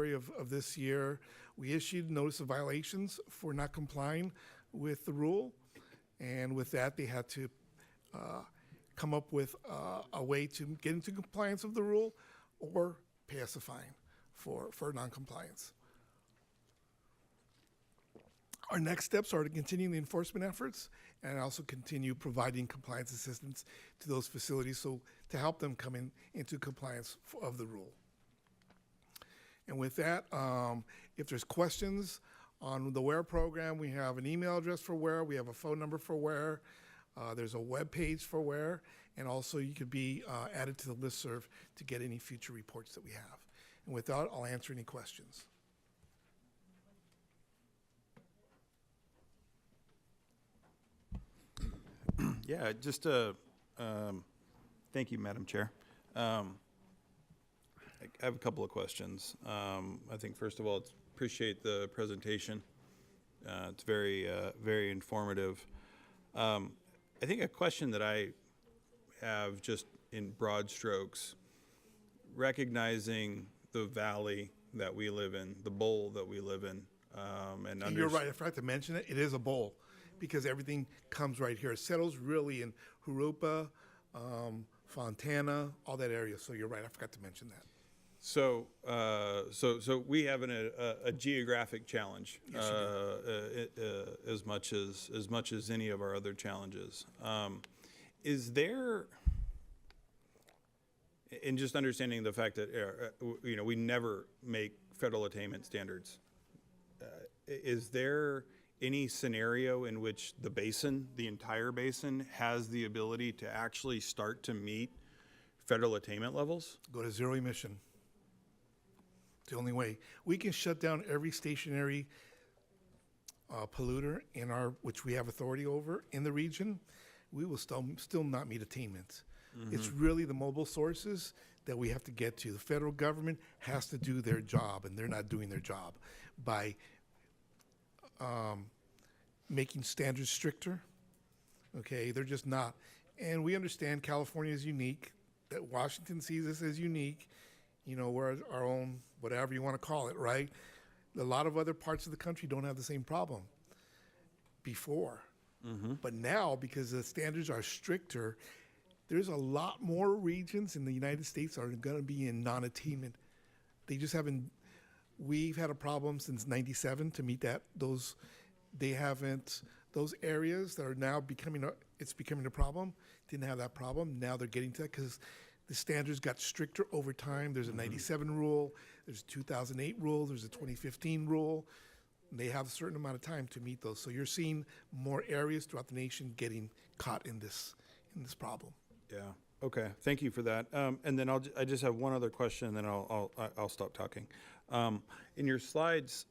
of this year, we issued notice of violations for not complying with the rule. And with that, they had to come up with a way to get into compliance of the rule or pay us a fine for non-compliance. Our next steps are to continue the enforcement efforts and also continue providing compliance assistance to those facilities so to help them come into compliance of the rule. And with that, if there's questions on the WARE program, we have an email address for WARE, we have a phone number for WARE, there's a web page for WARE, and also you could be added to the listserv to get any future reports that we have. And with that, I'll answer any questions. Yeah, just thank you, Madam Chair. I have a couple of questions. I think first of all, appreciate the presentation. It's very, very informative. I think a question that I have just in broad strokes, recognizing the valley that we live in, the bowl that we live in, and you're right, I forgot to mention it, it is a bowl because everything comes right here. It settles really in Jurupa, Fontana, all that area. So you're right, I forgot to mention that. So, so we have a geographic challenge, yes, as much as any of our other challenges. Is there, in just understanding the fact that you know, we never make federal attainment standards, is there any scenario in which the basin, the entire basin, has the ability to actually start to meet federal attainment levels? Go to zero emission. It's the only way. We can shut down every stationary polluter in which we have authority over in the region. We will still not meet attainment. Mm-hmm. It's really the mobile sources that we have to get to. The federal government has to do their job, and they're not doing their job by making standards stricter. Okay, they're just not. And we understand California is unique, that Washington sees us as unique. You know, we're our own, whatever you want to call it, right? A lot of other parts of the country don't have the same problem before. Mm-hmm. But now, because the standards are stricter, there's a lot more regions in the United States that are going to be in non-attainment. They just haven't, we've had a problem since 97 to meet those areas that are now becoming a problem, didn't have that problem. Now they're getting to that because the standards got stricter over time. There's a 97 rule, there's a 2008 rule, there's a 2015 rule. They have a certain amount of time to meet those. So you're seeing more areas throughout the nation getting caught in this problem. Yeah. Okay. Thank you for that. And then I just have one other question, and then I'll stop talking. In your slides,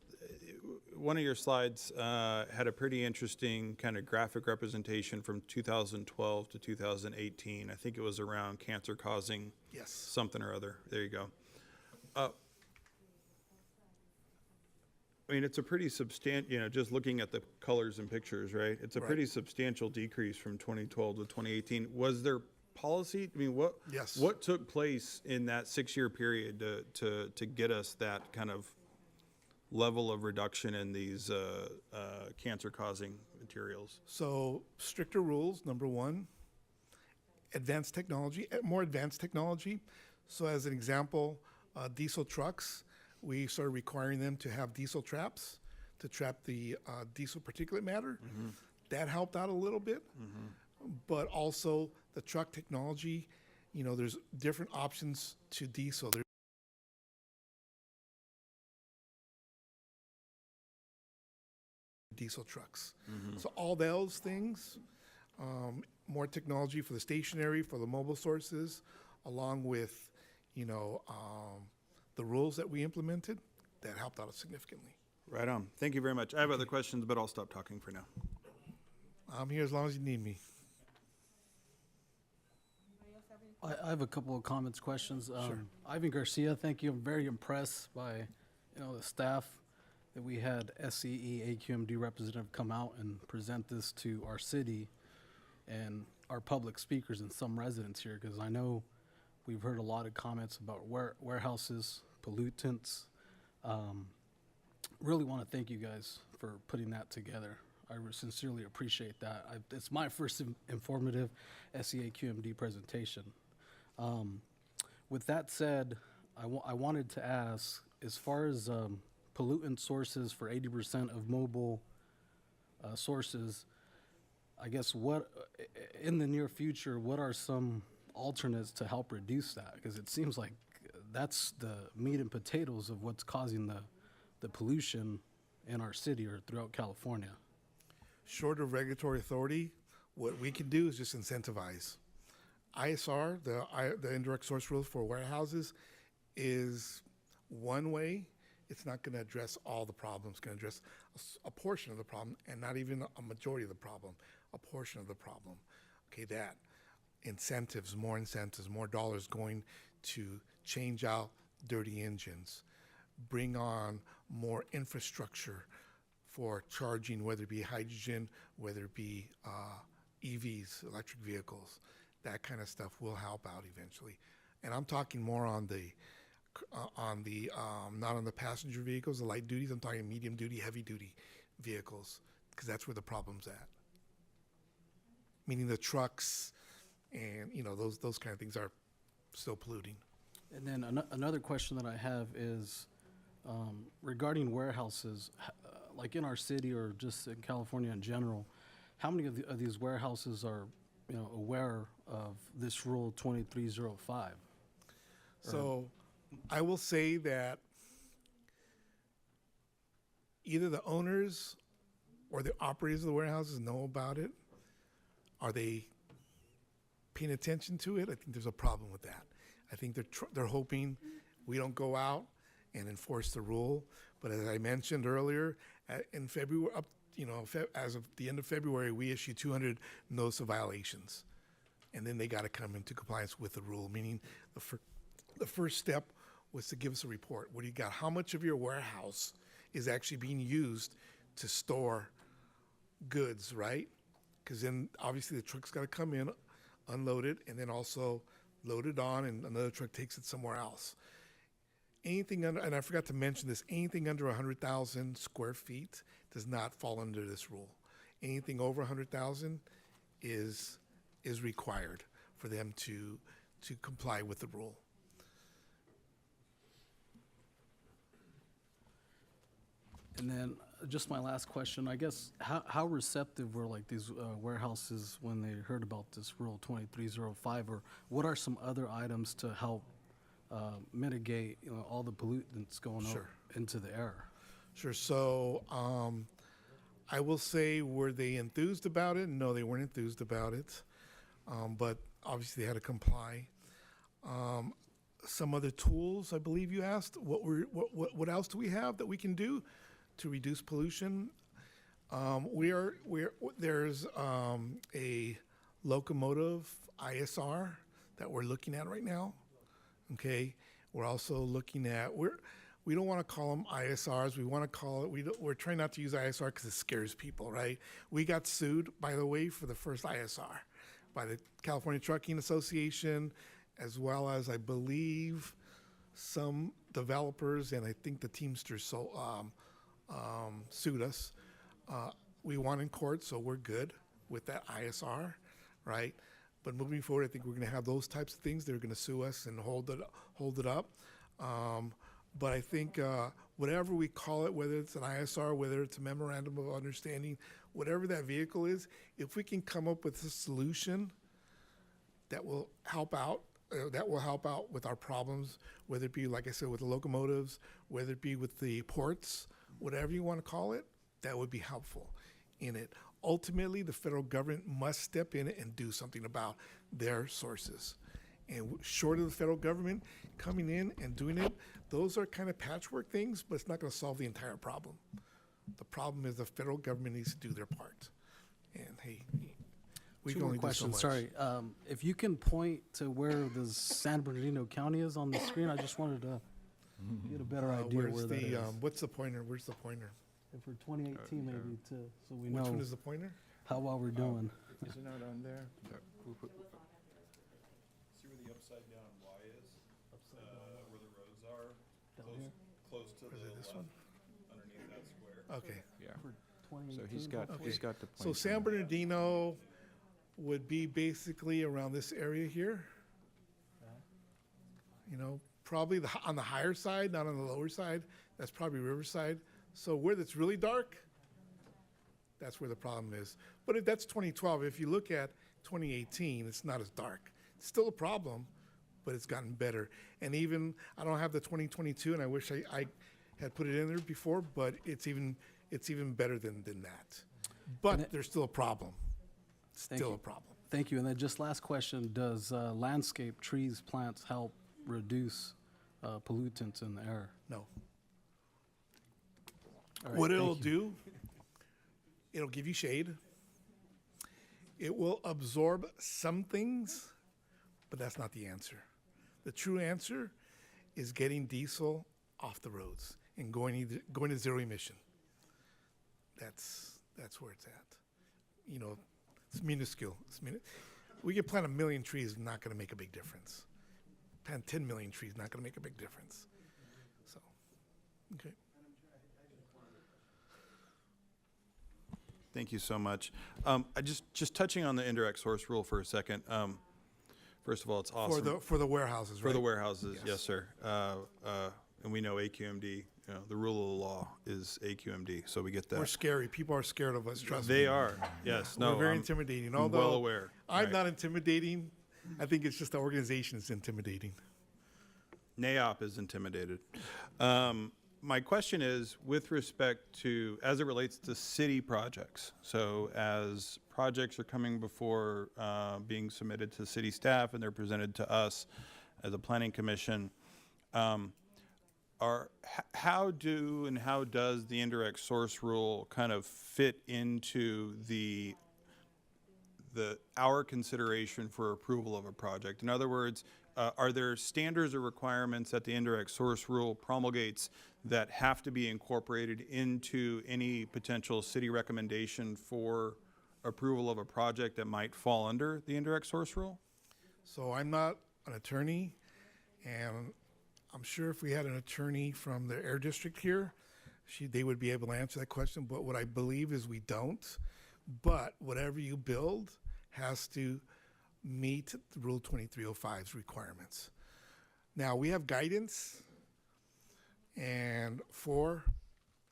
one of your slides had a pretty interesting kind of graphic representation from 2012 to 2018. I think it was around cancer causing something or other. There you go. I mean, it's a pretty substantial, you know, just looking at the colors and pictures, right? It's a pretty substantial decrease from 2012 to 2018. Was there policy? I mean, what took place in that 6-year period to get us that kind of level of reduction in these cancer-causing materials? So stricter rules, number one. Advanced technology, more advanced technology. So as an example, diesel trucks, we started requiring them to have diesel traps to trap the diesel particulate matter. Mm-hmm. That helped out a little bit. Mm-hmm. But also the truck technology, you know, there's different options to diesel. There's diesel trucks. Mm-hmm. So all those things, more technology for the stationary, for the mobile sources, along with, you know, the rules that we implemented, that helped out significantly. Right on. Thank you very much. I have other questions, but I'll stop talking for now. I'm here as long as you need me. I have a couple of comments, questions. Sure. Ivan Garcia, thank you. I'm very impressed by, you know, the staff that we had SCE AQMD representative come out and present this to our city and our public speakers and some residents here, because I know we've heard a lot of comments about warehouses, pollutants, Really want to thank you guys for putting that together. I sincerely appreciate that. It's my first informative SEAQMD presentation. With that said, I wanted to ask, as far as pollutant sources for 80% of mobile sources, I guess what, in the near future, what are some alternates to help reduce that? Because it seems like that's the meat and potatoes of what's causing the pollution in our city or throughout California. Short of regulatory authority, what we can do is just incentivize. ISR, the indirect source rules for warehouses, is one way. It's not going to address all the problems. It's going to address a portion of the problem, and not even a majority of the problem, a portion of the problem. Okay, that. Incentives, more dollars going to change out dirty engines, bring on more infrastructure for charging, whether it be hydrogen, whether it be EVs, electric vehicles. That kind of stuff will help out eventually. And I'm talking more on the not on the passenger vehicles, the light duties. I'm talking medium duty, heavy duty vehicles, because that's where the problem's at. Meaning the trucks and those kind of things are still polluting. And then another question that I have is regarding warehouses, like in our city or just in California in general, how many of these warehouses are aware of this Rule 2305? So I will say that either the owners or the operators of the warehouses know about it. Are they paying attention to it? I think there's a problem with that. I think they're hoping we don't go out and enforce the rule. But as I mentioned earlier, in February, as of the end of February, we issued 200 notice of violations, and then they got to come into compliance with the rule. Meaning, the first step was to give us a report. What do you got? How much of your warehouse is actually being used to store goods, right? Because then obviously the truck's got to come in, unload it, and then also load it on, and another truck takes it somewhere else. Anything under, and I forgot to mention this, anything under 100,000 square feet does not fall under this rule. Anything over 100,000 is required for them to comply with the rule. And then just my last question, I guess, how receptive were like these warehouses when they heard about this Rule 2305, or what are some other items to help mitigate all the pollutants going out into the air? Sure. So I will say, were they enthused about it? No, they weren't enthused about it, but obviously they had to comply. Some other tools, I believe you asked. What else do we have that we can do to reduce pollution? There's a locomotive ISR that we're looking at right now. Okay, we're also looking at we don't want to call them ISRs. We want to call it we're trying not to use ISR because it scares people, right? We got sued, by the way, for the first ISR by the California Trucking Association, as well as I believe some developers, and I think the Teamsters sued us. We won in court, so we're good with that ISR, right? But moving forward, I think we're going to have those types of things. They're going to sue us and hold it up. But I think whatever we call it, whether it's an ISR, whether it's a memorandum of understanding, whatever that vehicle is, if we can come up with a solution that will help out, with our problems, whether it be, like I said, with the locomotives, whether it be with the ports, whatever you want to call it, that would be helpful in it. Ultimately, the federal government must step in and do something about their sources. And short of the federal government coming in and doing it, those are kind of patchwork things, but it's not going to solve the entire problem. The problem is the federal government needs to do their part. And hey, we can only do so much. Sorry, if you can point to where the San Bernardino County is on the screen, I just wanted to get a better idea where that is. What's the pointer? Where's the pointer? And for 2018, maybe, so we know Which one is the pointer? how well we're doing. Is it not on there? See where the upside down Y is? Where the roads are? Down here? Close to the This one? Okay. Yeah. For So he's 2018. got, Okay. he's got the So points. San Bernardino would be basically around this area here. You know, probably on the higher side, not on the lower side. That's probably Riverside. So where it's really dark, that's where the problem is. But if that's 2012. If you look at 2018, it's not as dark. It's still a problem, but it's gotten better. And even, I don't have the 2022, and I wish I had put it in there before, but it's even better than that. But there's still a problem. Still a problem. Thank you. And then just last question, does landscape, trees, plants help reduce pollutants in the air? No. All right, What thank it'll you. do, it'll give you shade. It will absorb some things, but that's not the answer. The true answer is getting diesel off the roads and going to zero emission. That's where it's at. You know, it's minuscule. We could plant 1 million trees, not going to make a big difference. Plant 10 million trees, not going to make a big difference. So, okay. Thank you so much. I just touching on the indirect source rule for a second. First of all, it's awesome. For the warehouses, right? For the warehouses, Yes. yes, sir. And we know AQMD, you know, the rule of the law is AQMD, so we get that. We're scary. People are scared of us, trust me. They are, yes. We're No, very I'm intimidating. well Although aware. I'm Right. not intimidating. I think it's just the organization is intimidating. NAOP is intimidated. My question is, with respect to, as it relates to city projects, so as projects are coming before being submitted to city staff and they're presented to us as a planning commission, how does the indirect source rule kind of fit into our consideration for approval of a project? In other words, are there standards or requirements that the indirect source rule promulgates that have to be incorporated into any potential city recommendation for approval of a project that might fall under the indirect source rule? So I'm not an attorney, and I'm sure if we had an attorney from the Air District here, they would be able to answer that question. But what I believe is we don't. But whatever you build has to meet the Rule 2305's requirements. Now, we have guidance and for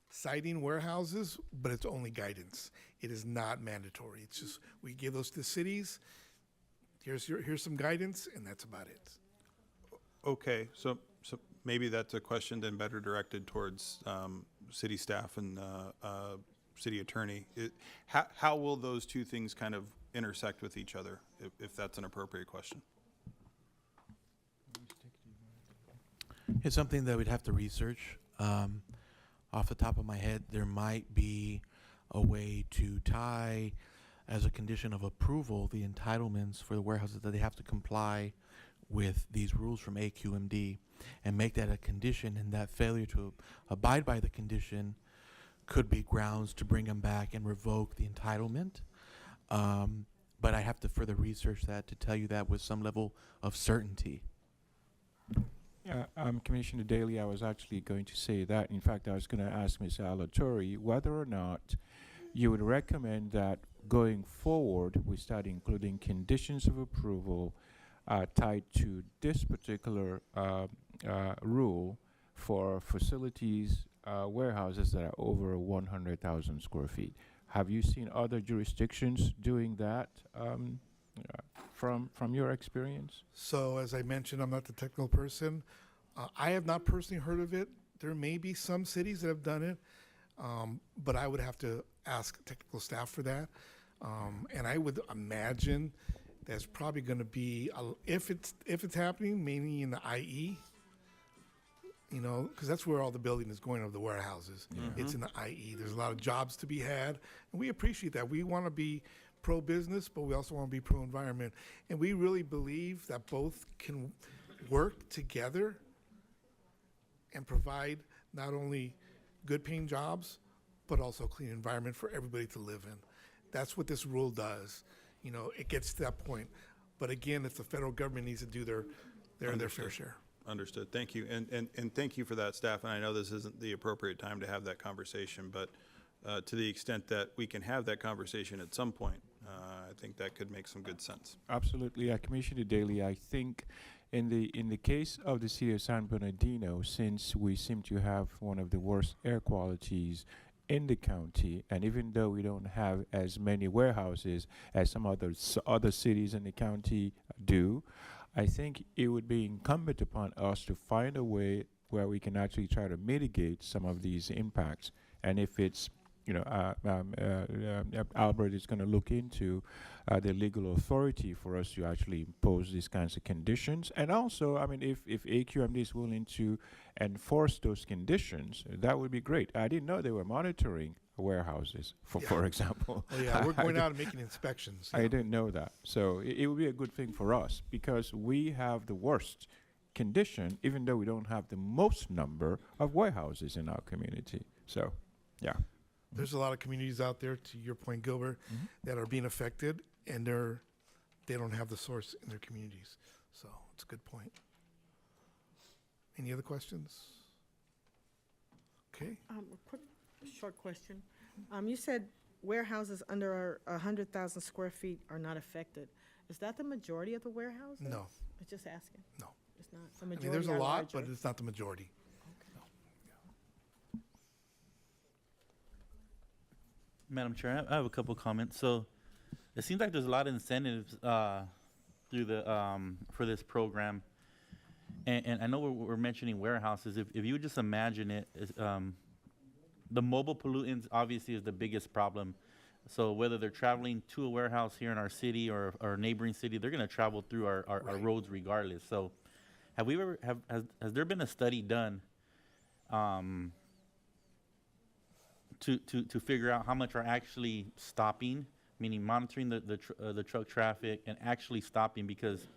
citing warehouses, but it's only guidance. It is not mandatory. It's just we give those to cities. Here's some guidance, and that's about it. Okay, so maybe that's a question then better directed towards city staff and city attorney. How will those two things kind of intersect with each other, if that's an appropriate question? It's something that we'd have to research. Off the top of my head, there might be a way to tie, as a condition of approval, the entitlements for the warehouses that they have to comply with these rules from AQMD and make that a condition, and that failure to abide by the condition could be grounds to bring them back and revoke the entitlement. But I have to further research that to tell you that with some level of certainty. Yeah, Commissioner Daly, I was actually going to say that. In fact, I was going to ask Ms. Alatorre whether or not you would recommend that going forward, we start including conditions of approval tied to this particular rule for facilities, warehouses that are over 100,000 square feet. Have you seen other jurisdictions doing that from your experience? So as I mentioned, I'm not the technical person. I have not personally heard of it. There may be some cities that have done it, but I would have to ask technical staff for that. And I would imagine that's probably going to be, if it's happening, mainly in the IE, you know, because that's where all the building is going of the warehouses. It's in the IE. There's a lot of jobs to be had, and we appreciate that. We want to be pro-business, but we also want to be pro-environment. And we really believe that both can work together and provide not only good-paying jobs, but also a clean environment for everybody to live in. That's what this rule does. You know, it gets to that point. But again, if the federal government needs to do their fair share. Understood. Thank you. And thank you for that, staff. And I know this isn't the appropriate time to have that conversation, but to the extent that we can have that conversation at some point, I think that could make some good sense. Absolutely. Commissioner Daly, I think in the case of the city of San Bernardino, since we seem to have one of the worst air qualities in the county, and even though we don't have as many warehouses as some other cities in the county do, I think it would be incumbent upon us to find a way where we can actually try to mitigate some of these impacts. And if it's, Albert is going to look into the legal authority for us to actually impose these kinds of conditions. And also, I mean, if AQMD is willing to enforce those conditions, that would be great. I didn't know they were monitoring warehouses, for example. Oh, yeah, we're going out and making inspections. I didn't know that. So it would be a good thing for us because we have the worst condition, even though we don't have the most number of warehouses in our community. So, yeah. There's a lot of communities out there, to your point, Gilbert, that are being affected, and they don't have the source in their communities. So it's a good point. Any other questions? Okay. A quick, short question. You said warehouses under 100,000 square feet are not affected. Is that the majority of the warehouses? No. I'm just asking. No. It's not. The I majority mean, there's a are lot, larger. but it's not the majority. Madam Chair, I have a couple comments. So it seems like there's a lot of incentives through the for this program. And I know we're mentioning warehouses. If you would just imagine it, the mobile pollutants obviously is the biggest problem. So whether they're traveling to a warehouse here in our city or a neighboring city, they're going to travel through our roads regardless. So have we ever has there been a study done to figure out how much are actually stopping, meaning monitoring the truck traffic and actually stopping? Because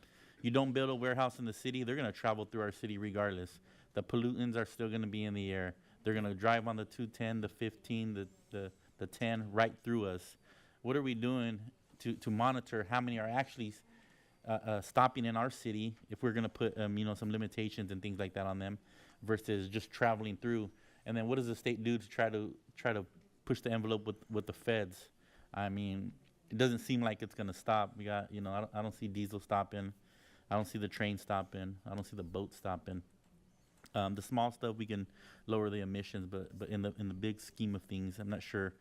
you don't build a warehouse in the city, they're going to travel through our city regardless. The pollutants are still going to be in the air. They're going to drive on the 210, the 15, the 10 right through us. What are we doing to monitor how many are actually stopping in our city if we're going to put some limitations and things like that on them versus just traveling through? And then what does the state do to try to push the envelope with the feds? I mean, it doesn't seem like it's going to stop. We got, I don't see diesel stopping. I don't see the train stopping. I don't see the boat stopping. The small stuff, we can lower the emissions, but in the big scheme of things, I'm not sure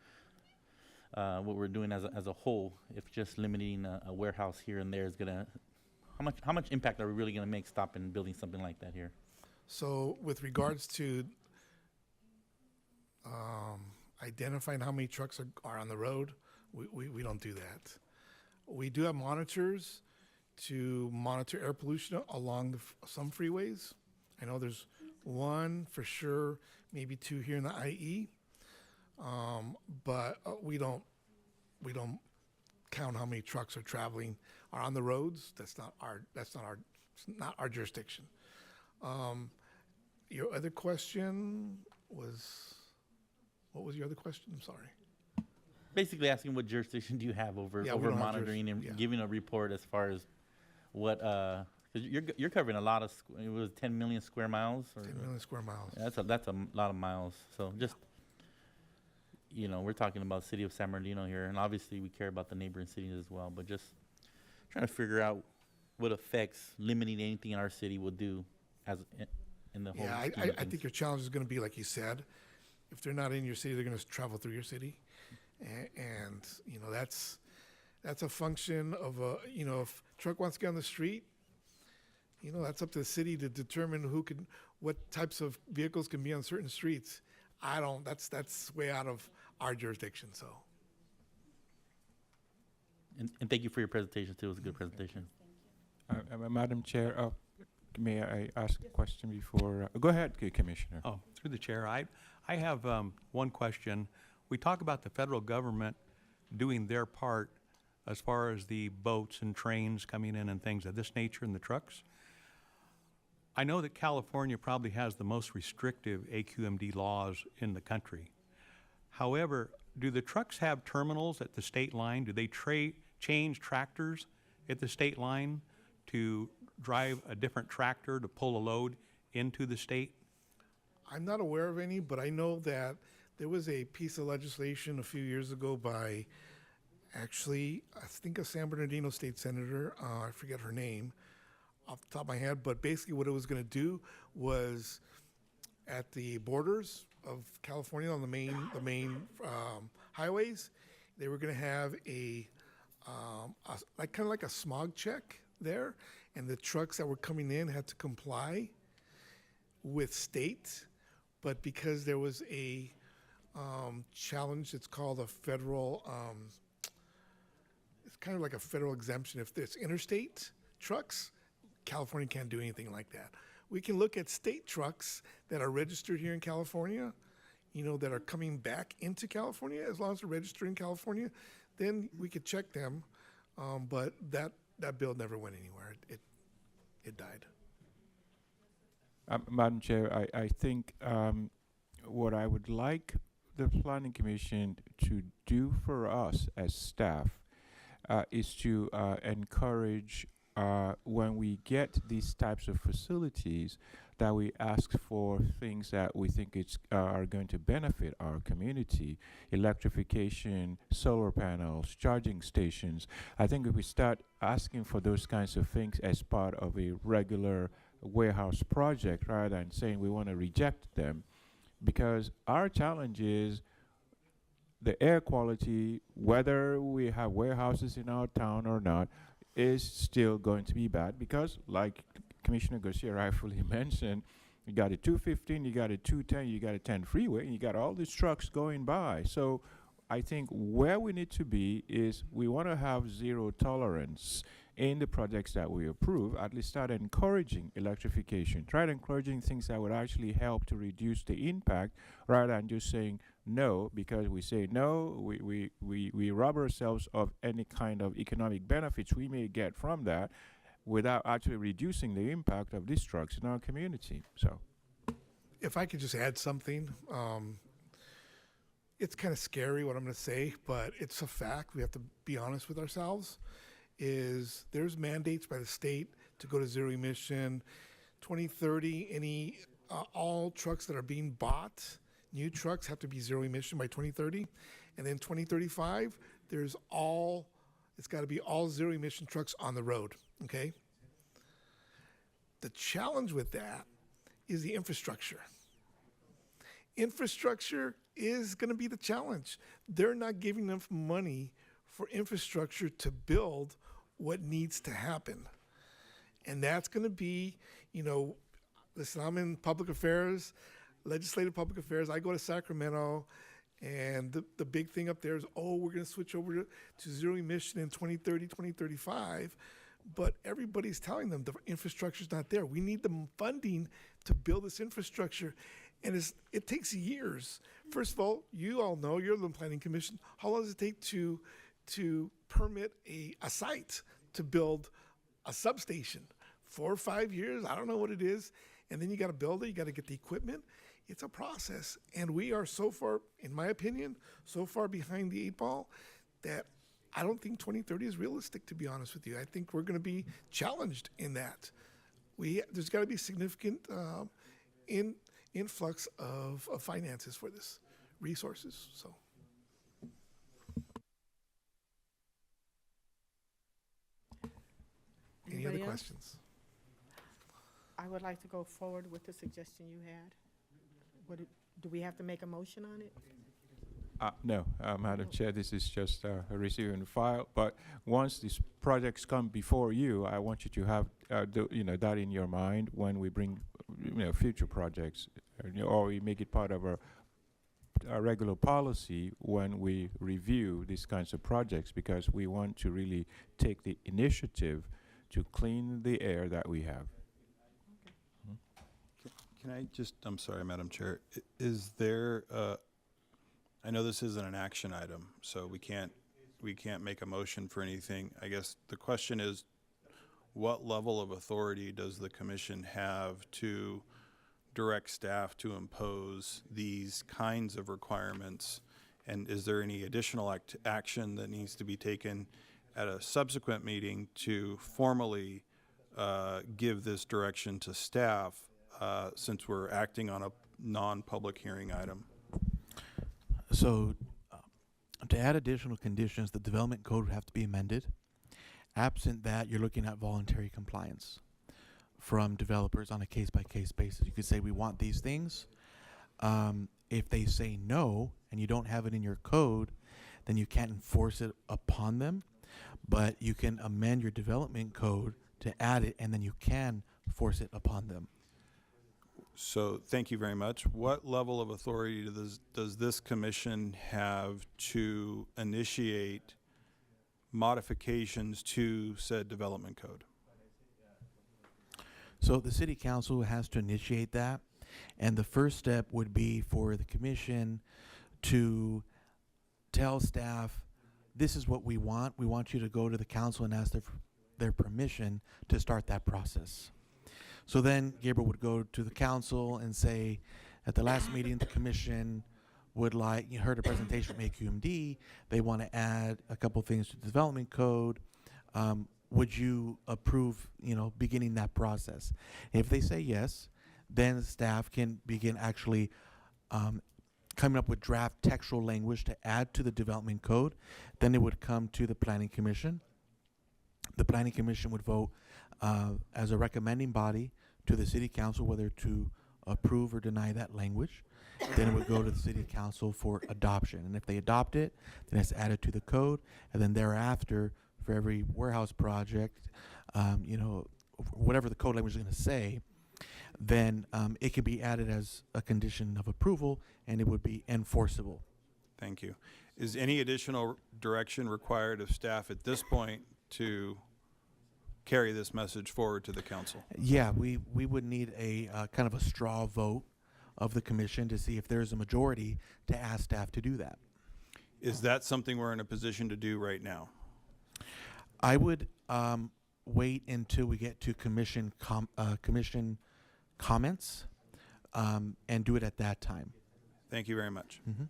what we're doing as a whole. If just limiting a warehouse here and there is gonna, how much impact are we really gonna make stopping building something like that here? So with regards to identifying how many trucks are on the road, we don't do that. We do have monitors to monitor air pollution along some freeways. I know there's one for sure, maybe two here in the IE, but we don't count how many trucks are on the roads. That's not our jurisdiction. Your other question was, what was your other question? I'm sorry. Basically asking what jurisdiction do you have over monitoring and giving a report as far as what, because you're covering a lot of, it was 10 million square miles? Or 10 million square miles. Yeah, that's a lot of miles. So just, we're talking about the city of San Bernardino here, and obviously we care about the neighboring cities as well, but just trying to figure out what effects limiting anything in our city will do as in the whole Yeah, I think your challenge is going to be, like you said, if they're not in your city, they're going to travel through your city. And that's a function of, if a truck wants to get on the street, that's up to the city to determine what types of vehicles can be on certain streets. That's way out of our jurisdiction, so. And thank you for your presentation too. It was a good presentation. Madam Chair, may I ask a question before? Go ahead, Commissioner. Oh, through the chair, I have one question. We talk about the federal government doing their part as far as the boats and trains coming in and things of this nature and the trucks. I know that California probably has the most restrictive AQMD laws in the country. However, do the trucks have terminals at the state line? Do they change tractors at the state line to drive a different tractor to pull a load into the state? I'm not aware of any, but I know that there was a piece of legislation a few years ago by, actually, I think a San Bernardino state senator, I forget her name off the top of my head, but basically what it was going to do was at the borders of California on the main highways, they were going to have like kind of like a smog check there, and the trucks that were coming in had to comply with state, but because there was a challenge, it's called a federal, it's kind of like a federal exemption. If there's interstate trucks, California can't do anything like that. We can look at state trucks that are registered here in California, you know, that are coming back into California, as long as they're registered in California, then we could check them. But that bill never went anywhere. It died. Madam Chair, I think what I would like the Planning Commission to do for us as staff is to encourage when we get these types of facilities that we ask for things that we think are going to benefit our community: electrification, solar panels, charging stations. I think if we start asking for those kinds of things as part of a regular warehouse project rather than saying we want to reject them, because our challenge is the air quality, whether we have warehouses in our town or not, is still going to be bad because, like Commissioner Garcia rightfully mentioned, you got a 215, you got a 210, you got a 10 freeway, and you got all these trucks going by. So I think where we need to be is we want to have zero tolerance in the projects that we approve. At least start encouraging electrification, try encouraging things that would actually help to reduce the impact rather than just saying no, because we say no, we rob ourselves of any kind of economic benefits we may get from that without actually reducing the impact of these trucks in our community. So if I could just add something, it's kind of scary what I'm going to say, but it's a fact. We have to be honest with ourselves. There's mandates by the state to go to zero emission. 2030, all trucks that are being bought, new trucks, have to be zero emission by 2030. And then 2035, it's got to be all zero emission trucks on the road, okay? The challenge with that is the infrastructure. Infrastructure is going to be the challenge. They're not giving enough money for infrastructure to build what needs to happen. And that's going to be, listen, I'm in public affairs, legislative public affairs. I go to Sacramento, and the big thing up there is, we're going to switch over to zero emission in 2030, 2035. But everybody's telling them the infrastructure's not there. We need the funding to build this infrastructure. And it takes years. First of all, you all know, you're the Planning Commission, how long does it take to permit a site to build a substation? 4 or 5 years? I don't know what it is. And then you got to build it. You got to get the equipment. It's a process. And we are so far, in my opinion, so far behind the 8 ball that I don't think 2030 is realistic, to be honest with you. I think we're going to be challenged in that. There's got to be significant influx of finances for this, resources. So. Any Anybody other else? questions? I would like to go forward with the suggestion you had. Do we have to make a motion on it? No, Madam Chair, this is just a receive and file. But once these projects come before you, I want you to have that in your mind when we bring future projects, or we make it part of our regular policy when we review these kinds of projects, because we want to really take the initiative to clean the air that we have. Can I just, I'm sorry, Madam Chair, is there, I know this isn't an action item, so we can't make a motion for anything. I guess the question is, what level of authority does the commission have to direct staff to impose these kinds of requirements? And is there any additional action that needs to be taken at a subsequent meeting to formally give this direction to staff since we're acting on a non-public hearing item? So, to add additional conditions, the development code would have to be amended. Absent that, you're looking at voluntary compliance from developers on a case-by-case basis. You could say, we want these things. If they say no, and you don't have it in your code, then you can't enforce it upon them. But you can amend your development code to add it, and then you can force it upon them. So thank you very much. What level of authority does this commission have to initiate modifications to said development code? So the city council has to initiate that, and the first step would be for the commission to tell staff, this is what we want. We want you to go to the council and ask their permission to start that process. So then Gabriel would go to the council and say, at the last meeting, the commission would like, you heard a presentation from AQMD, they want to add a couple things to the development code. Would you approve, beginning that process? If they say yes, then staff can begin actually coming up with draft textual language to add to the development code. Then it would come to the planning commission. The planning commission would vote as a recommending body to the city council whether to approve or deny that language. Then it would go to the city council for adoption. And if they adopt it, then it's added to the code. And then thereafter, for every warehouse project, whatever the code language is going to say, then it can be added as a condition of approval, and it would be enforceable. Thank you. Is any additional direction required of staff at this point to carry this message forward to the council? Yeah, we would need a kind of a straw vote of the commission to see if there's a majority to ask staff to do that. Is that something we're in a position to do right now? I would wait until we get to commission comments and do it at that time. Thank you very much. Mm-hmm.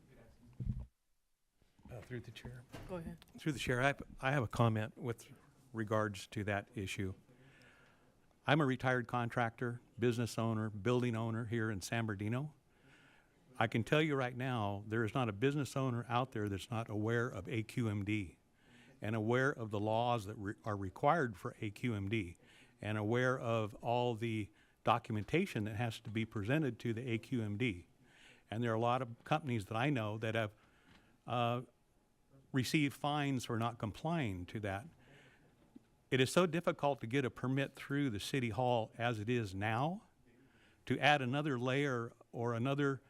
Through the chair. Go ahead. Through the chair, I have a comment with regards to that issue. I'm a retired contractor, business owner, building owner here in San Bernardino. I can tell you right now, there is not a business owner out there that's not aware of AQMD and aware of the laws that are required for AQMD and aware of all the documentation that has to be presented to the AQMD. And there are a lot of companies that I know that have received fines for not complying to that. It is so difficult to get a permit through the city hall as it is now. To add another layer or another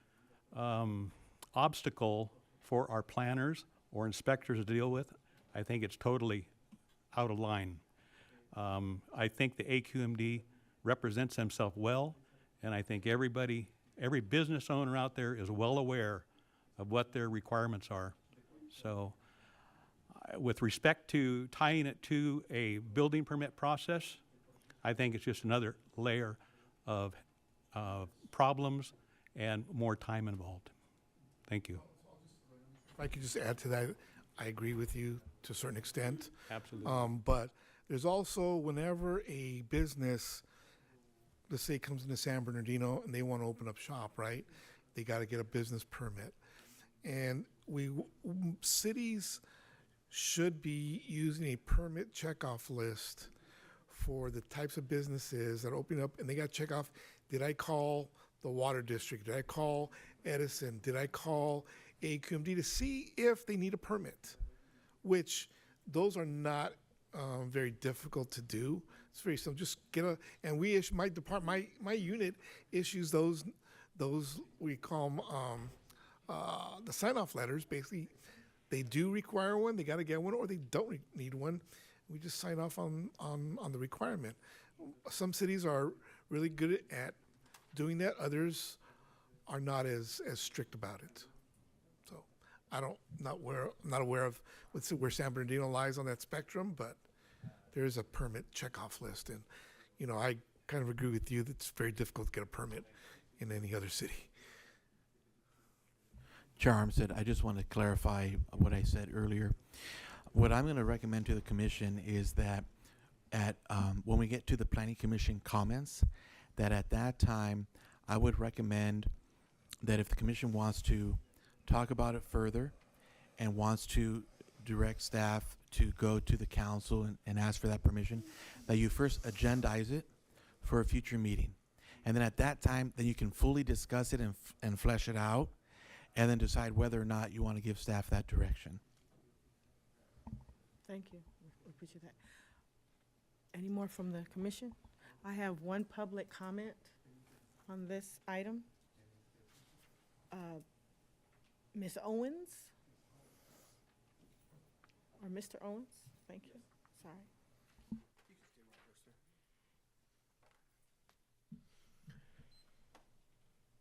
obstacle for our planners or inspectors to deal with, I think it's totally out of line. I think the AQMD represents themselves well, and I think every business owner out there is well aware of what their requirements are. So with respect to tying it to a building permit process, I think it's just another layer of problems and more time involved. Thank you. If I could just add to that, I agree with you to a certain extent. Absolutely. But there's also, whenever a business, let's say, comes into San Bernardino and they want to open up shop, right? They got to get a business permit. And cities should be using a permit checkoff list for the types of businesses that are opening up, and they got to check off, did I call the water district? Did I call Edison? Did I call AQMD to see if they need a permit? Which those are not very difficult to do. It's very simple. Just get and we issue, my unit issues those we call them the sign-off letters. Basically, they do require one, they got to get one, or they don't need one. We just sign off on the requirement. Some cities are really good at doing that. Others are not as strict about it. So not aware of where San Bernardino lies on that spectrum, but there is a permit checkoff list, and I kind of agree with you that it's very difficult to get a permit in any other city. Chair Armstead, I just want to clarify what I said earlier. What I'm going to recommend to the commission is that at when we get to the Planning Commission comments, that at that time, I would recommend that if the commission wants to talk about it further and wants to direct staff to go to the council and ask for that permission, that you first agendize it for a future meeting. And then at that time, then you can fully discuss it and flesh it out, and then decide whether or not you want to give staff that direction. Thank you. We appreciate that. Any more from the commission? I have one public comment on this item. Ms. Owens? Or Mr. Owens? Thank you. Sorry.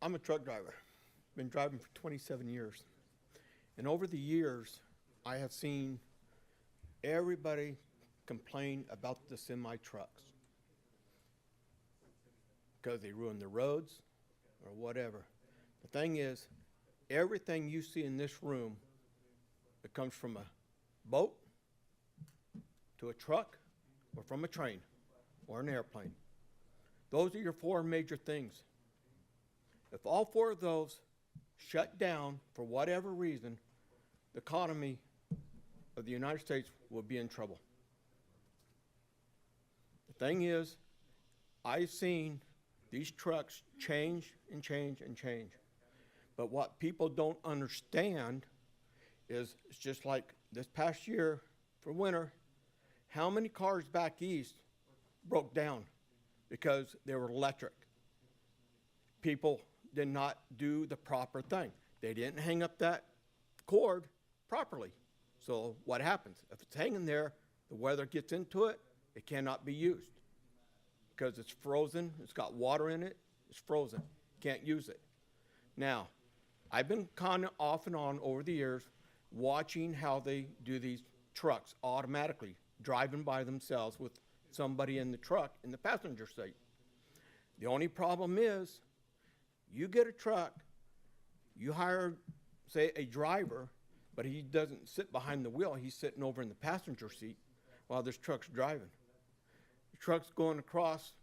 I'm a truck driver. Been driving for 27 years. And over the years, I have seen everybody complain about the semi trucks because they ruin the roads or whatever. The thing is, everything you see in this room that comes from a boat to a truck or from a train or an airplane, those are your four major things. If all four of those shut down for whatever reason, the economy of the United States will be in trouble. The thing is, I've seen these trucks change and change and change. But what people don't understand is it's just like this past year for winter, how many cars back east broke down because they were electric? People did not do the proper thing. They didn't hang up that cord properly. So what happens? If it's hanging there, the weather gets into it, it cannot be used because it's frozen, it's got water in it, it's frozen, can't use it. Now, I've been kind of off and on over the years watching how they do these trucks automatically, driving by themselves with somebody in the truck in the passenger seat. The only problem is, you get a truck, you hire, say, a driver, but he doesn't sit behind the wheel, he's sitting over in the passenger seat while this truck's driving. The truck's going across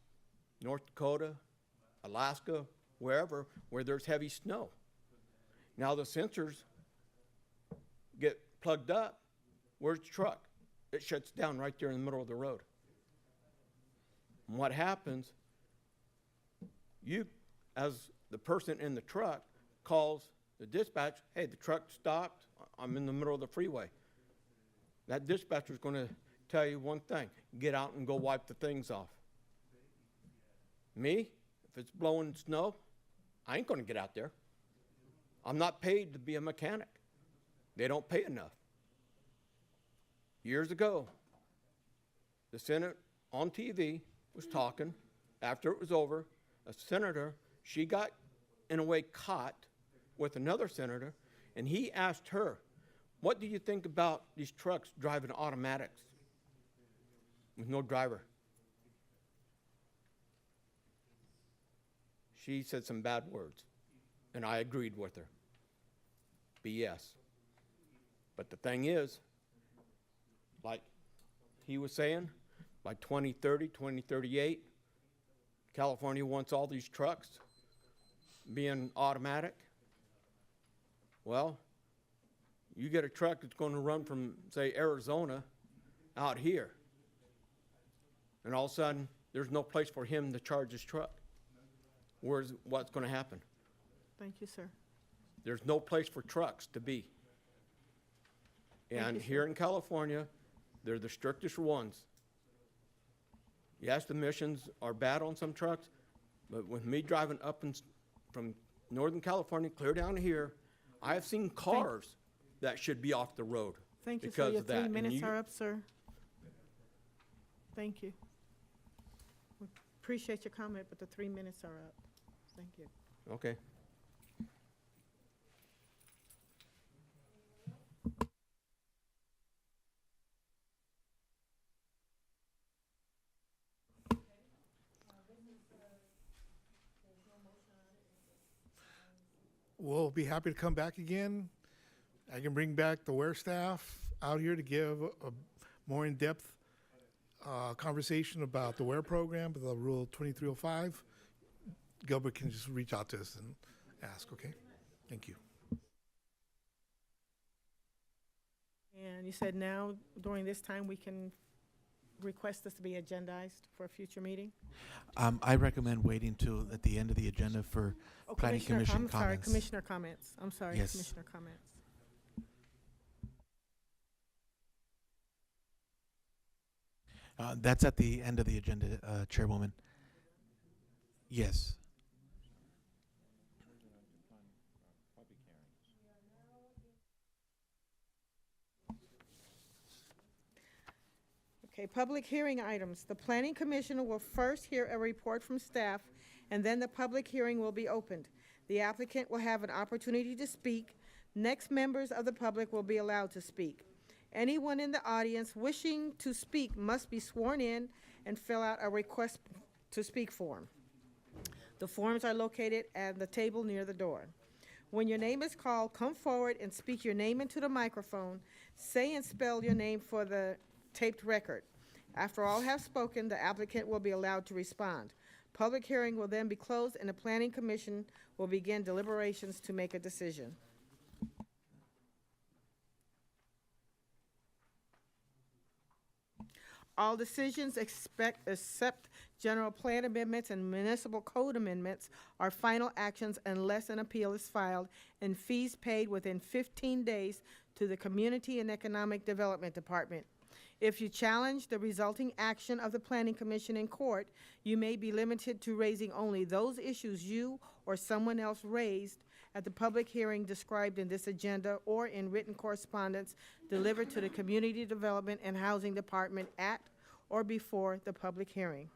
North Dakota, Alaska, wherever, where there's heavy snow. Now the sensors get plugged up. Where's the truck? It shuts down right there in the middle of the road. And what happens, you, as the person in the truck, calls the dispatch, hey, the truck stopped, I'm in the middle of the freeway. That dispatcher's going to tell you one thing, get out and go wipe the things off. Me, if it's blowing snow, I ain't going to get out there. I'm not paid to be a mechanic. They don't pay enough. Years ago, the Senate on TV was talking. After it was over, a senator, she got, in a way, caught with another senator, and he asked her, what do you think about these trucks driving automatics with no driver? She said some bad words, and I agreed with her. BS. But the thing is, like he was saying, by 2030, 2038, California wants all these trucks being automatic. Well, you get a truck that's going to run from, say, Arizona out here, and all of a sudden, there's no place for him to charge his truck. What's going to happen? Thank you, sir. There's no place for trucks to be. And here in California, they're the strictest ones. Yes, the emissions are bad on some trucks, but with me driving up from Northern California clear down here, I have seen cars that should be off the road. Thank you, sir. because Your of that. 3 And minutes you- are up, sir. Thank you. We appreciate your comment, but the 3 minutes are up. Thank you. Okay. We'll be happy to come back again. I can bring back the WARE staff out here to give a more in-depth conversation about the WARE program, the Rule 2305, Gilbert can just reach out to us and ask, okay? Thank you. And you said now, during this time, we can request this to be agendized for a future meeting? I recommend waiting till at the end of the agenda for planning commission comments. I'm sorry, commissioner comments. I'm sorry, Yes. commissioner comments. That's at the end of the agenda, Chairwoman. Yes. Okay, public hearing items. The planning commission will first hear a report from staff, and then the public hearing will be opened. The applicant will have an opportunity to speak. Next, members of the public will be allowed to speak. Anyone in the audience wishing to speak must be sworn in and fill out a request to speak form. The forms are located at the table near the door. When your name is called, come forward and speak your name into the microphone. Say and spell your name for the taped record. After all have spoken, the applicant will be allowed to respond. Public hearing will then be closed and the planning commission will begin deliberations to make a decision. All decisions except general plan amendments and municipal code amendments are final actions unless an appeal is filed and fees paid within 15 days to the Community and Economic Development Department. If you challenge the resulting action of the Planning Commission in court, you may be limited to raising only those issues you or someone else raised at the public hearing described in this agenda or in written correspondence delivered to the Community Development and Housing Department at or before the public hearing.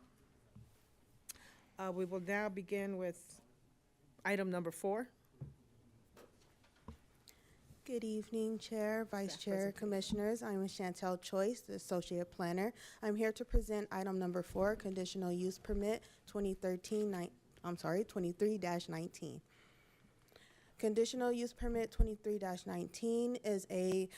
We will now begin with item number 4. Good evening, Chair, Vice Chair, Commissioners. I'm Chantel Choice, the Associate Planner. I'm here to present item number 4, Conditional Use Permit 23-19. Conditional Use Permit 23-19 is a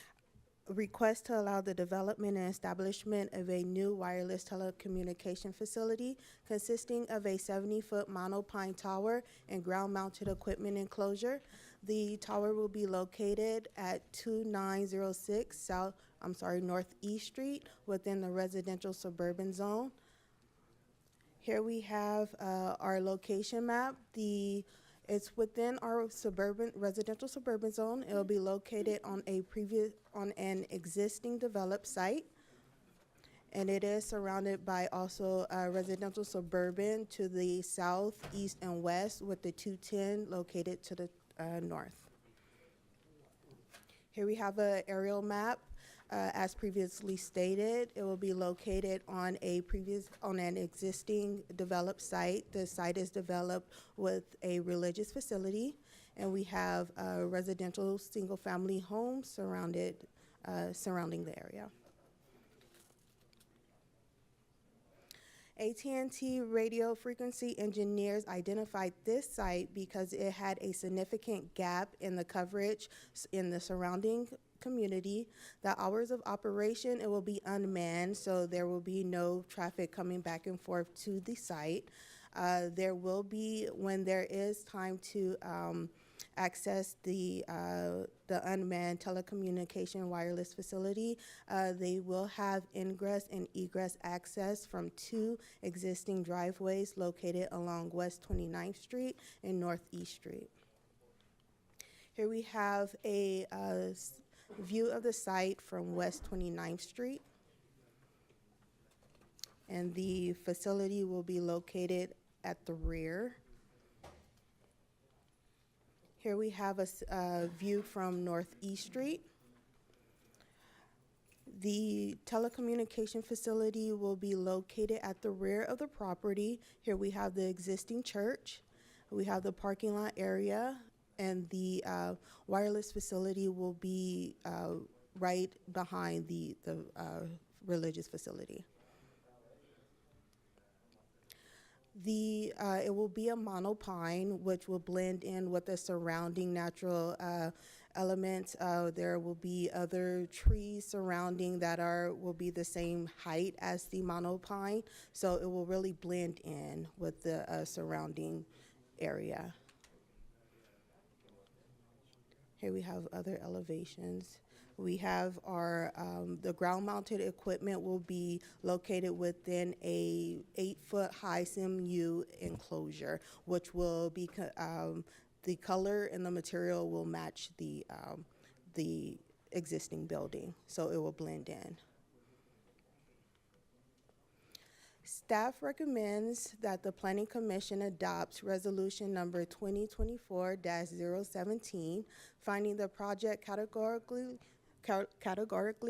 request to allow the development and establishment of a new wireless telecommunication facility consisting of a 70-foot monopine tower and ground-mounted equipment enclosure. The tower will be located at 2906 Northeast Street within the residential suburban zone. Here we have our location map. It's within our residential suburban zone. It will be located on an existing developed site. And it is surrounded by also residential suburban to the south, east, and west, with the 210 located to the north. Here we have an aerial map. As previously stated, it will be located on an existing developed site. The site is developed with a religious facility, and we have residential single-family homes surrounding the area. AT&T radio frequency engineers identified this site because it had a significant gap in the coverage in the surrounding community. The hours of operation, it will be unmanned, so there will be no traffic coming back and forth to the site. There will be, when there is time to access the unmanned telecommunication wireless facility, they will have ingress and egress access from 2 existing driveways located along West 29th Street and Northeast Street. Here we have a view of the site from West 29th Street. And the facility will be located at the rear. Here we have a view from Northeast Street. The telecommunication facility will be located at the rear of the property. Here we have the existing church. We have the parking lot area, and the wireless facility will be right behind the religious facility. It will be a monopine, which will blend in with the surrounding natural elements. There will be other trees surrounding that will be the same height as the monopine, so it will really blend in with the surrounding area. Here we have other elevations. We have our, the ground-mounted equipment will be located within a 8-foot high CMU enclosure, which will be, the color and the material will match the existing building, so it will blend in. Staff recommends that the Planning Commission adopts Resolution Number 2024-017, finding the project categorically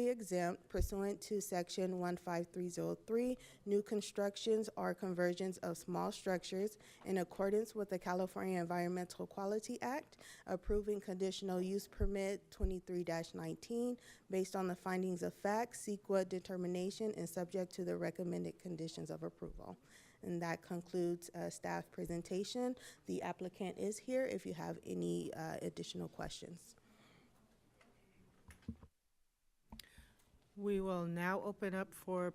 exempt pursuant to Section 15303, new constructions or conversions of small structures in accordance with the California Environmental Quality Act, approving conditional use permit 23-19 based on the findings of fact, CEQA determination, and subject to the recommended conditions of approval. And that concludes staff presentation. The applicant is here if you have any additional questions. We will now open up for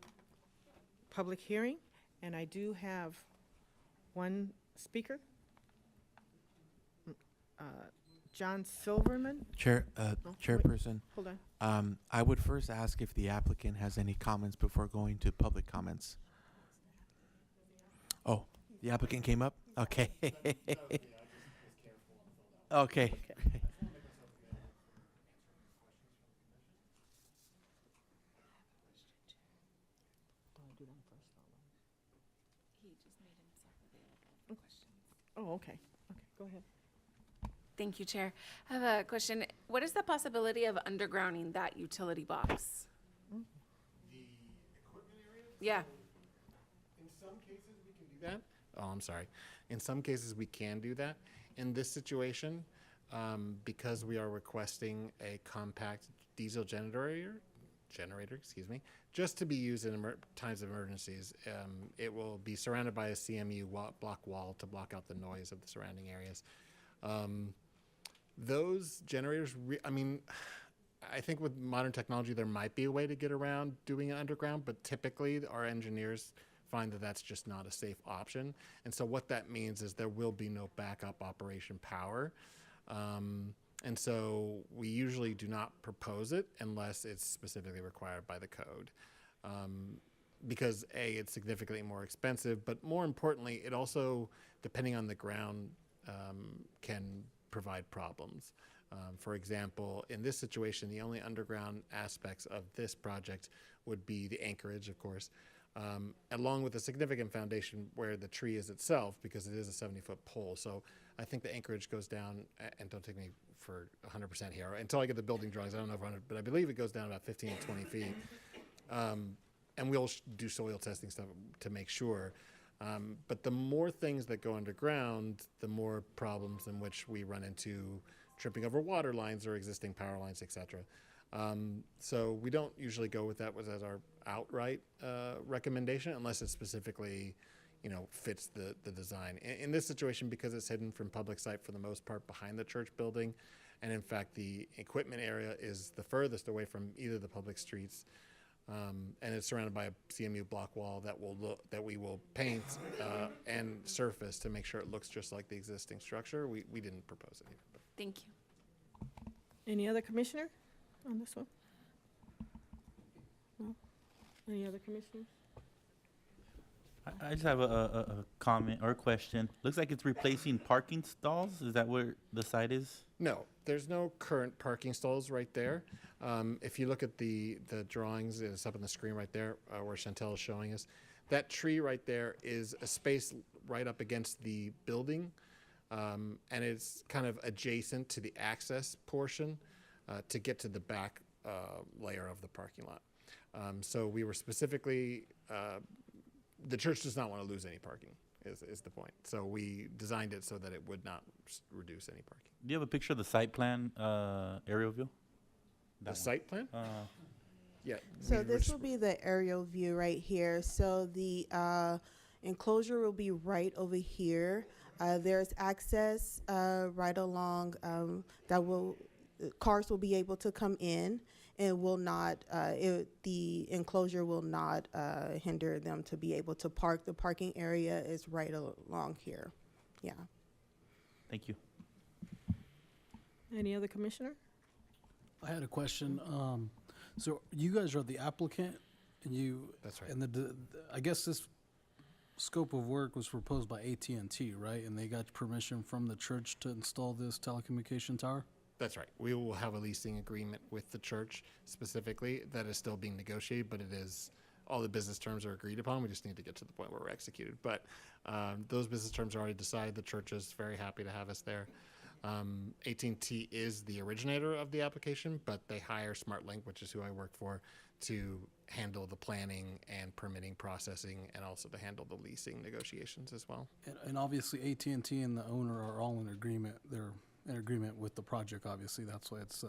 public hearing, and I do have one speaker. John Silverman. Chairperson. Hold on. I would first ask if the applicant has any comments before going to public comments. Oh, the applicant came up? Okay. Okay. Oh, okay. Okay, go ahead. Thank you, Chair. I have a question. What is the possibility of undergrounding that utility box? The equipment area? Yeah. In some cases, we can do that. Oh, I'm sorry. In some cases, we can do that. In this situation, because we are requesting a compact diesel generator, excuse me, just to be used in times of emergencies, it will be surrounded by a CMU block wall to block out the noise of the surrounding areas. Those generators, I think with modern technology, there might be a way to get around doing it underground, but typically our engineers find that that's just not a safe option. And so what that means is there will be no backup operation power. And so we usually do not propose it unless it's specifically required by the code. Because A, it's significantly more expensive, but more importantly, it also, depending on the ground, can provide problems. For example, in this situation, the only underground aspects of this project would be the anchorage, of course, along with a significant foundation where the tree is itself, because it is a 70-foot pole. So I think the anchorage goes down, and don't take me for 100% here, until I get the building drawings, I don't know if 100, but I believe it goes down about 15 to 20 feet. And we'll do soil testing stuff to make sure. But the more things that go underground, the more problems in which we run into tripping over water lines or existing power lines, etc. So we don't usually go with that as our outright recommendation unless it specifically, fits the design. In this situation, because it's hidden from public sight for the most part behind the church building, and in fact the equipment area is the furthest away from either the public streets, and it's surrounded by a CMU block wall that we will paint and surface to make sure it looks just like the existing structure. We didn't propose it here. Thank you. Any other commissioner on this one? No? Any other commissioners? I just have a comment or a question. Looks like it's replacing parking stalls. Is that where the site is? No, there's no current parking stalls right there. If you look at the drawings, it's up on the screen right there where Chantel is showing us. That tree right there is a space right up against the building, and it's kind of adjacent to the access portion to get to the back layer of the parking lot. So we were specifically, the church does not want to lose any parking, is the point. So we designed it so that it would not reduce any parking. Do you have a picture of the site plan aerial view? The site plan? Yeah. So this will be the aerial view right here. So the enclosure will be right over here. There's access right along cars will be able to come in and will not, the enclosure will not hinder them to be able to park. The parking area is right along here. Yeah. Thank you. Any other commissioner? I had a question. So you guys are the applicant, and you. That's right. And I guess this scope of work was proposed by AT&T, right? And they got permission from the church to install this telecommunication tower? That's right. We will have a leasing agreement with the church specifically that is still being negotiated, but it is, all the business terms are agreed upon. We just need to get to the point where we're executed. But those business terms are already decided. The church is very happy to have us there. AT&T is the originator of the application, but they hire SmartLink, which is who I work for, to handle the planning and permitting processing and also to handle the leasing negotiations as well. And obviously AT&T and the owner are all in agreement. They're in agreement with the project, obviously. That's why it's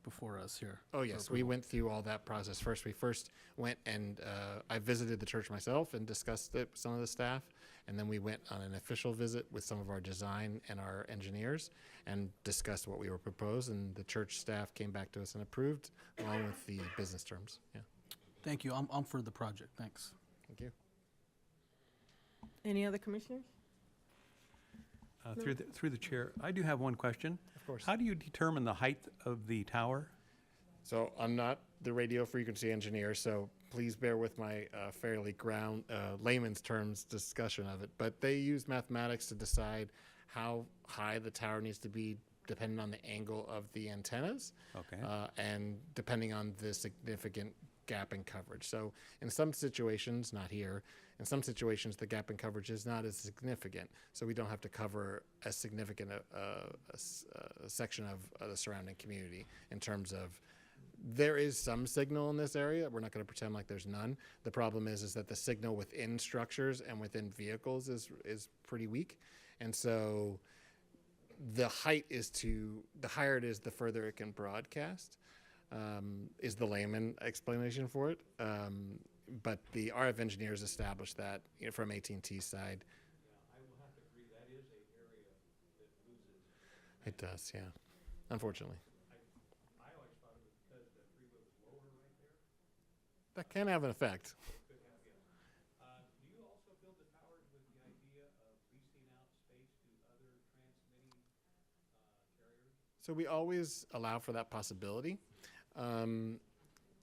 before us here. Oh, yes. We went through all that process first. We first went and I visited the church myself and discussed it with some of the staff. And then we went on an official visit with some of our design and our engineers and discussed what we were proposed. And the church staff came back to us and approved along with the business terms. Yeah. Thank you. I'm for the project. Thanks. Thank you. Any other commissioners? Through the chair, I do have one question. Of course. How do you determine the height of the tower? So I'm not the radio frequency engineer, so please bear with my fairly layman's terms discussion of it. But they use mathematics to decide how high the tower needs to be depending on the angle of the antennas. Okay. And depending on the significant gap in coverage. So in some situations, not here, in some situations the gap in coverage is not as significant. So we don't have to cover as significant a section of the surrounding community in terms of there is some signal in this area. We're not going to pretend like there's none. The problem is that the signal within structures and within vehicles is pretty weak. And so the higher it is, the further it can broadcast. Is the layman explanation for it. But the RF engineers established that from AT&T's side. I will have to agree that is an area that loses. It does, yeah. Unfortunately. I always thought it was because the freeway was lower right there. That can have an effect. Could have, yeah. Do you also build the towers with the idea of leasing out space to other transmitting carriers? So we always allow for that possibility.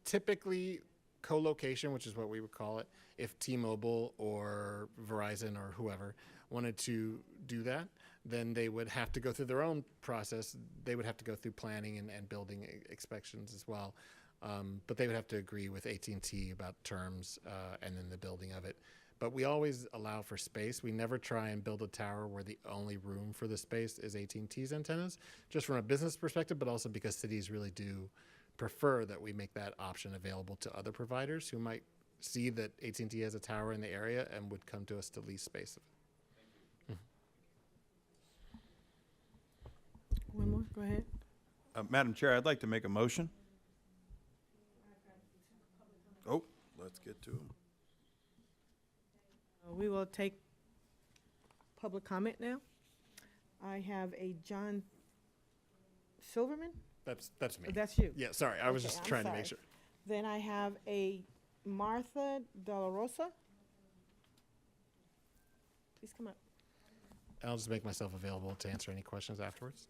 Typically, co-location, which is what we would call it, if T-Mobile or Verizon or whoever wanted to do that, then they would have to go through their own process. They would have to go through planning and building inspections as well. But they would have to agree with AT&T about terms and then the building of it. But we always allow for space. We never try and build a tower where the only room for the space is AT&T's antennas, just from a business perspective, but also because cities really do prefer that we make that option available to other providers who might see that AT&T has a tower in the area and would come to us to lease space. One more, go ahead. Madam Chair, I'd like to make a motion. Oh, let's get to them. We will take public comment now. I have a John Silverman. That's me. That's you. Yeah, sorry. I was Okay, just I'm trying to sorry. make sure. Then I have a Martha De La Rosa. Please come up. I'll just make myself available to answer any questions afterwards.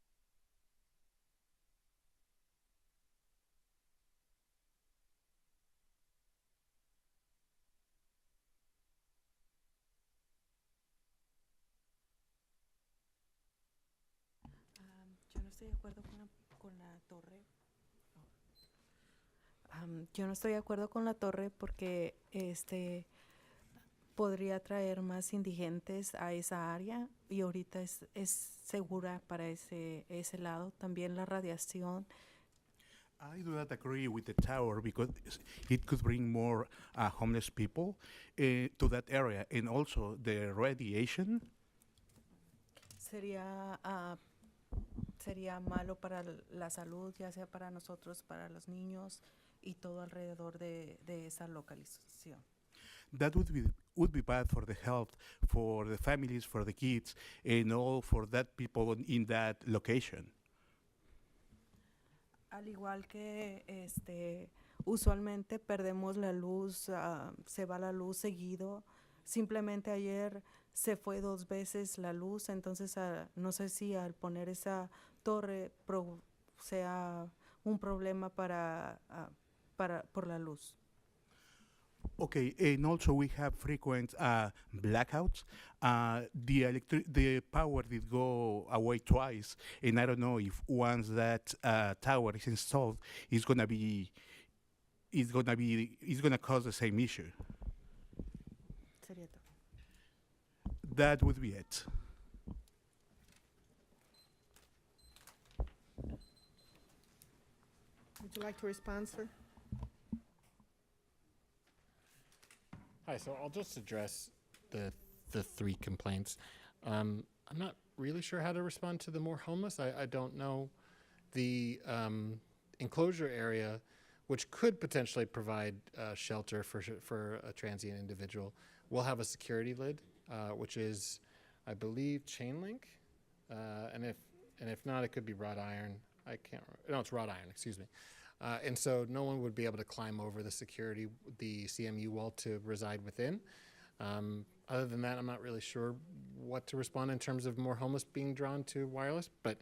Yo no estoy de acuerdo con la torre. Yo no estoy de acuerdo con la torre porque podría traer más indigentes a esa área y ahorita es segura para ese lado. También la radiación. I do not agree with the tower because it could bring more homeless people to that area, and also the radiation. Sería malo para la salud, ya sea para nosotros, para los niños, y todo alrededor de esa localización. That would be bad for the health, for the families, for the kids, and all for that people in that location. Al igual que usualmente perdemos la luz, se va la luz seguido. Simplemente ayer se fue 2 veces la luz, entonces no sé si al poner esa torre sea un problema por la luz. Okay, and also we have frequent blackouts. The power did go away twice, and I don't know if once that tower is installed, it's gonna cause the same issue. Sería todo. That would be it. Would you like to respond, sir? Hi, so I'll just address the 3 complaints. I'm not really sure how to respond to the more homeless. I don't know the enclosure area, which could potentially provide shelter for a transient individual, will have a security lid, which is, I believe, chain link, and if not, it could be wrought iron. I can't remember. No, it's wrought iron. Excuse me. And so no one would be able to climb over the CMU wall to reside within. Other than that, I'm not really sure what to respond in terms of more homeless being drawn to wireless. But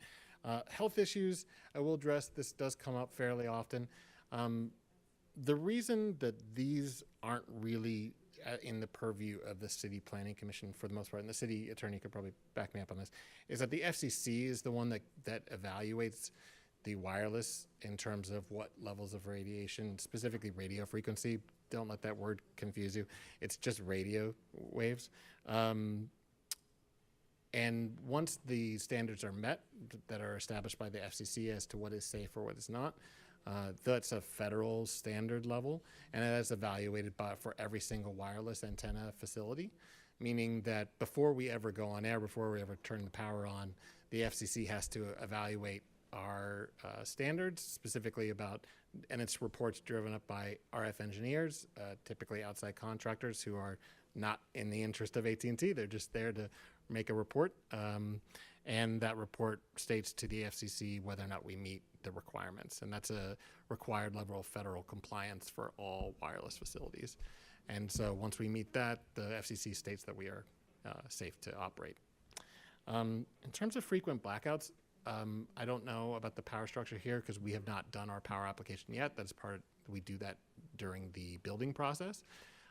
health issues, I will address. This does come up fairly often. The reason that these aren't really in the purview of the City Planning Commission for the most part, and the city attorney could probably back me up on this, is that the FCC is the one that evaluates the wireless in terms of what levels of radiation, specifically radio frequency. Don't let that word confuse you. It's just radio waves. And once the standards are met that are established by the FCC as to what is safe or what is not, that's a federal standard level, and it is evaluated for every single wireless antenna facility, meaning that before we ever go on air, before we ever turn the power on, the FCC has to evaluate our standards, specifically and it's reports driven up by RF engineers, typically outside contractors who are not in the interest of AT&T. They're just there to make a report, and that report states to the FCC whether or not we meet the requirements, and that's a required level of federal compliance for all wireless facilities. And so once we meet that, the FCC states that we are safe to operate. In terms of frequent blackouts, I don't know about the power structure here because we have not done our power application yet. We do that during the building process.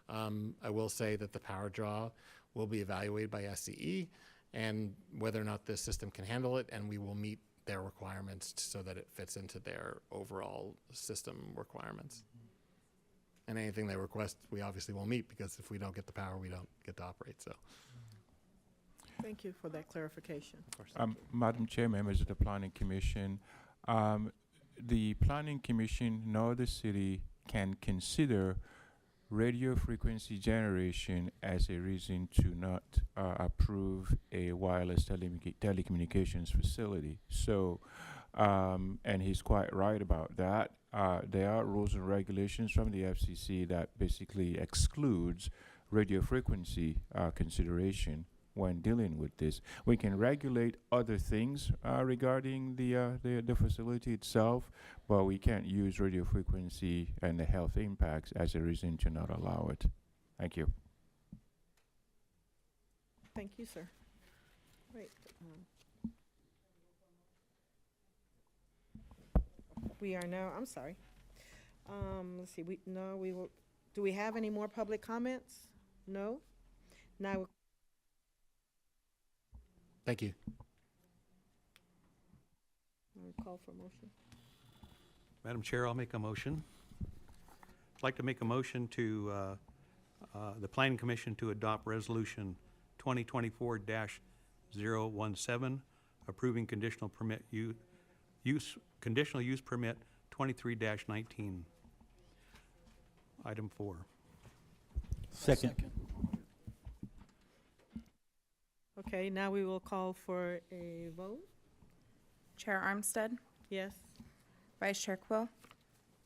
I will say that the power draw will be evaluated by SCE and whether or not the system can handle it, and we will meet their requirements so that it fits into their overall system requirements. And anything they request, we obviously will meet, because if we don't get the power, we don't get to operate. So. Thank you for that clarification. Madam Chair, members of the Planning Commission, the Planning Commission nor the city can consider radio frequency generation as a reason to not approve a wireless telecommunications facility. So, and he's quite right about that. There are rules and regulations from the FCC that basically excludes radio frequency consideration when dealing with this. We can regulate other things regarding the facility itself, but we can't use radio frequency and the health impacts as a reason to not allow it. Thank you. Thank you, sir. Wait. We are now, I'm sorry. Let's see, do we have any more public comments? No? Now, Thank you. I'll call for motion. Madam Chair, I'll make a motion. I'd like to make a motion to the Planning Commission to adopt Resolution 2024-017, approving conditional use permit 23-19. Item 4. Second. Okay, now we will call for a vote. Chair Armstead, Yes? Vice Chair Quill,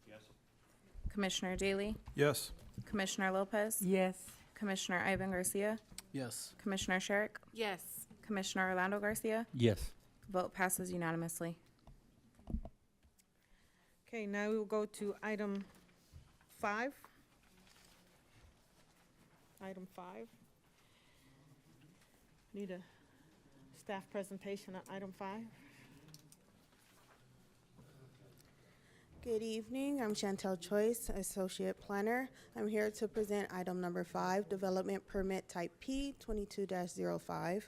Yes. Commissioner Daly, Yes. Commissioner Lopez, Yes. Commissioner Ivan Garcia, Yes. Commissioner Sherrick, Yes. Commissioner Orlando Garcia. Yes. Vote passes unanimously. Okay, now we will go to item 5. Item 5. Need a staff presentation on item 5. Good evening. I'm Chantel Choice, Associate Planner. I'm here to present item number 5, Development Permit Type P 22-05.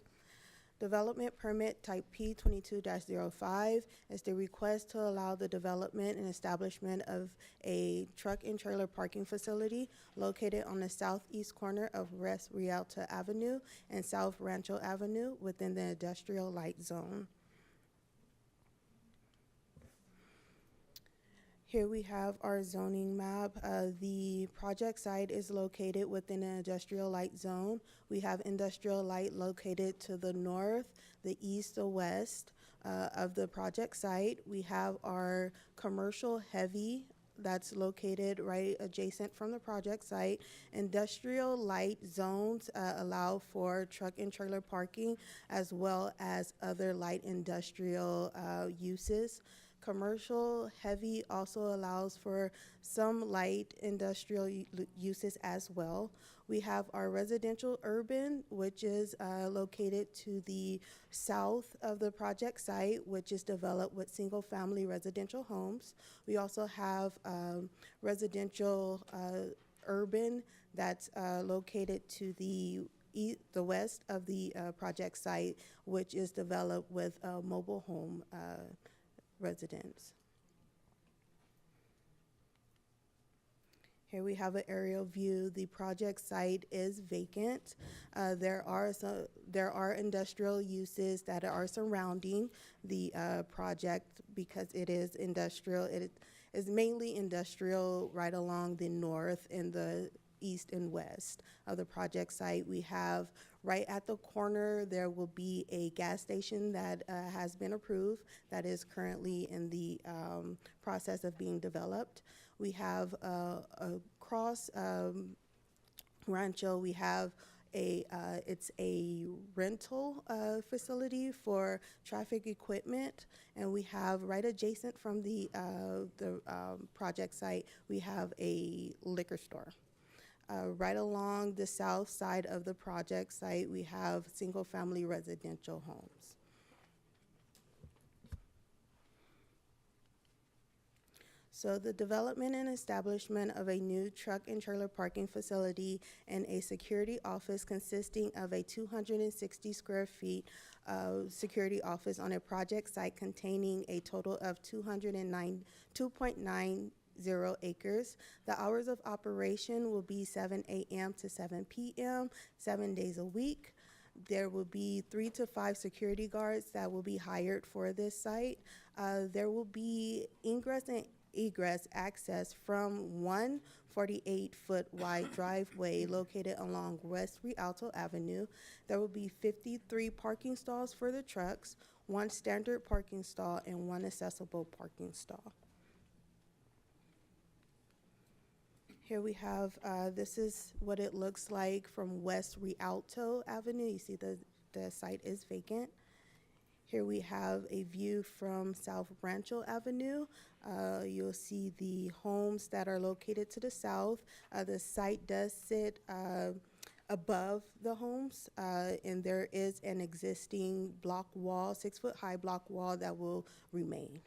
Development Permit Type P 22-05 is the request to allow the development and establishment of a truck and trailer parking facility located on the southeast corner of West Rialto Avenue and South Rancho Avenue within the industrial light zone. Here we have our zoning map. The project site is located within an industrial light zone. We have industrial light located to the north, the east, the west of the project site. We have our commercial heavy that's located right adjacent from the project site. Industrial light zones allow for truck and trailer parking as well as other light industrial uses. Commercial heavy also allows for some light industrial uses as well. We have our residential urban, which is located to the south of the project site, which is developed with single-family residential homes. We also have residential urban that's located to the west of the project site, which is developed with mobile home residents. Here we have an aerial view. The project site is vacant. There are industrial uses that are surrounding the project because it is industrial. It is mainly industrial right along the north and the east and west of the project site. We have right at the corner, there will be a gas station that has been approved that is currently in the process of being developed. We have across Rancho, we have it's a rental facility for traffic equipment, and we have right adjacent from the project site, we have a liquor store. Right along the south side of the project site, we have single-family residential homes. So the development and establishment of a new truck and trailer parking facility and a security office consisting of a 260 square feet security office on a project site containing a total of 2.90 acres. The hours of operation will be 7 a.m. to 7 p.m., 7 days a week. There will be 3 to 5 security guards that will be hired for this site. There will be ingress and egress access from one 48-foot wide driveway located along West Rialto Avenue. There will be 53 parking stalls for the trucks, 1 standard parking stall, and 1 accessible parking stall. Here we have, this is what it looks like from West Rialto Avenue. You see the site is vacant. Here we have a view from South Rancho Avenue. You'll see the homes that are located to the south. The site does sit above the homes, and there is an existing block wall, 6-foot high block wall that will remain.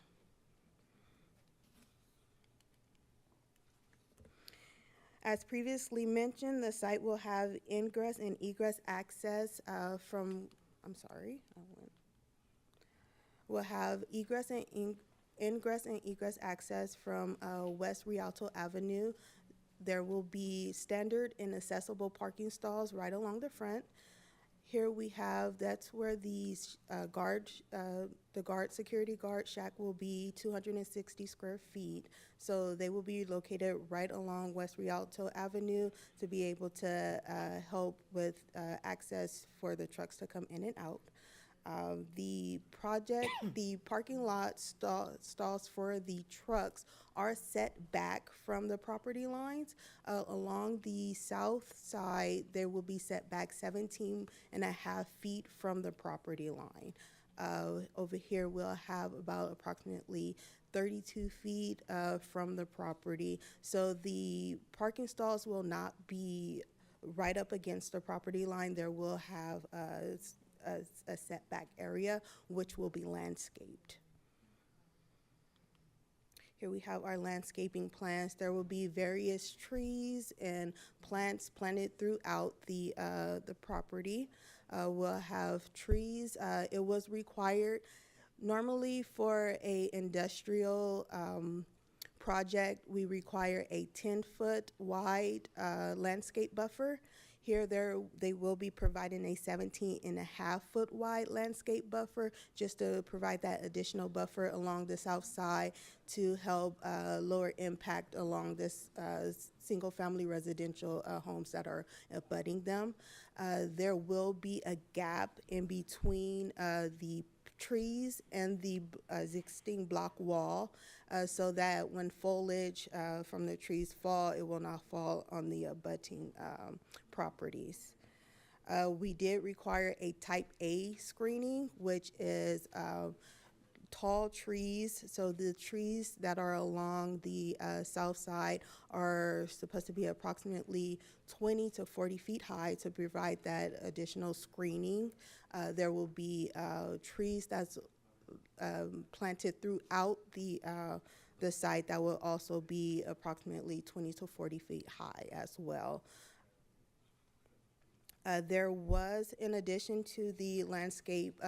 As previously mentioned, the site will have ingress and egress access we'll have ingress and egress access from West Rialto Avenue. There will be standard and accessible parking stalls right along the front. Here we have, that's where the security guard shack will be 260 square feet. So they will be located right along West Rialto Avenue to be able to help with access for the trucks to come in and out. The project, the parking lot stalls for the trucks are set back from the property lines. Along the south side, there will be set back 17.5 feet from the property line. Over here, we'll have about approximately 32 feet from the property. So the parking stalls will not be right up against the property line. There will have a setback area, which will be landscaped. Here we have our landscaping plans. There will be various trees and plants planted throughout the property. We'll have trees. It was required normally for a industrial project. We require a 10-foot wide landscape buffer. Here, they will be providing a 17.5-foot wide landscape buffer just to provide that additional buffer along the south side to help lower impact along this single-family residential homes that are abutting them. There will be a gap in between the trees and the existing block wall so that when foliage from the trees fall, it will not fall on the abutting properties. We did require a type A screening, which is tall trees. So the trees that are along the south side are supposed to be approximately 20 to 40 feet high to provide that additional screening. There will be trees that's planted throughout the site that will also be approximately 20 to 40 feet high as well. There was, in addition to the landscape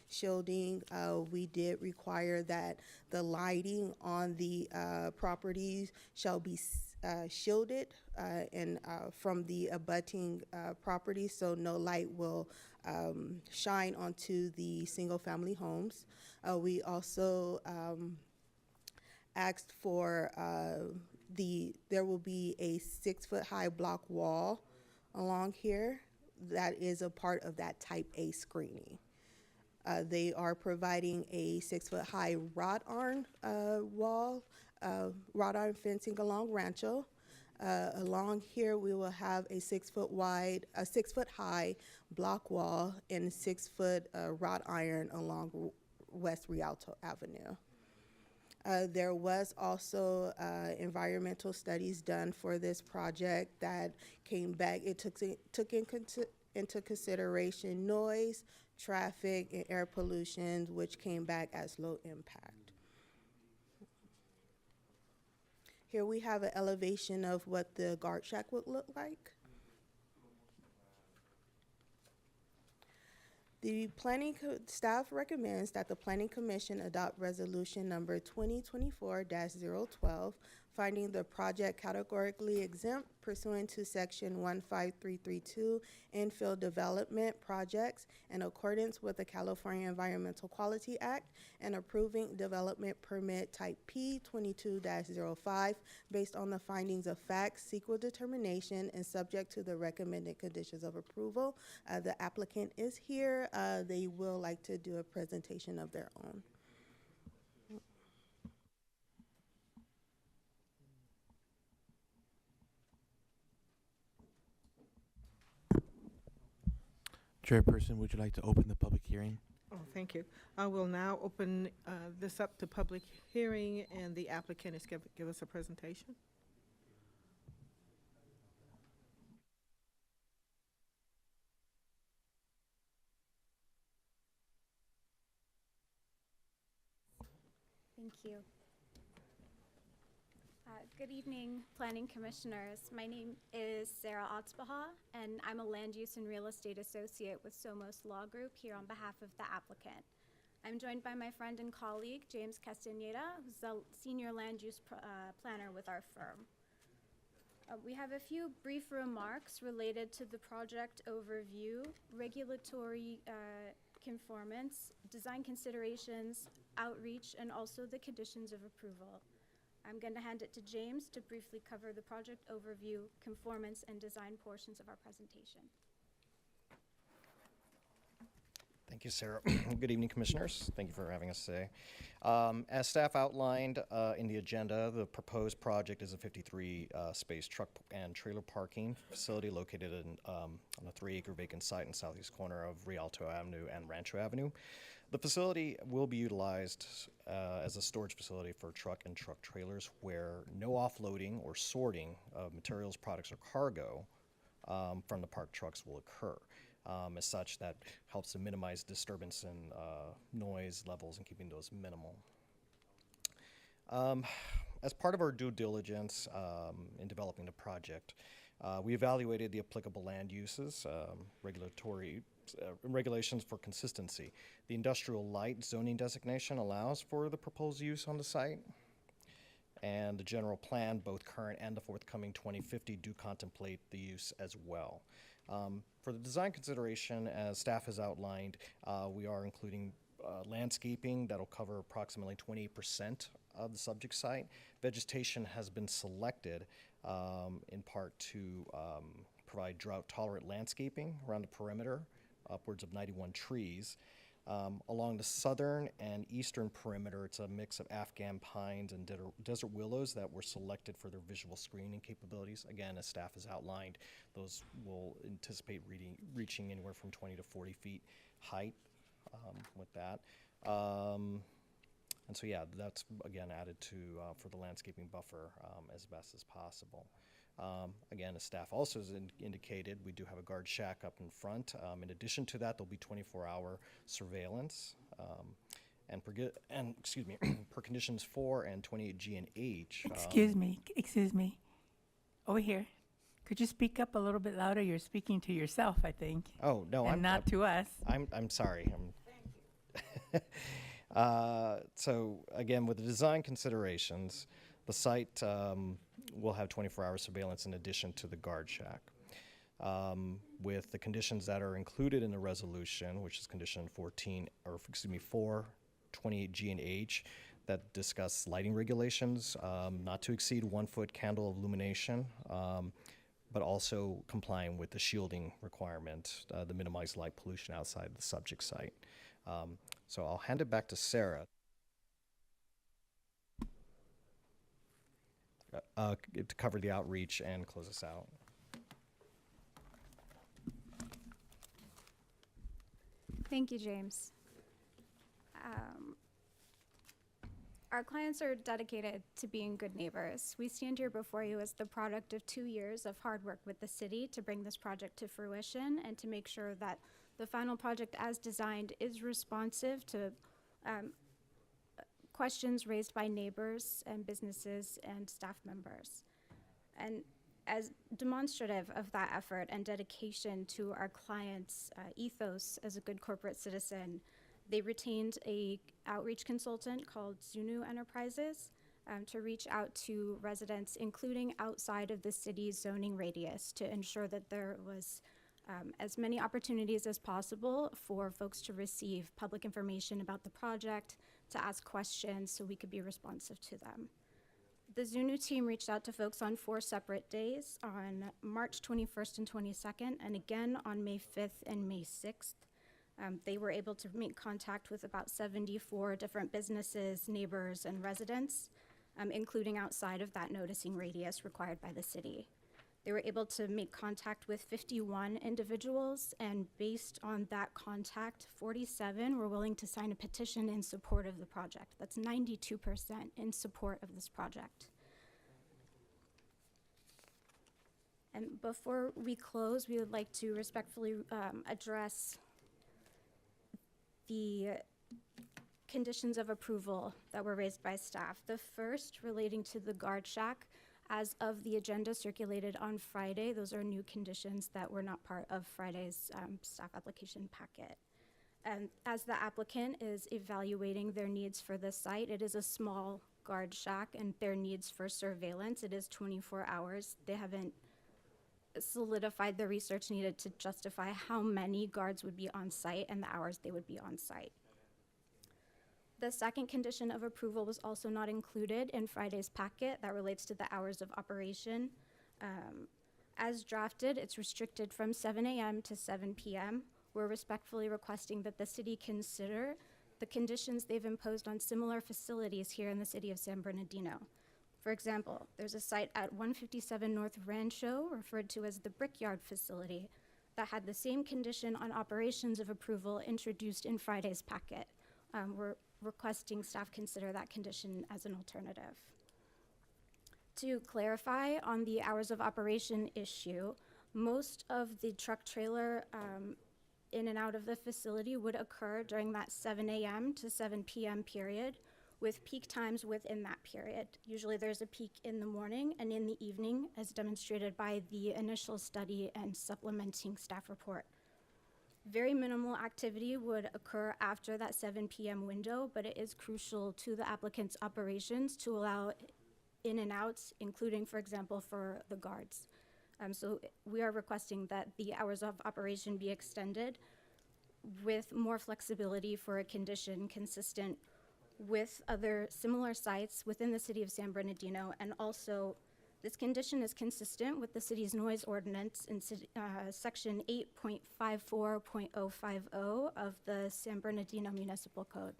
shielding, we did require that the lighting on the properties shall be shielded and from the abutting properties, so no light will shine onto the single-family homes. We also asked for there will be a 6-foot-high block wall along here that is a part of that type A screening. They are providing a 6-foot-high wrought iron wall, wrought iron fencing along Rancho. Along here, we will have a 6-foot-high block wall and 6-foot wrought iron along West Rialto Avenue. There was also environmental studies done for this project that came back. It took into consideration noise, traffic, and air pollution, which came back as low impact. Here we have an elevation of what the guard shack would look like. The staff recommends that the Planning Commission adopt resolution number 2024-012, finding the project categorically exempt pursuant to section 15332 infill development projects in accordance with the California Environmental Quality Act and approving development permit type P 22-05 based on the findings of fact, sequel determination, and subject to the recommended conditions of approval. The applicant is here. They will like to do a presentation of their own. Chairperson, would you like to open the public hearing? Oh, thank you. I will now open this up to public hearing, and the applicant is give us a presentation. Thank you. Good evening, Planning Commissioners. My name is Sarah Otzbaha, and I'm a Land Use and Real Estate Associate with Somos Law Group here on behalf of the applicant. I'm joined by my friend and colleague, James Castaneda, who's the Senior Land Use Planner with our firm. We have a few brief remarks related to the project overview, regulatory conformance, design considerations, outreach, and also the conditions of approval. I'm going to hand it to James to briefly cover the project overview, conformance, and design portions of our presentation. Thank you, Sarah. Good evening, Commissioners. Thank you for having us today. As staff outlined in the agenda, the proposed project is a 53-space truck and trailer parking facility located on a 3-acre vacant site in southeast corner of Rialto Avenue and Rancho Avenue. The facility will be utilized as a storage facility for truck and truck trailers where no offloading or sorting of materials, products, or cargo from the parked trucks will occur. As such, that helps to minimize disturbance and noise levels and keeping those minimal. As part of our due diligence in developing the project, we evaluated the applicable land uses, regulations for consistency. The industrial light zoning designation allows for the proposed use on the site, and the general plan, both current and the forthcoming 2050, do contemplate the use as well. For the design consideration, as staff has outlined, we are including landscaping that'll cover approximately 28% of the subject site. Vegetation has been selected in part to provide drought-tolerant landscaping around the perimeter, upwards of 91 trees. Along the southern and eastern perimeter, it's a mix of Afghan pines and desert willows that were selected for their visual screening capabilities. Again, as staff has outlined, those will anticipate reaching anywhere from 20 to 40 feet height with that. And so, yeah, that's, again, added to for the landscaping buffer as best as possible. Again, as staff also has indicated, we do have a guard shack up in front. In addition to that, there'll be 24-hour surveillance. And per conditions 4 and 28G and H. Excuse me. Over here. Could you speak up a little bit louder? You're speaking to yourself, I think. Oh, no, and not to us. I'm sorry. So again, with the design considerations, the site will have 24-hour surveillance in addition to the guard shack. With the conditions that are included in the resolution, which is condition 4, 28G and H, that discuss lighting regulations, not to exceed 1 foot candle of illumination, but also complying with the shielding requirement, the minimized light pollution outside the subject site. So I'll hand it back to Sarah to cover the outreach and close us out. Thank you, James. Our clients are dedicated to being good neighbors. We stand here before you as the product of 2 years of hard work with the city to bring this project to fruition and to make sure that the final project as designed is responsive to questions raised by neighbors and businesses and staff members. And as demonstrative of that effort and dedication to our clients' ethos as a good corporate citizen, they retained a outreach consultant called Zunu Enterprises to reach out to residents, including outside of the city's zoning radius, to ensure that there was as many opportunities as possible for folks to receive public information about the project, to ask questions so we could be responsive to them. The Zunu team reached out to folks on 4 separate days, on March 21st and 22nd, and again on May 5th and May 6th. They were able to make contact with about 74 different businesses, neighbors, and residents, including outside of that noticing radius required by the city. They were able to make contact with 51 individuals, and based on that contact, 47 were willing to sign a petition in support of the project. That's 92% in support of this project. And before we close, we would like to respectfully address the conditions of approval that were raised by staff. The first relating to the guard shack. As of the agenda circulated on Friday, those are new conditions that were not part of Friday's staff application packet. And as the applicant is evaluating their needs for the site, it is a small guard shack, and their needs for surveillance, it is 24 hours. They haven't solidified the research needed to justify how many guards would be on site and the hours they would be on site. The second condition of approval was also not included in Friday's packet. That relates to the hours of operation. As drafted, it's restricted from 7 a.m. to 7 p.m. we're respectfully requesting that the city consider the conditions they've imposed on similar facilities here in the city of San Bernardino. For example, there's a site at 157 North Rancho, referred to as the Brickyard Facility, that had the same condition on operations of approval introduced in Friday's packet. We're requesting staff consider that condition as an alternative. To clarify on the hours of operation issue, most of the truck trailer in and out of the facility would occur during that 7 a.m. to 7 p.m. period, with peak times within that period. Usually there's a peak in the morning and in the evening, as demonstrated by the initial study and supplementing staff report. Very minimal activity would occur after that 7 p.m. window, but it is crucial to the applicant's operations to allow in and outs, including, for example, for the guards. So we are requesting that the hours of operation be extended with more flexibility for a condition consistent with other similar sites within the city of San Bernardino. And also, this condition is consistent with the city's noise ordinance in section 8.54.050 of the San Bernardino Municipal Code.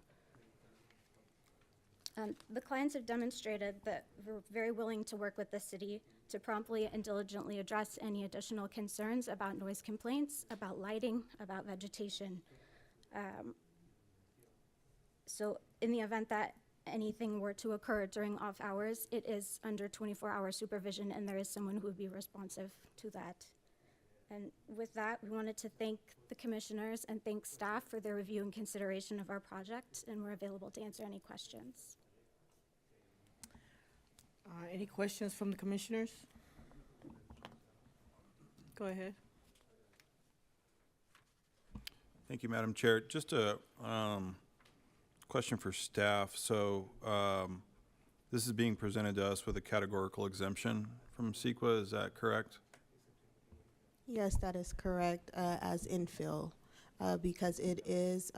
The clients have demonstrated that we're very willing to work with the city to promptly and diligently address any additional concerns about noise complaints, about lighting, about vegetation. So in the event that anything were to occur during off hours, it is under 24-hour supervision, and there is someone who would be responsive to that. And with that, we wanted to thank the commissioners and thank staff for their review and consideration of our project, and we're available to answer any questions. Any questions from the commissioners? Go ahead. Thank you, Madam Chair. Just a question for staff. So this is being presented to us with a categorical exemption from CEQA, is that correct? Yes, that is correct, as infill, because it is,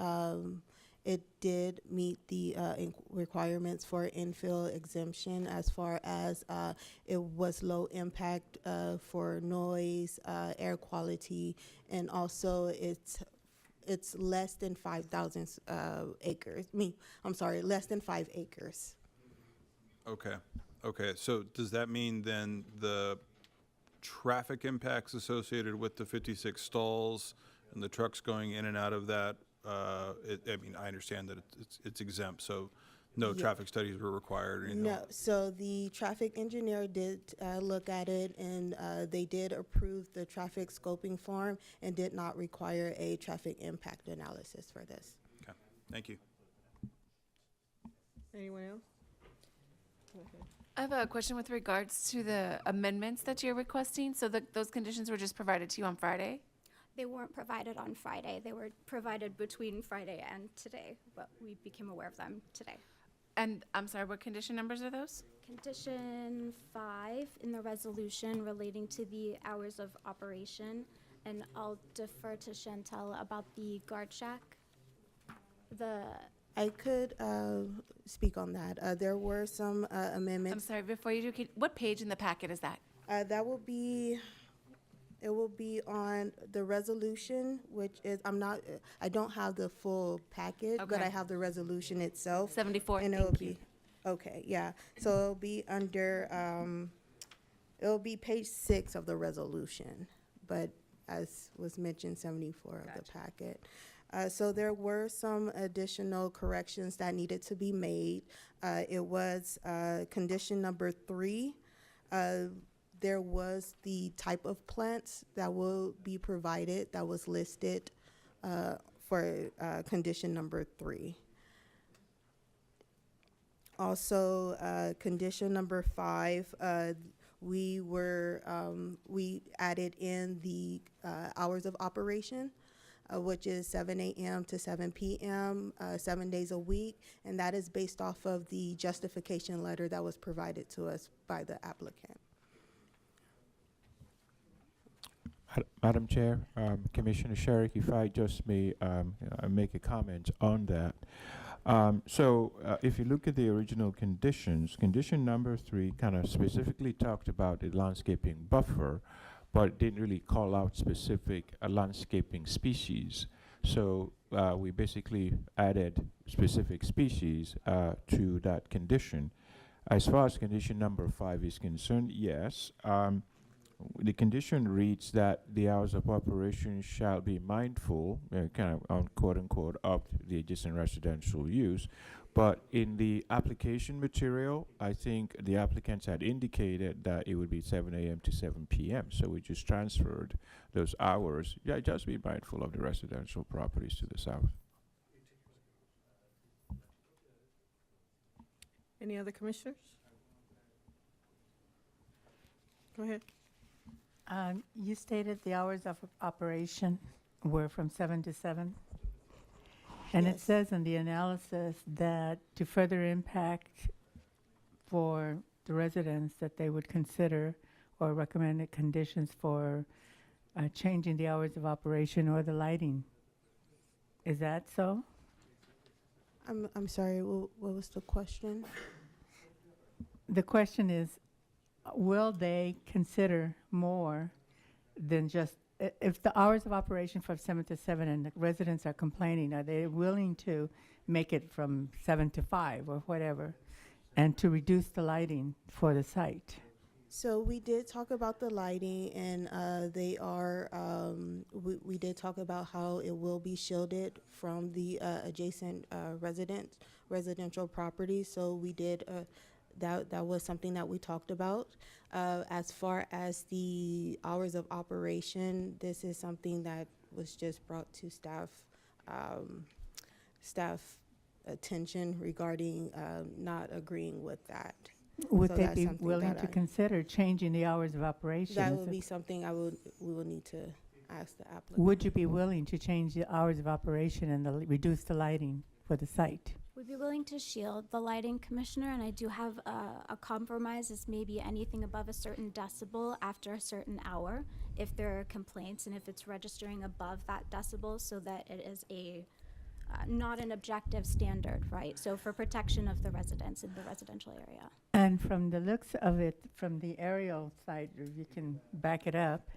it did meet the requirements for infill exemption as far as it was low impact for noise, air quality, and also it's less than 5,000 acres. Less than 5 acres. Okay. Okay. So does that mean then the traffic impacts associated with the 56 stalls and the trucks going in and out of that, I mean, I understand that it's exempt, so no traffic studies were required or anything? No, so the traffic engineer did look at it, and they did approve the traffic scoping form and did not require a traffic impact analysis for this. Okay, thank you. Anyone else? Okay. I have a question with regards to the amendments that you're requesting. So those conditions were just provided to you on Friday? They weren't provided on Friday. They were provided between Friday and today, but we became aware of them today. And I'm sorry, what condition numbers are those? Condition 5 in the resolution relating to the hours of operation, and I'll defer to Chantel about the guard shack. I could speak on that. There were some amendments. I'm sorry, before you do, what page in the packet is that? That will be, it will be on the resolution, which is, I don't have the full packet, but Okay. I have the resolution itself. 74, and thank you. Okay, yeah. So it'll be under, it'll be page 6 of the resolution, but as was mentioned, 74 of the packet. So there were some additional corrections that needed to be made. It was condition number 3. There was the type of plants that will be provided that was listed for condition number 3. Also, condition number 5, we added in the hours of operation, which is 7 a.m. to 7 p.m., 7 days a week, and that is based off of the justification letter that was provided to us by the applicant. Madam Chair, Commissioner Sherrick, if I just may make a comment on that. So if you look at the original conditions, condition number 3 kind of specifically talked about the landscaping buffer, but it didn't really call out specific landscaping species. So we basically added specific species to that condition. As far as condition number 5 is concerned, yes, the condition reads that the hours of operation shall be mindful, kind of on quote unquote, of the adjacent residential use. But in the application material, I think the applicants had indicated that it would be 7 a.m. to 7 p.m. So we just transferred those hours. Yeah, just be mindful of the residential properties to the south. Any other commissioners? Go ahead. You stated the hours of operation were from 7 to 7. And it Yes. says in the analysis that to further impact for the residents that they would consider or recommended conditions for changing the hours of operation or the lighting. Is that so? I'm sorry, what was the question? The question is, will they consider more than just, if the hours of operation from 7 to 7 and the residents are complaining, are they willing to make it from 7 to 5 or whatever, and to reduce the lighting for the site? So we did talk about the lighting, and they are, we did talk about how it will be shielded from the adjacent residential properties. So we did, that was something that we talked about. As far as the hours of operation, this is something that was just brought to staff attention regarding not agreeing with that. Would So they that's be something willing that to consider changing the hours of operation? That Is would it- be something we will need to ask the applicant. Would you be willing to change the hours of operation and reduce the lighting for the site? We'd be willing to shield the lighting, Commissioner, and I do have a compromise is maybe anything above a certain decibel after a certain hour, if there are complaints and if it's registering above that decibel, so that it is not an objective standard, right? So for protection of the residents in the residential area. And from the looks of it, from the aerial side, if you can back it up.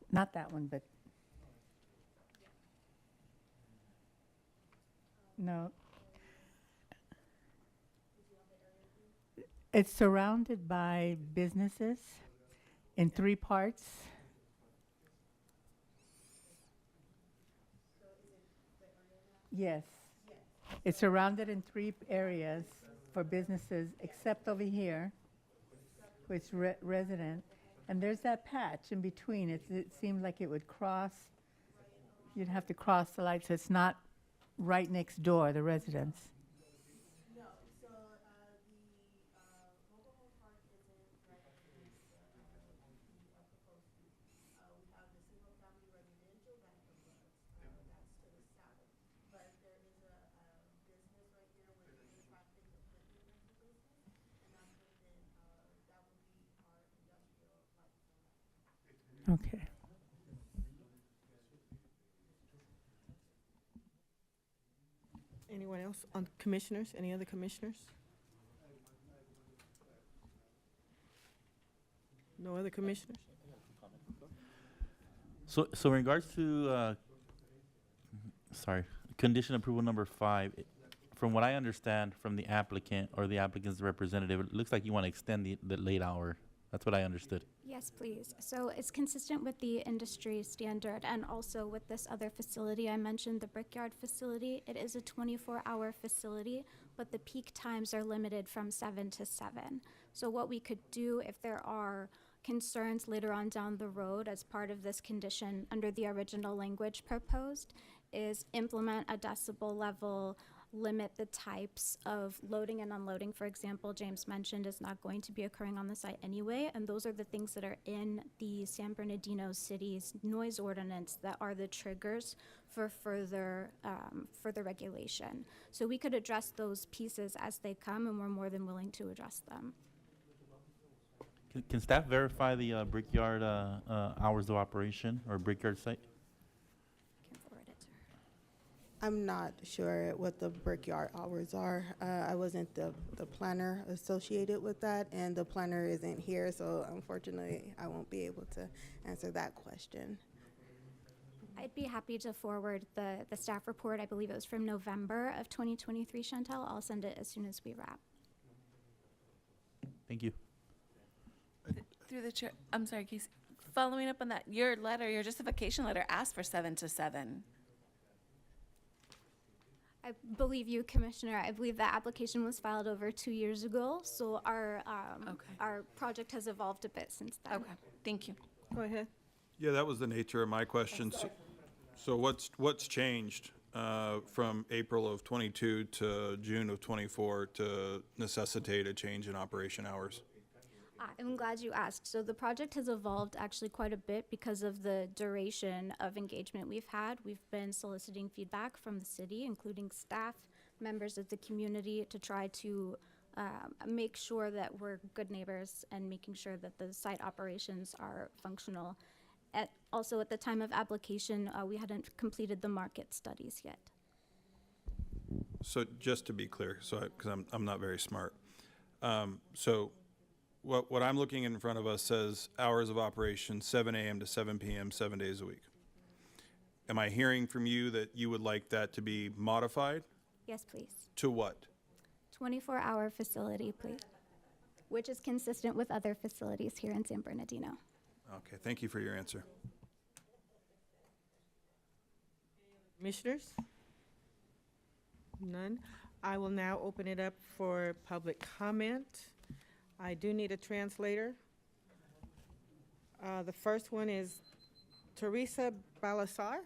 Not that one, but. No. It's surrounded by businesses in 3 parts. Yes. It's surrounded in 3 areas for businesses, except over here, which resident. And there's that patch in between. It seemed like it would cross, you'd have to cross the light, so it's not right next door, the residence. No, so the mobile home park isn't right against the proposed use. We have the single family residential that abuts, that's to the south. But there is a business right here with manufacturing equipment as a business, and that's within, that would be our industrial light zone. Okay. Anyone else on commissioners? Any other commissioners? No other commissioners? So in regards to, condition approval number 5, from what I understand from the applicant or the applicant's representative, it looks like you want to extend the late hour. That's what I understood. Yes, please. So it's consistent with the industry standard and also with this other facility I mentioned, the Brickyard facility. It is a 24-hour facility, but the peak times are limited from 7 to 7. So what we could do if there are concerns later on down the road as part of this condition under the original language proposed is implement a decibel level, limit the types of loading and unloading. For example, James mentioned is not going to be occurring on the site anyway, and those are the things that are in the San Bernardino City's noise ordinance that are the triggers for further regulation. So we could address those pieces as they come, and we're more than willing to address them. Can staff verify the Brickyard hours of operation or Brickyard site? Can forward it to her. I'm not sure what the brickyard hours are. I wasn't the planner associated with that, and the planner isn't here, so unfortunately, I won't be able to answer that question. I'd be happy to forward the staff report. I believe it was from November of 2023, Chantel. I'll send it as soon as we wrap. Thank you. Through the chair, I'm sorry, Casey. Following up on that, your letter, your justification letter asked for 7 to 7. I believe you, Commissioner. I believe that application was filed over 2 years ago, so our project has evolved a bit since then. Okay, thank you. Go ahead. Yeah, that was the nature of my question. So what's changed from April of 22 to June of 24 to necessitate a change in operation hours? I'm glad you asked. So the project has evolved actually quite a bit because of the duration of engagement we've had. We've been soliciting feedback from the city, including staff, members of the community, to try to make sure that we're good neighbors and making sure that the site operations are functional. Also, at the time of application, we hadn't completed the market studies yet. So just to be clear, because I'm not very smart. So what I'm looking in front of us says hours of operation 7 a.m. to 7 p.m. 7 days a week. Am I hearing from you that you would like that to be modified? Yes, please. To what? 24-hour facility, please, which is consistent with other facilities here in San Bernardino. Okay, thank you for your answer. Commissioners? None. I will now open it up for public comment. I do need a translator. The first one is Teresa Balasar.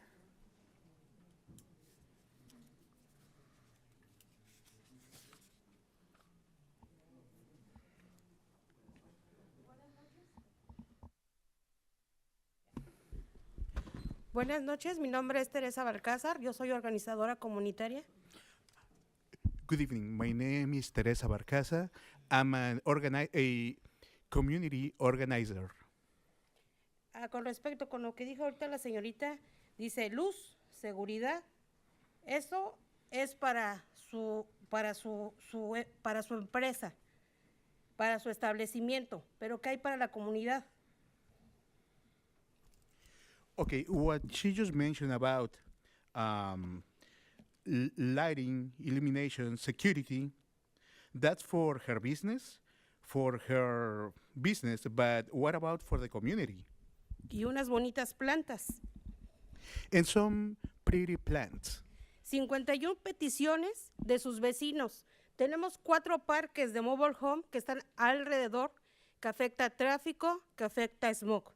Buenas noches, mi nombre es Teresa Balcázar, yo soy organizadora comunitaria. Good evening. My name is Teresa Barcaza. I'm a community organizer. Con respecto con lo que dijo ahorita la señorita, dice luz, seguridad. Eso es para su empresa, para su establecimiento, pero ¿qué hay para la comunidad? Okay, what she just mentioned about lighting, illumination, security, that's for her business, but what about for the community? Y unas bonitas plantas. And some pretty plants. 51 peticiones de sus vecinos. Tenemos 4 parques de mobile home que están alrededor, que afecta tráfico, que afecta smog.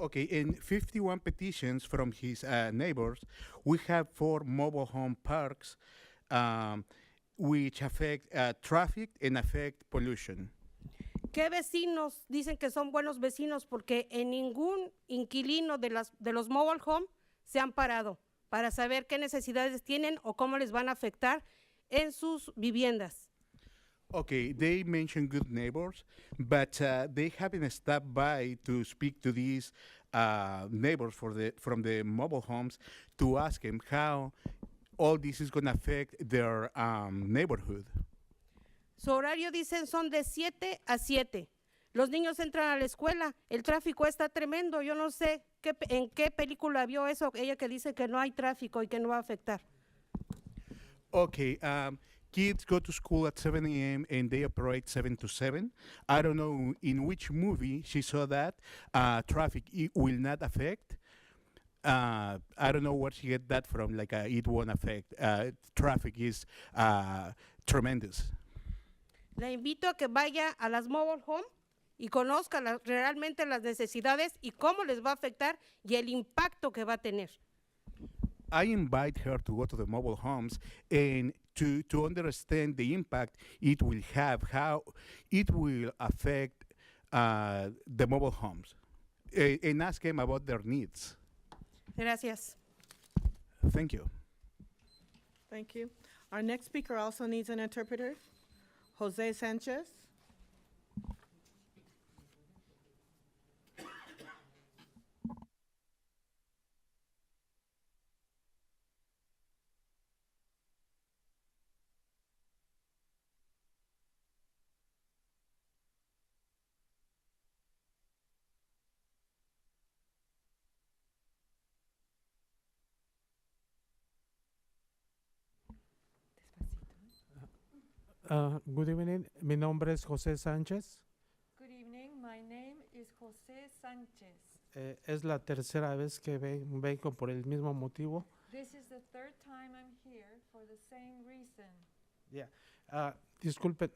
Okay, in 51 petitions from his neighbors, we have 4 mobile home parks which affect traffic and affect pollution. ¿Qué vecinos dicen que son buenos vecinos? Porque en ningún inquilino de los mobile home se han parado para saber qué necesidades tienen o cómo les van a afectar en sus viviendas. Okay, they mention good neighbors, but they haven't stopped by to speak to these neighbors from the mobile homes to ask them how all this is going to affect their neighborhood. Su horario, dicen, son de 7 a 7. Los niños entran a la escuela, el tráfico está tremendo. Yo no sé en qué película vio eso, ella que dice que no hay tráfico y que no va a afectar. Okay, kids go to school at 7 a.m. and they operate 7 to 7. I don't know in which movie she saw that. Traffic will not affect. I don't know where she get that from, like it won't affect. Traffic is tremendous. La invito a que vaya a las mobile home y conozca realmente las necesidades y cómo les va a afectar y el impacto que va a tener. I invite her to go to the mobile homes and to understand the impact it will have, how it will affect the mobile homes, and ask them about their needs. Gracias. Thank you. Thank you. Our next speaker also needs an interpreter. Jose Sanchez. Good evening. Mi nombre es José Sánchez. Good evening. My name is José Sánchez. Es la tercera vez que vengo por el mismo motivo. This is the third time I'm here for the same reason. Yeah. Disculpen,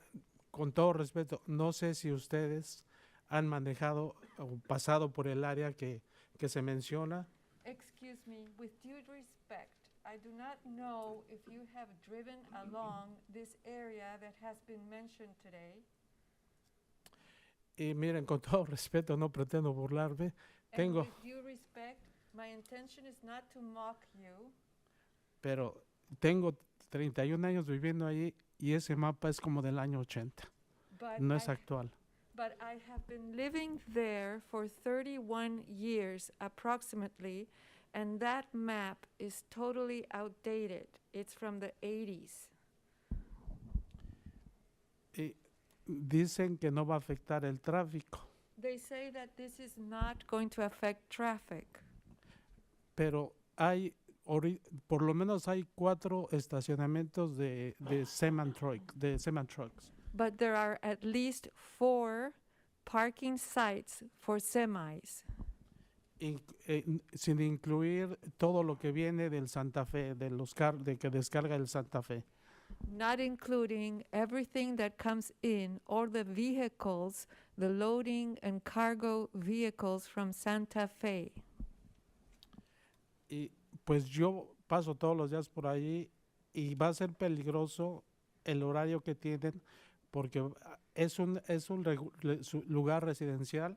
con todo respeto, no sé si ustedes han manejado o pasado por el área que se menciona. Excuse me, with due respect, I do not know if you have driven along this area that has been mentioned today. Y miren, con todo respeto, no pretendo burlarme. And with due respect, my intention is not to mock you. Pero tengo 31 años viviendo allí y ese mapa es como del año 80. No es actual. But I have been living there for 31 years approximately, and that map is totally outdated. It's from the 80s. Y dicen que no va a afectar el tráfico. They say that this is not going to affect traffic. Pero por lo menos hay 4 estacionamientos de semi trucks. But there are at least 4 parking sites for semis. Sin incluir todo lo que viene del Santa Fe, de que descarga el Santa Fe. Not including everything that comes in, or the vehicles, the loading and cargo vehicles from Santa Fe. Y pues yo paso todos los días por allí y va a ser peligroso el horario que tienen porque es un lugar residencial.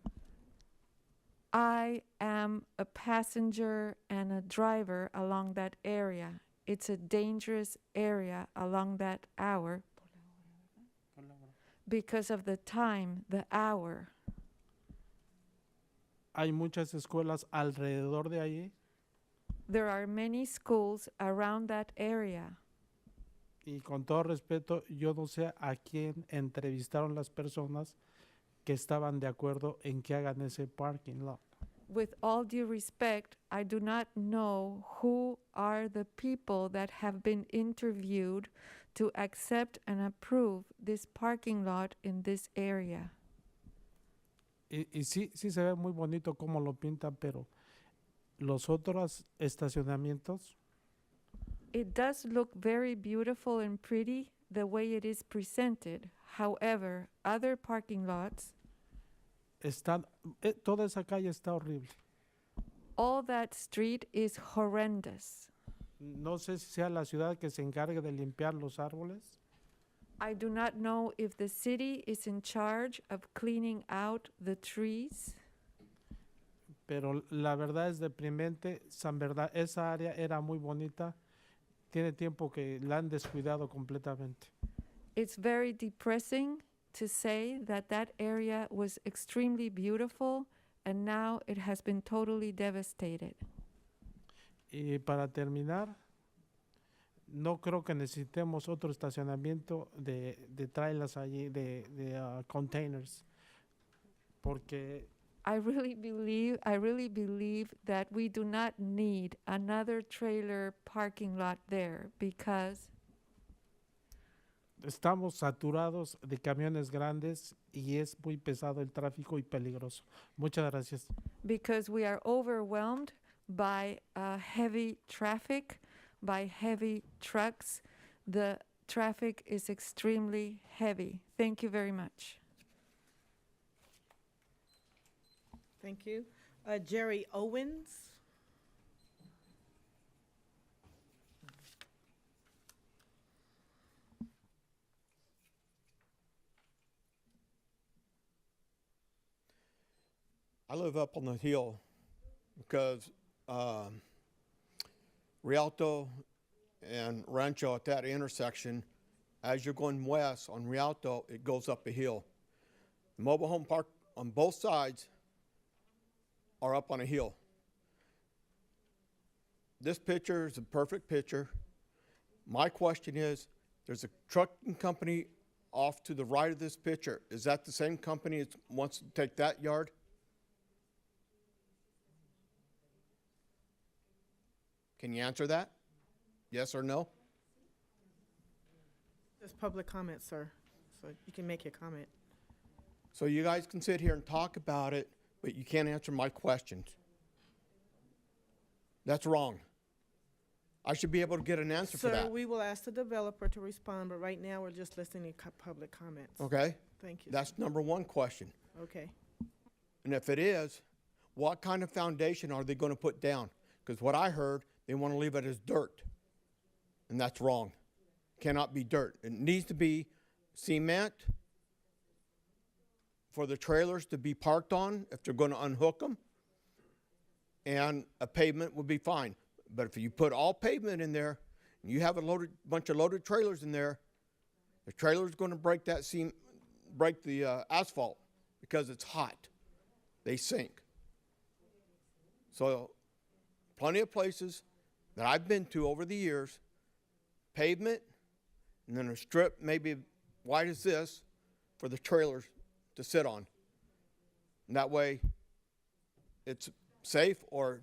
I am a passenger and a driver along that area. It's a dangerous area along that hour because of the time, the hour. Hay muchas escuelas alrededor de allí. There are many schools around that area. Y con todo respeto, yo no sé a quién entrevistaron las personas que estaban de acuerdo en que hagan ese parking lot. With all due respect, I do not know who are the people that have been interviewed to accept and approve this parking lot in this area. Y sí se ve muy bonito cómo lo pintan, pero los otros estacionamientos. It does look very beautiful and pretty the way it is presented. However, other parking lots, toda esa calle está horrible. All that street is horrendous. No sé si sea la ciudad que se encargue de limpiar los árboles. I do not know if the city is in charge of cleaning out the trees. Pero la verdad es deprimente. Esa área era muy bonita. Tiene tiempo que la han descuidado completamente. It's very depressing to say that that area was extremely beautiful and now it has been totally devastated. Y para terminar, no creo que necesitemos otro estacionamiento de trailers allí, de containers, porque I really believe that we do not need another trailer parking lot there because estamos saturados de camiones grandes y es muy pesado el tráfico y peligroso. Muchas gracias. Because we are overwhelmed by heavy traffic, by heavy trucks. The traffic is extremely heavy. Thank you very much. Thank you. Jerry Owens. I live up on the hill because Rialto and Rancho at that intersection, as you're going west on Rialto, it goes up a hill. The mobile home park on both sides are up on a hill. This picture is a perfect picture. My question is, there's a trucking company off to the right of this picture. Is that the same company that wants to take that yard? Can you answer that? Yes or no? It's public comment, sir, so you can make your comment. So you guys can sit here and talk about it, but you can't answer my questions. That's wrong. I should be able to get an answer for Sir, that. we will ask the developer to respond, but right now, we're just listening to public comments. Okay? Thank you. That's number one question. Okay. And if it is, what kind of foundation are they going to put down? Because what I heard, they want to leave it as dirt. And that's wrong. Cannot be dirt. It needs to be cement for the trailers to be parked on if they're going to unhook them. And a pavement would be fine. But if you put all pavement in there, and you have a bunch of loaded trailers in there, the trailer's going to break the asphalt because it's hot. They sink. So plenty of places that I've been to over the years, pavement, and then a strip maybe wide as this for the trailers to sit on. And that way it's safe, or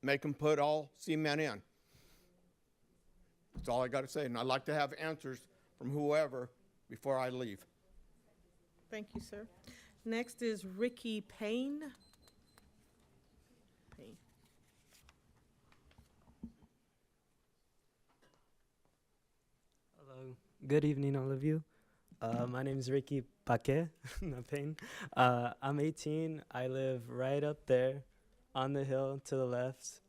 make them put all cement in. That's all I got to say. And I'd like to have answers from whoever before I leave. Thank you, sir. Next is Ricky Payne. Hello. Good evening, all of you. My name is Ricky Paquet, not Payne. I'm 18. I live right up there on the hill to the left,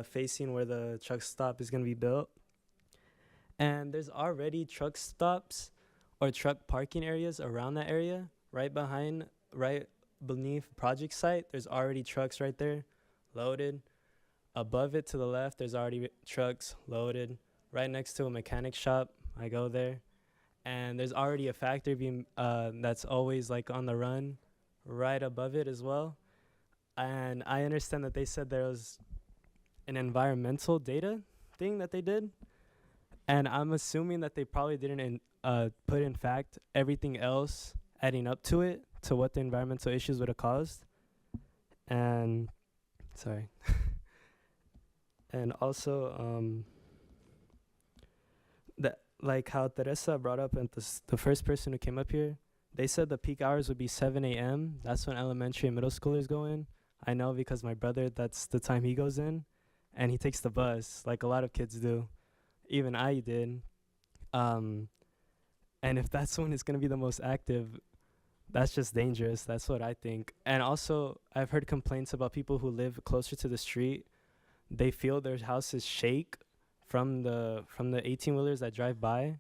facing where the truck stop is going to be built. And there's already truck stops or truck parking areas around that area, right beneath project site. There's already trucks right there, loaded. Above it to the left, there's already trucks loaded. Right next to a mechanic shop, I go there. And there's already a factory being that's always like on the run right above it as well. And I understand that they said there was an environmental data thing that they did. And I'm assuming that they probably didn't put in fact everything else adding up to it, to what the environmental issues would have caused. And, sorry. And also, that, like how Teresa brought up, and the first person who came up here, they said the peak hours would be 7 a.m. That's when elementary and middle schoolers go in. I know because my brother, that's the time he goes in, and he takes the bus, like a lot of kids do. Even I did. And if that's when it's going to be the most active, that's just dangerous. That's what I think. And also, I've heard complaints about people who live closer to the street. They feel their houses shake from the 18-wheelers that drive by.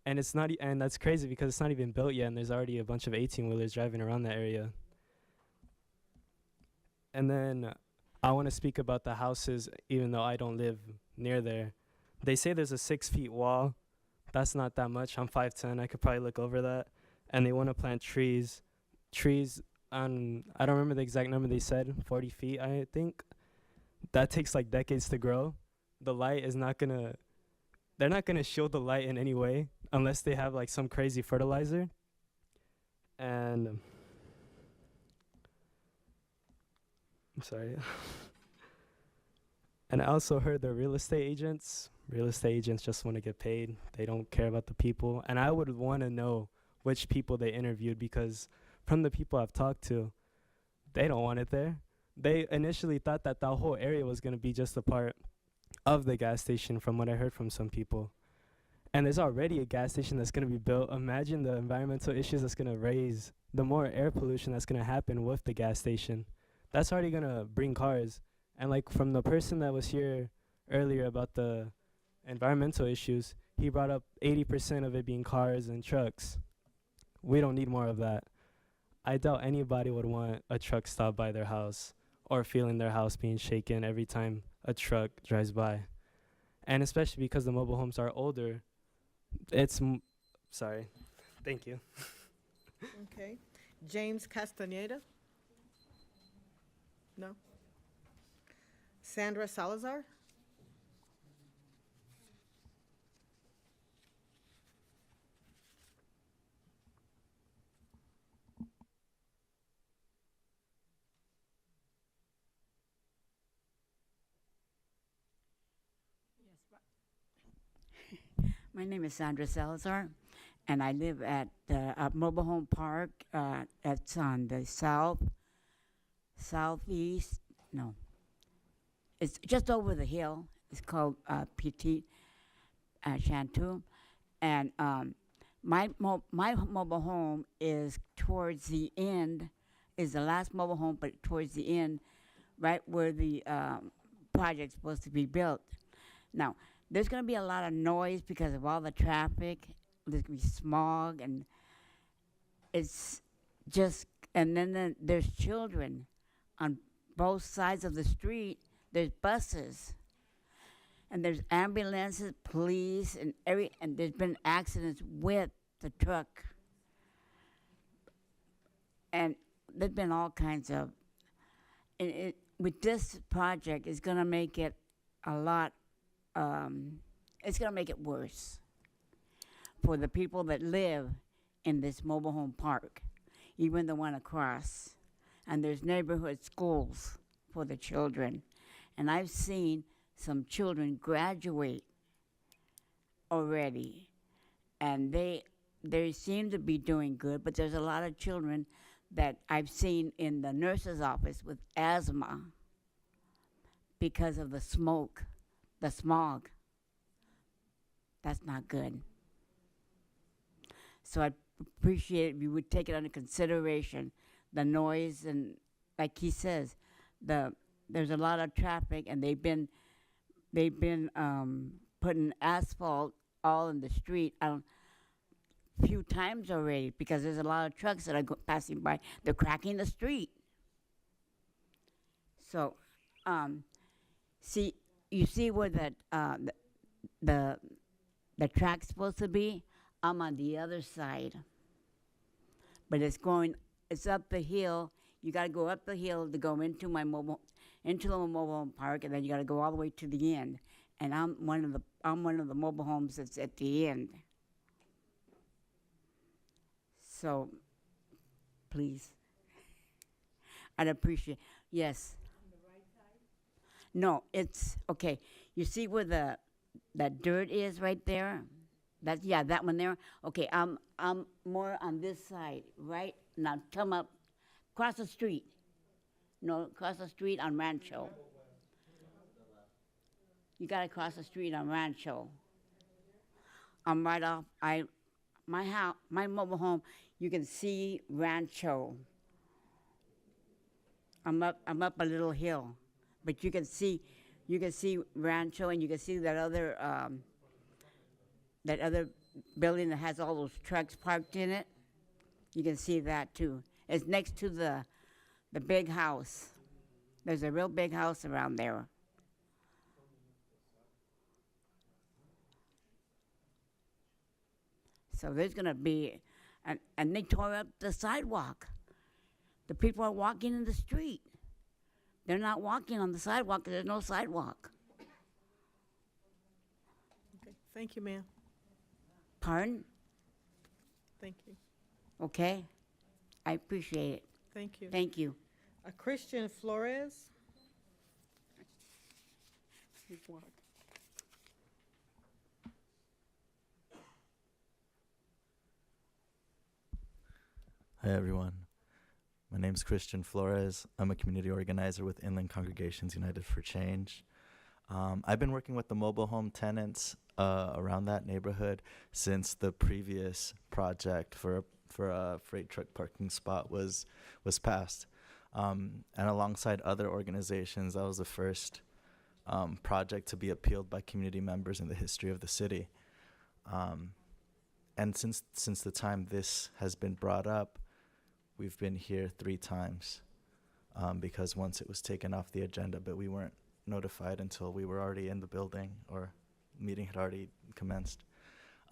And it's not, and that's crazy because it's not even built yet, and there's already a bunch of 18-wheelers driving around that area. And then I want to speak about the houses, even though I don't live near there. They say there's a 6-foot wall. That's not that much. I'm 5'10". I could probably look over that. And they want to plant trees. Trees on, I don't remember the exact number they said, 40 feet, I think. That takes like decades to grow. The light is not going to, they're not going to shield the light in any way unless they have like some crazy fertilizer. And I'm sorry. And I also heard the real estate agents just want to get paid. They don't care about the people. And I would want to know which people they interviewed, because from the people I've talked to, they don't want it there. They initially thought that the whole area was going to be just a part of the gas station, from what I heard from some people. And there's already a gas station that's going to be built. Imagine the environmental issues that's going to raise, the more air pollution that's going to happen with the gas station. That's already going to bring cars. And like from the person that was here earlier about the environmental issues, he brought up 80% of it being cars and trucks. We don't need more of that. I doubt anybody would want a truck stop by their house or feeling their house being shaken every time a truck drives by. And especially because the mobile homes are older, it's, sorry. Thank you. Okay. James Castaneda? No. Sandra Salazar? My name is Sandra Salazar. and I live at the mobile home park. It's on the southeast. No, it's just over the hill. It's called Petit Chantou, and my mobile home is towards the end. Is the last mobile home, but towards the end, right where the project's supposed to be built. Now, there's going to be a lot of noise because of all the traffic. There's going to be smog, and it's just, and then there's children on both sides of the street. There's buses, and there's ambulances, police, and there's been accidents with the truck. And there's been all kinds of, with this project, it's going to make it a lot, it's going to make it worse for the people that live in this mobile home park, even the one across. And there's neighborhood schools for the children. And I've seen some children graduate already, and they seem to be doing good, but there's a lot of children that I've seen in the nurse's office with asthma because of the smoke, the smog. That's not good. So I'd appreciate if you would take it under consideration, the noise, and like he says, there's a lot of traffic, and they've been putting asphalt all in the street a few times already because there's a lot of trucks that are passing by. They're cracking the street. So, you see where the track's supposed to be? I'm on the other side, but it's up the hill. You got to go up the hill to go into the mobile home park, and then you got to go all the way to the end. And I'm one of the mobile homes that's at the end. So, please, I'd appreciate. Yes. On the right side? No, it's okay. You see where that dirt is right there? That one there. Okay, I'm more on this side, right? Now come up, cross the street. No, cross the street on Rancho. You gotta cross the street on Rancho. I'm right off. My mobile home. You can see Rancho. I'm up a little hill, but you can see Rancho, and you can see that other building that has all those trucks parked in it. You can see that too. It's next to the big house. There's a real big house around there. So there's going to be, and they tore up the sidewalk. The people are walking in the street. They're not walking on the sidewalk because there's no sidewalk. Okay, thank you, ma'am. Pardon? Thank you. Okay. I appreciate it. Thank you. Thank you. Christian Flores. Hi, everyone. My name's Christian Flores. I'm a community organizer with Inland Congregations United for Change. I've been working with the mobile home tenants around that neighborhood since the previous project for a freight truck parking spot was passed. And alongside other organizations, that was the first project to be appealed by community members in the history of the city. And since the time this has been brought up, we've been here 3 times because once it was taken off the agenda, but we weren't notified until we were already in the building or meeting had already commenced.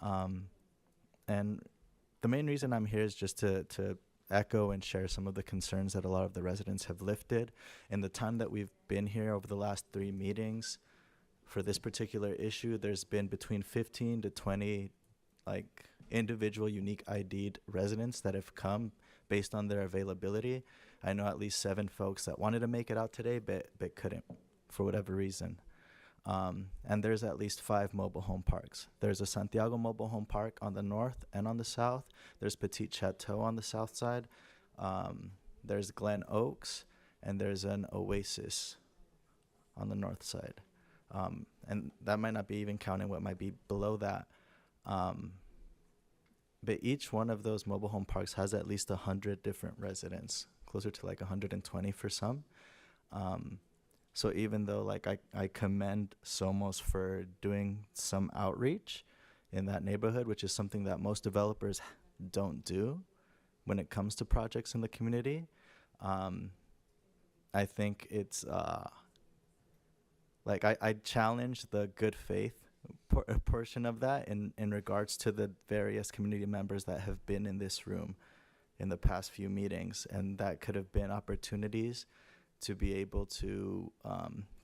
And the main reason I'm here is just to echo and share some of the concerns that a lot of the residents have lifted. In the time that we've been here over the last 3 meetings, for this particular issue, there's been between 15 to 20 individual unique ID'd residents that have come based on their availability. I know at least 7 folks that wanted to make it out today but couldn't for whatever reason. And there's at least 5 mobile home parks. There's a Santiago mobile home park on the north and on the south. There's Petit Chateau on the south side. There's Glen Oaks, and there's an Oasis on the north side. And that might not be even counting what might be below that. But each one of those mobile home parks has at least 100 different residents, closer to like 120 for some. So even though like I commend Somos for doing some outreach in that neighborhood, which is something that most developers don't do when it comes to projects in the community, I think it's like I challenge the good faith portion of that in regards to the various community members that have been in this room in the past few meetings, and that could have been opportunities to be able to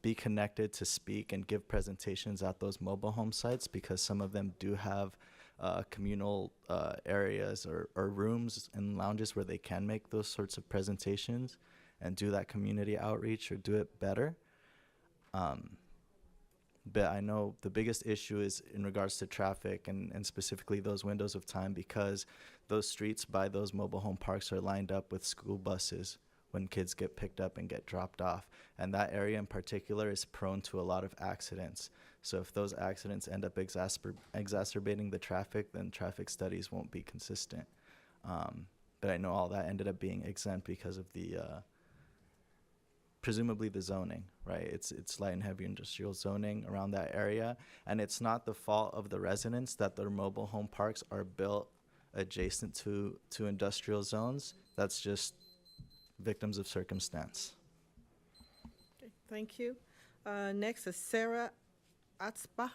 be connected to speak and give presentations at those mobile home sites, because some of them do have communal areas or rooms and lounges where they can make those sorts of presentations and do that community outreach or do it better. But I know the biggest issue is in regards to traffic and specifically those windows of time, because those streets by those mobile home parks are lined up with school buses when kids get picked up and get dropped off. And that area in particular is prone to a lot of accidents. So if those accidents end up exacerbating the traffic, then traffic studies won't be consistent. But I know all that ended up being exempt because of the presumably the zoning, right? It's light and heavy industrial zoning around that area. And it's not the fault of the residents that their mobile home parks are built adjacent to industrial zones. That's just victims of circumstance. Okay, thank you. Next is Sarah Atzbaha.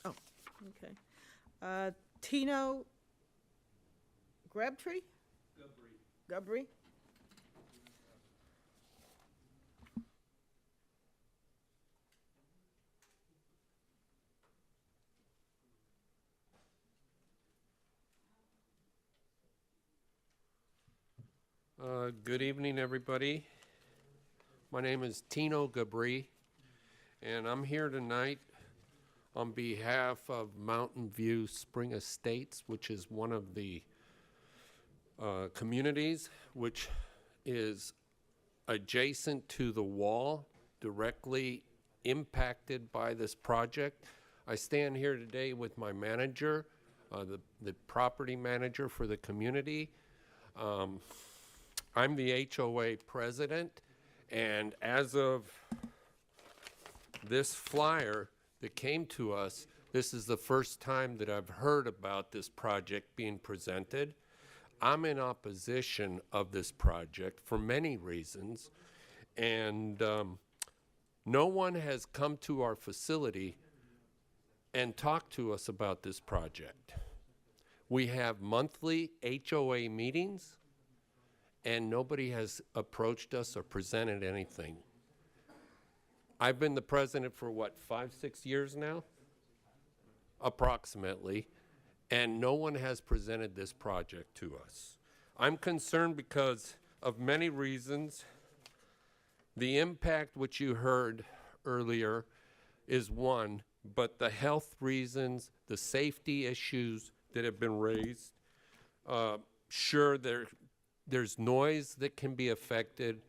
Oh, okay. Tino Grabtree? Gubry. Good evening, everybody. My name is Tino Gabri, and I'm here tonight on behalf of Mountain View Spring Estates, which is one of the communities which is adjacent to the wall, directly impacted by this project. I stand here today with my manager, the property manager for the community. I'm the HOA president, and as of this flyer that came to us, this is the first time that I've heard about this project being presented. I'm in opposition of this project for many reasons, and no one has come to our facility and talked to us about this project. We have monthly HOA meetings, and nobody has approached us or presented anything. I've been the president for what, 5-6 years now? Approximately. And no one has presented this project to us. I'm concerned because of many reasons. The impact which you heard earlier is one, but the health reasons, the safety issues that have been raised, sure, there's noise that can be affected.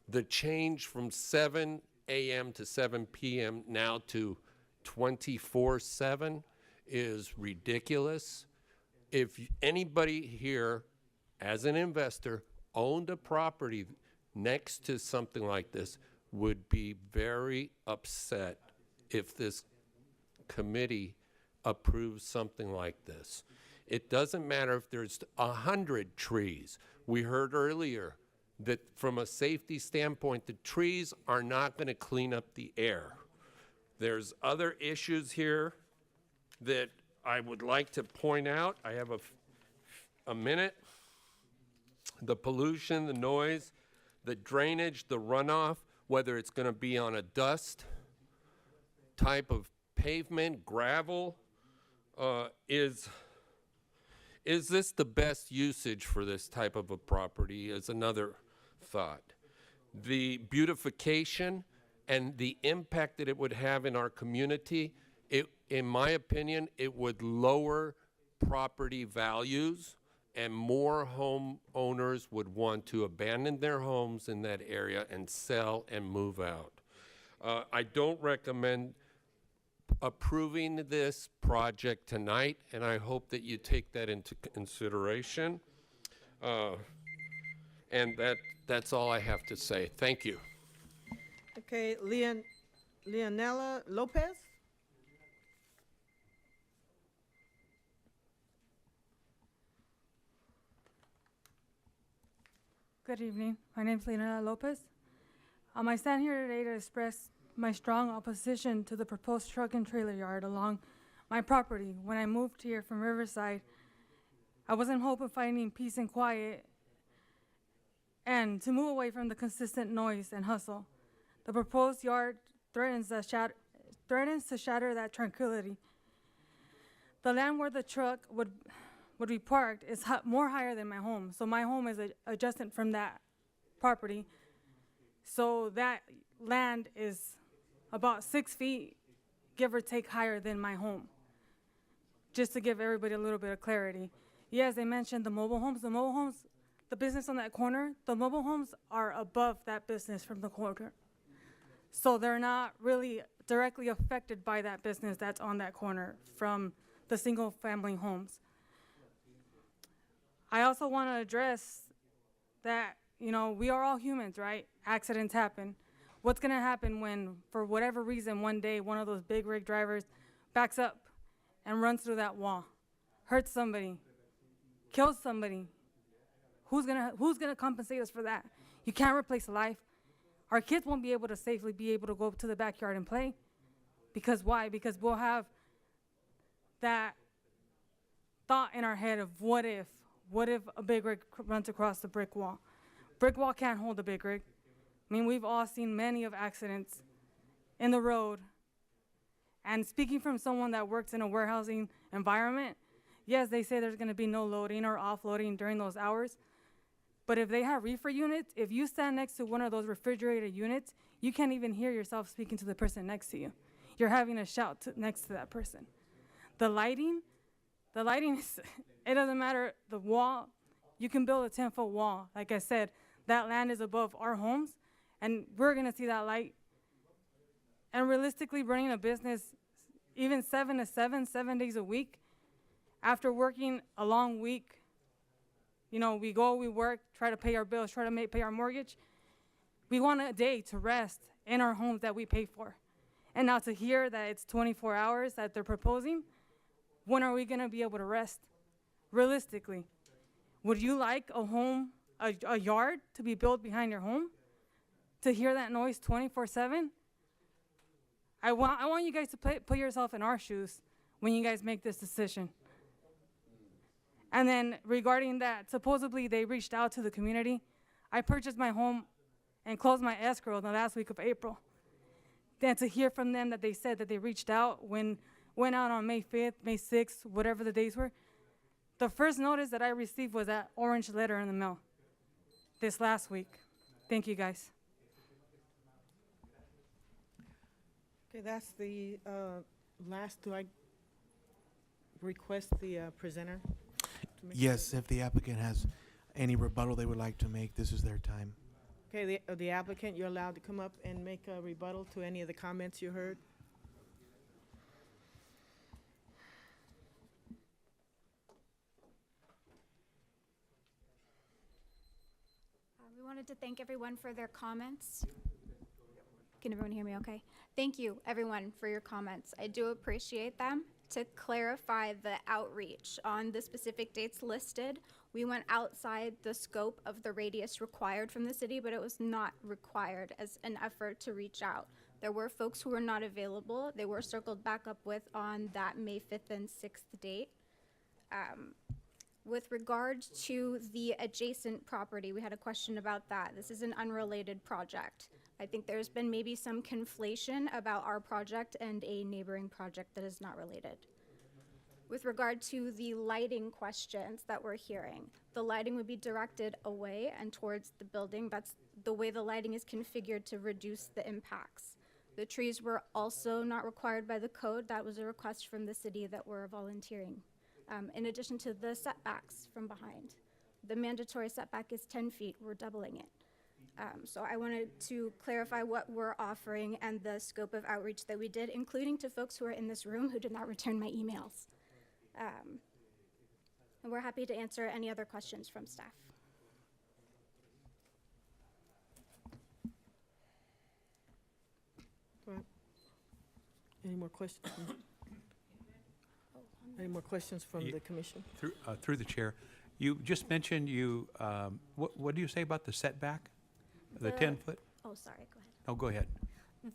The change from 7 a.m. to 7 p.m. now to 24/7 is ridiculous. If anybody here, as an investor, owned a property next to something like this, would be very upset if this committee approves something like this. It doesn't matter if there's 100 trees. We heard earlier that from a safety standpoint, the trees are not going to clean up the air. There's other issues here that I would like to point out. I have a minute. The pollution, the noise, the drainage, the runoff, whether it's going to be on a dust type of pavement, gravel, is this the best usage for this type of a property is another thought. The beautification, and the impact that it would have in our community, in my opinion, it would lower property values, and more homeowners would want to abandon their homes in that area and sell and move out. I don't recommend approving this project tonight, and I hope that you take that into consideration. And that's all I have to say. Thank you. Okay, Leonela Lopez? Good evening. My name is Leonela Lopez. I stand here today to express my strong opposition to the proposed truck and trailer yard along my property. When I moved here from Riverside, I was in hope of finding peace and quiet and to move away from the consistent noise and hustle. The proposed yard threatens to shatter that tranquility. The land where the truck would be parked is more higher than my home. So my home is adjacent from that property. So that land is about 6 feet, give or take, higher than my home. Just to give everybody a little bit of clarity. Yes, they mentioned the mobile homes. The mobile homes, the business on that corner, the mobile homes are above that business from the corner. So they're not really directly affected by that business that's on that corner from the single family homes. I also want to address that, we are all humans, right? Accidents happen. What's going to happen when, for whatever reason, one day one of those big rig drivers backs up and runs through that wall, hurts somebody, kills somebody? Who's gonna compensate us for that? You can't replace life. Our kids won't be able to safely go to the backyard and play. Because why? Because we'll have that thought in our head of what if a big rig runs across the brick wall? Brick wall can't hold a big rig. I mean, we've all seen many of accidents in the road. And speaking from someone that works in a warehousing environment, yes, they say there's gonna be no loading or offloading during those hours. But if they have reefer units, if you stand next to one of those refrigerated units, you can't even hear yourself speaking to the person next to you. You're having to shout next to that person. The lighting is, it doesn't matter, the wall, you can build a 10-foot wall. Like I said, that land is above our homes, and we're gonna see that light. And realistically, running a business, even 7 to 7, 7 days a week, after working a long week, we go, we work, try to pay our bills, try to pay our mortgage. We want a day to rest in our homes that we pay for. And now to hear that it's 24 hours that they're proposing, when are we gonna be able to rest? Realistically, would you like a home, a yard to be built behind your home? To hear that noise 24/7? I want you guys to put yourself in our shoes when you guys make this decision. And then regarding that, supposedly they reached out to the community. I purchased my home and closed my escrow the last week of April. Then to hear from them that they said that they reached out went out on May 5th, May 6th, whatever the days were. The first notice that I received was that orange letter in the mail this last week. Thank you, guys. Okay, that's the last. Do I request the presenter? Yes, if the applicant has any rebuttal they would like to make, this is their time. Okay, the applicant, you're allowed to come up and make a rebuttal to any of the comments you heard. We wanted to thank everyone for their comments. Can everyone hear me okay? Thank you, everyone, for your comments. I do appreciate them. To clarify the outreach on the specific dates listed, we went outside the scope of the radius required from the city, but it was not required as an effort to reach out. There were folks who were not available. They were circled back up with on that May 5th and 6th date. With regard to the adjacent property, we had a question about that. This is an unrelated project. I think there's been maybe some conflation about our project and a neighboring project that is not related. With regard to the lighting questions that we're hearing, the lighting would be directed away and towards the building. That's the way the lighting is configured to reduce the impacts. The trees were also not required by the code. That was a request from the city that we're volunteering. In addition to the setbacks from behind. The mandatory setback is 10 feet. We're doubling it. So I wanted to clarify what we're offering and the scope of outreach that we did, including to folks who are in this room who did not return my emails. And we're happy to answer any other questions from staff. Right. Any more questions? Any more questions from the commission? Through the chair, you just mentioned what do you say about the setback? The 10-foot? Oh, sorry, go ahead. Oh, go ahead.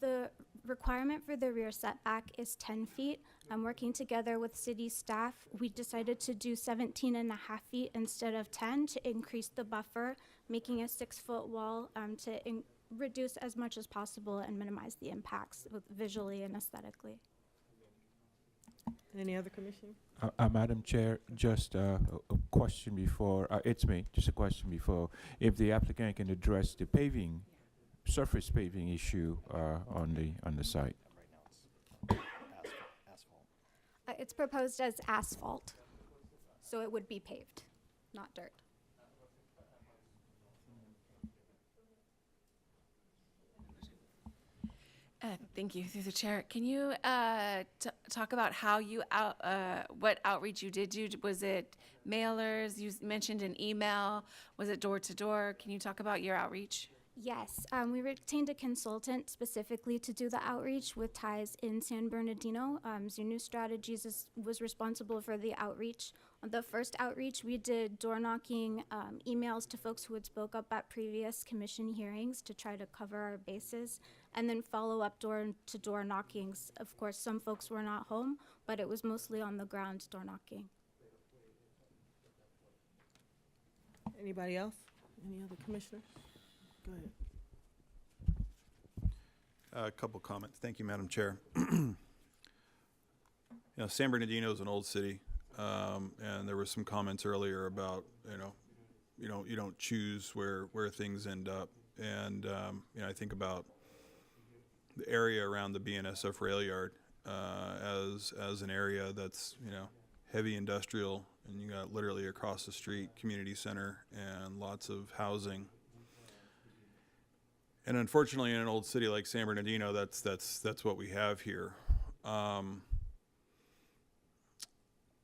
The requirement for the rear setback is 10 feet. I'm working together with city staff. We decided to do 17 and a half feet instead of 10 to increase the buffer, making a 6-foot wall to reduce as much as possible and minimize the impacts visually and aesthetically. Any other commissioner? Madam Chair, just a question before, it's me, just a question before, if the applicant can address the paving, surface paving issue on the site. It's proposed as asphalt, so it would be paved, not dirt. Thank you, through the chair. Can you talk about how you what outreach you did do? Was it mailers? You mentioned an email. Was it door to door? Can you talk about your outreach? Yes, we retained a consultant specifically to do the outreach with ties in San Bernardino. Zunu Strategies was responsible for the outreach. On the first outreach, we did door knocking, emails to folks who had spoke up at previous commission hearings to try to cover our bases, and then follow up door to door knockings. Of course, some folks were not home, but it was mostly on the ground door knocking. Anybody else? Any other commissioners? Go ahead. A couple comments. Thank you, Madam Chair. San Bernardino is an old city, and there were some comments earlier about you don't choose where things end up, and I think about the area around the BNSF rail yard as an area that's heavy industrial, and you got literally across the street community center and lots of housing. And unfortunately, in an old city like San Bernardino, that's what we have here.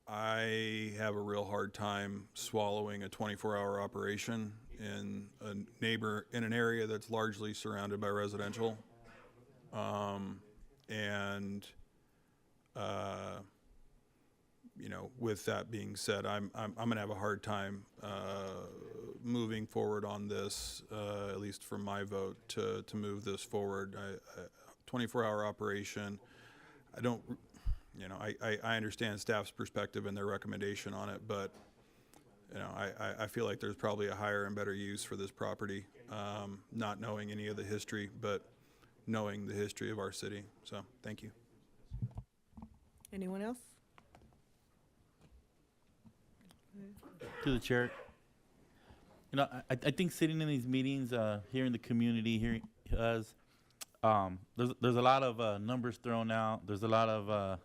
I have a real hard time swallowing a 24-hour operation in an area that's largely surrounded by residential. With that being said, I'm gonna have a hard time moving forward on this, at least for my vote to move this forward. 24-hour operation. I understand staff's perspective and their recommendation on it, but I feel like there's probably a higher and better use for this property, not knowing any of the history, but knowing the history of our city. So, thank you. Anyone else? To the chair. I think sitting in these meetings, hearing the community, hearing us, there's a lot of numbers thrown out. There's a lot of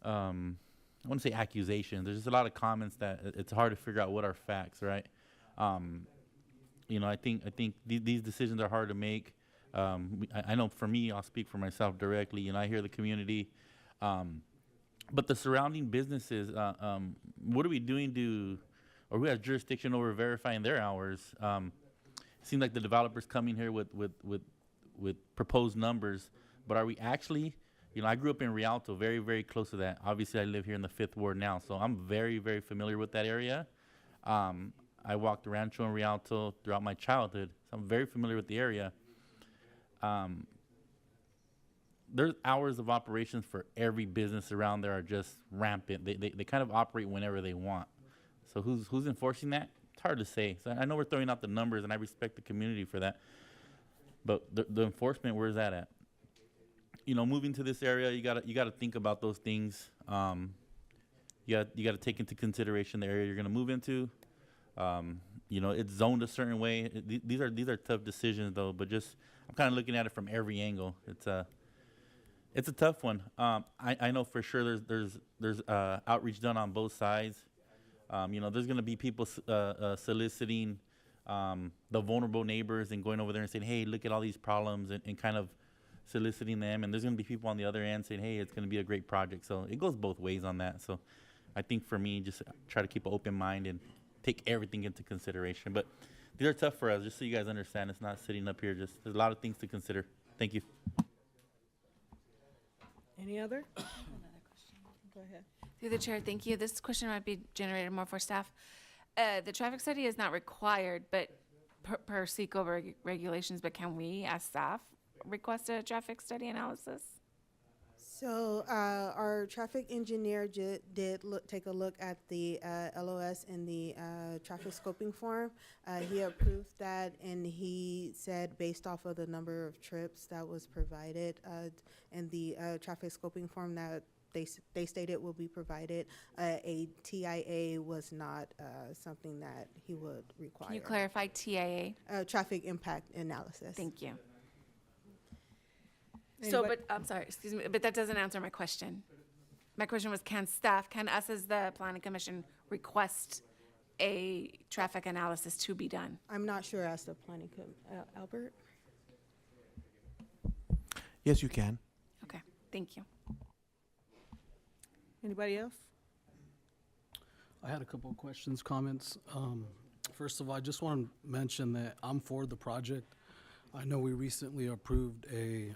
I want to say accusations. There's just a lot of comments that it's hard to figure out what are facts, right? I think these decisions are hard to make. I know for me, I'll speak for myself directly. I hear the community. But the surrounding businesses, what are we doing or who has jurisdiction over verifying their hours? It seems like the developers coming here with proposed numbers, but are we actually, I grew up in Rialto, very, very close to that. Obviously, I live here in the 5th Ward now, so I'm very, very familiar with that area. I walked Rancho and Rialto throughout my childhood, so I'm very familiar with the area. There's hours of operations for every business around there are just rampant. They kind of operate whenever they want. So who's enforcing that? It's hard to say. So I know we're throwing out the numbers, and I respect the community for that. But the enforcement, where's that at? Moving to this area, you gotta think about those things. You gotta take into consideration the area you're gonna move into. You know, it's zoned a certain way. These are tough decisions though, but just I'm kind of looking at it from every angle. It's a tough one. I know for sure there's outreach done on both sides. You know, there's gonna be people soliciting the vulnerable neighbors and going over there and saying, hey, look at all these problems, and kind of soliciting them. And there's gonna be people on the other end saying, hey, it's gonna be a great project. So it goes both ways on that. So I think for me, just try to keep an open mind and take everything into consideration. But these are tough for us, just so you guys understand. It's not sitting up here. Just there's a lot of things to consider. Thank you. Any other? Go ahead. Through the chair, thank you. This question might be generated more for staff. The traffic study is not required, but per SECO regulations, but can we, as staff, request a traffic study analysis? So our traffic engineer did take a look at the LOS in the traffic scoping form. He approved that, and he said based off of the number of trips that was provided in the traffic scoping form that they stated will be provided, a TIA was not something that he would require. Can you clarify TIA? Traffic impact analysis. Thank you. So, but I'm sorry, excuse me, but that doesn't answer my question. My question was, can us as the planning commission request a traffic analysis to be done? I'm not sure as the planning Albert? Yes, you can. Okay, thank you. Anybody else? I had a couple of questions, comments. First of all, I just want to mention that I'm for the project. I know we recently approved a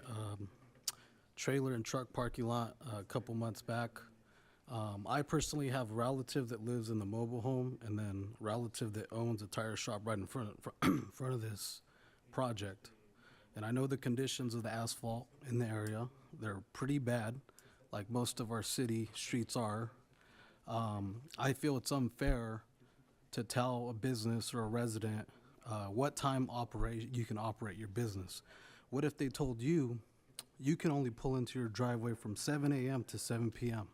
trailer and truck parking lot a couple months back. I personally have a relative that lives in the mobile home, and then a relative that owns a tire shop right in front of this project. And I know the conditions of the asphalt in the area. They're pretty bad, like most of our city streets are. I feel it's unfair to tell a business or a resident what time you can operate your business. What if they told you you can only pull into your driveway from 7 a.m. to 7 p.m.?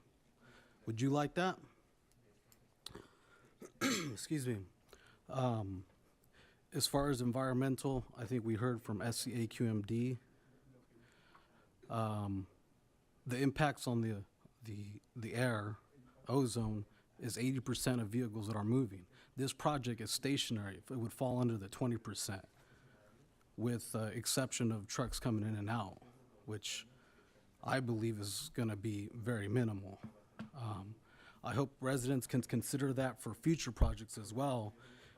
Would you like that? Excuse me. As far as environmental, I think we heard from SCAQMD. The impacts on the air, ozone, is 80% of vehicles that are moving. This project is stationary. It would fall under the 20%, with exception of trucks coming in and out, which I believe is going to be very minimal. I hope residents can consider that for future projects as well,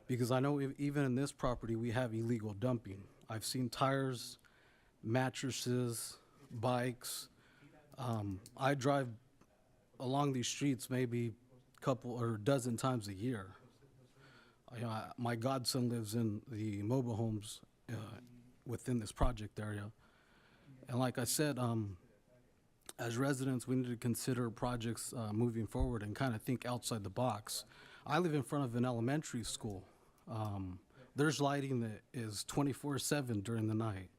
because I know even in this property we have illegal dumping. I've seen tires, mattresses, bikes. I drive along these streets maybe a couple or dozen times a year. My godson lives in the mobile homes within this project area. And like I said, as residents, we need to consider projects moving forward and kind of think outside the box. I live in front of an elementary school. There's lighting that is 24/7 during the night.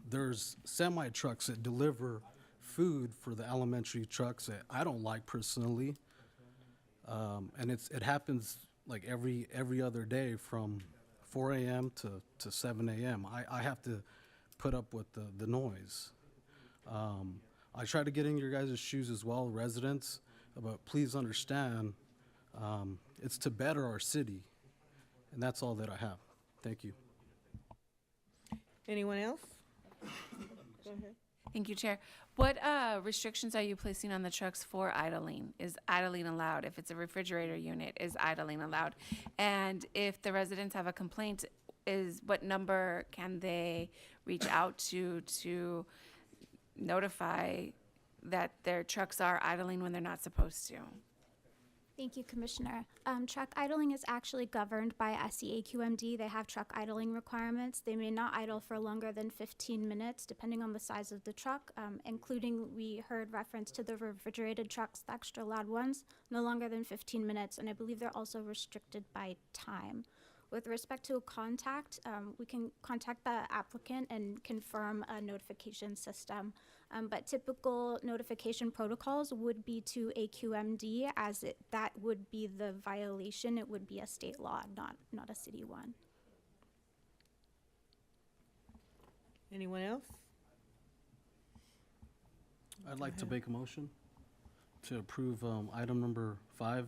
There's semi-trucks that deliver food for the elementary trucks that I don't like personally. And it happens like every other day from 4 a.m. to 7 a.m. I have to put up with the noise. I try to get in your guys' shoes as well, residents, but please understand, it's to better our city. And that's all that I have. Thank you. Anyone else? Go ahead. Thank you, Chair. What restrictions are you placing on the trucks for idling? Is idling allowed? If it's a refrigerator unit, is idling allowed? And if the residents have a complaint, what number can they reach out to notify that their trucks are idling when they're not supposed to? Thank you, Commissioner. Truck idling is actually governed by SCAQMD. They have truck idling requirements. They may not idle for longer than 15 minutes, depending on the size of the truck, including we heard reference to the refrigerated trucks, the extra loud ones, no longer than 15 minutes, and I believe they're also restricted by time. With respect to a contact, we can contact the applicant and confirm a notification system. But typical notification protocols would be to a QMD, as that would be the violation. It would be a state law, not a city one. Anyone else? I'd like to make a motion to approve item number 5,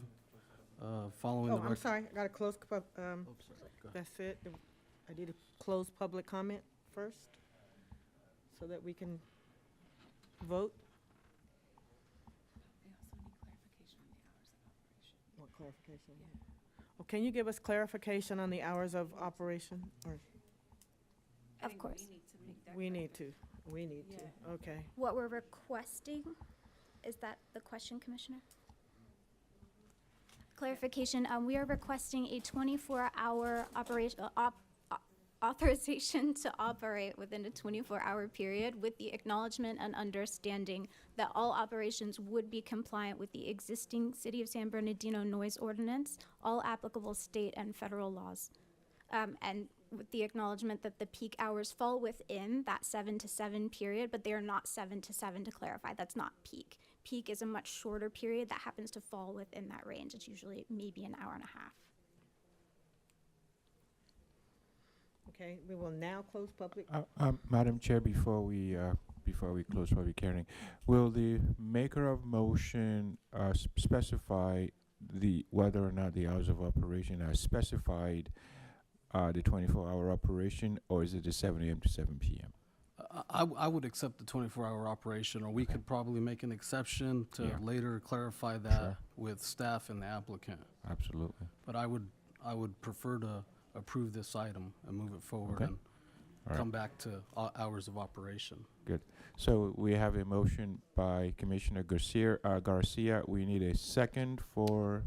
following Oh, the. I'm sorry, I got to close, that's it. I did a close public comment first, so that we can vote. What clarification? Oh, can you give us clarification on the hours of operation? Or Of course. we need to, okay. What we're requesting, is that the question, Commissioner? Clarification, we are requesting a 24-hour operation, authorization to operate within a 24-hour period, with the acknowledgement and understanding that all operations would be compliant with the existing City of San Bernardino noise ordinance, all applicable state and federal laws. And with the acknowledgement that the peak hours fall within that 7 to 7 period, but they are not 7 to 7, to clarify. That's not peak. Peak is a much shorter period that happens to fall within that range. It's usually maybe an hour and a half. Okay, we will now close public. Madam Chair, before we close public hearing, will the maker of motion specify whether or not the hours of operation are specified, the 24-hour operation, or is it the 7 a.m. to 7 p.m.? I would accept the 24-hour operation, or we could probably make an exception to later clarify that with staff and the applicant. Absolutely. But I would prefer to approve this item and move it forward and come back to hours of operation. Good. So we have a motion by Commissioner Garcia. We need a second for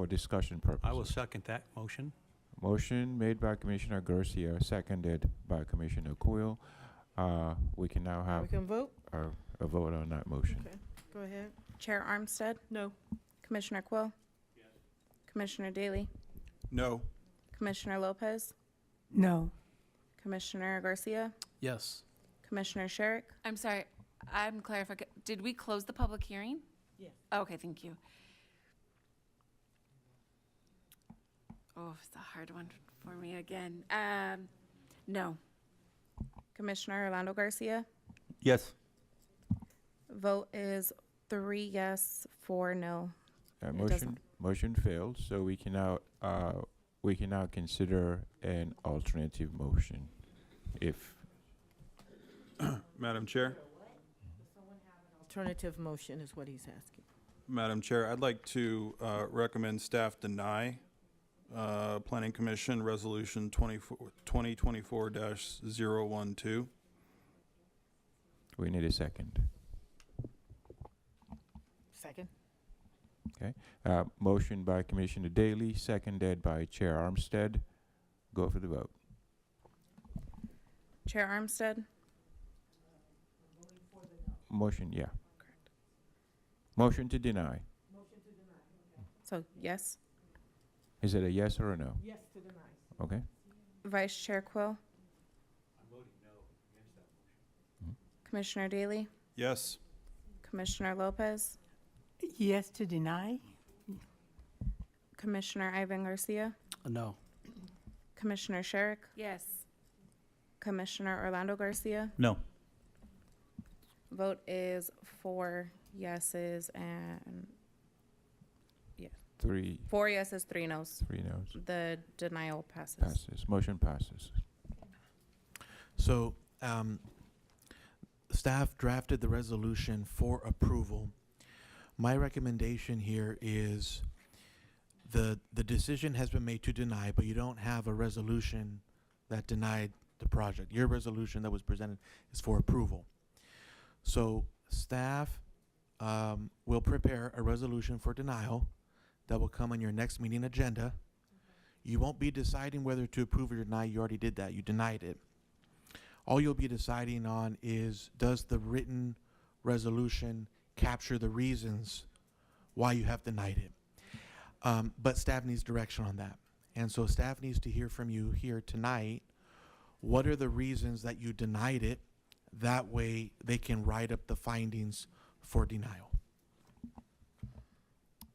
discussion purposes. I will second that motion. Motion made by Commissioner Garcia, seconded by Commissioner Quill. We can now have We can vote? a vote on that motion. Okay, go ahead. Chair Armstead? No. Commissioner Quill? Yes. Commissioner Daly? No. Commissioner Lopez? No. Commissioner Garcia? Yes. Commissioner Sherrick? I'm sorry, I'm clarifying. Did we close the public hearing? Yes. Okay, thank you. Oh, it's a hard one for me again. No. Commissioner Orlando Garcia? Yes. Vote is 3 yes, 4 no. Motion failed, so we can now consider an alternative motion, if. Madam Chair? Alternative motion is what he's asking. Madam Chair, I'd like to recommend staff deny Planning Commission Resolution 2024-012. We need a second. Second. Okay. Motion by Commissioner Daly, seconded by Chair Armstead. Go for the vote. Chair Armstead? Motion, yeah. Correct. Motion to deny. So, yes. Is it a yes or a no? Yes to deny. Okay. Vice Chair Quill? Commissioner Daly? Yes. Commissioner Lopez? Yes to deny? Commissioner Ivan Garcia? No. Commissioner Sherrick? Yes. Commissioner Orlando Garcia? No. Vote is 4 yeses and 4 yeses, 3 noes. 3 noes. The denial passes. Passes. Motion passes. So, staff drafted the resolution for approval. My recommendation here is the decision has been made to deny, but you don't have a resolution that denied the project. Your resolution that was presented is for approval. So staff will prepare a resolution for denial that will come on your next meeting agenda. You won't be deciding whether to approve or deny. You already did that. You denied it. All you'll be deciding on is, does the written resolution capture the reasons why you have denied it? But staff needs direction on that. And so staff needs to hear from you here tonight. What are the reasons that you denied it? That way, they can write up the findings for denial.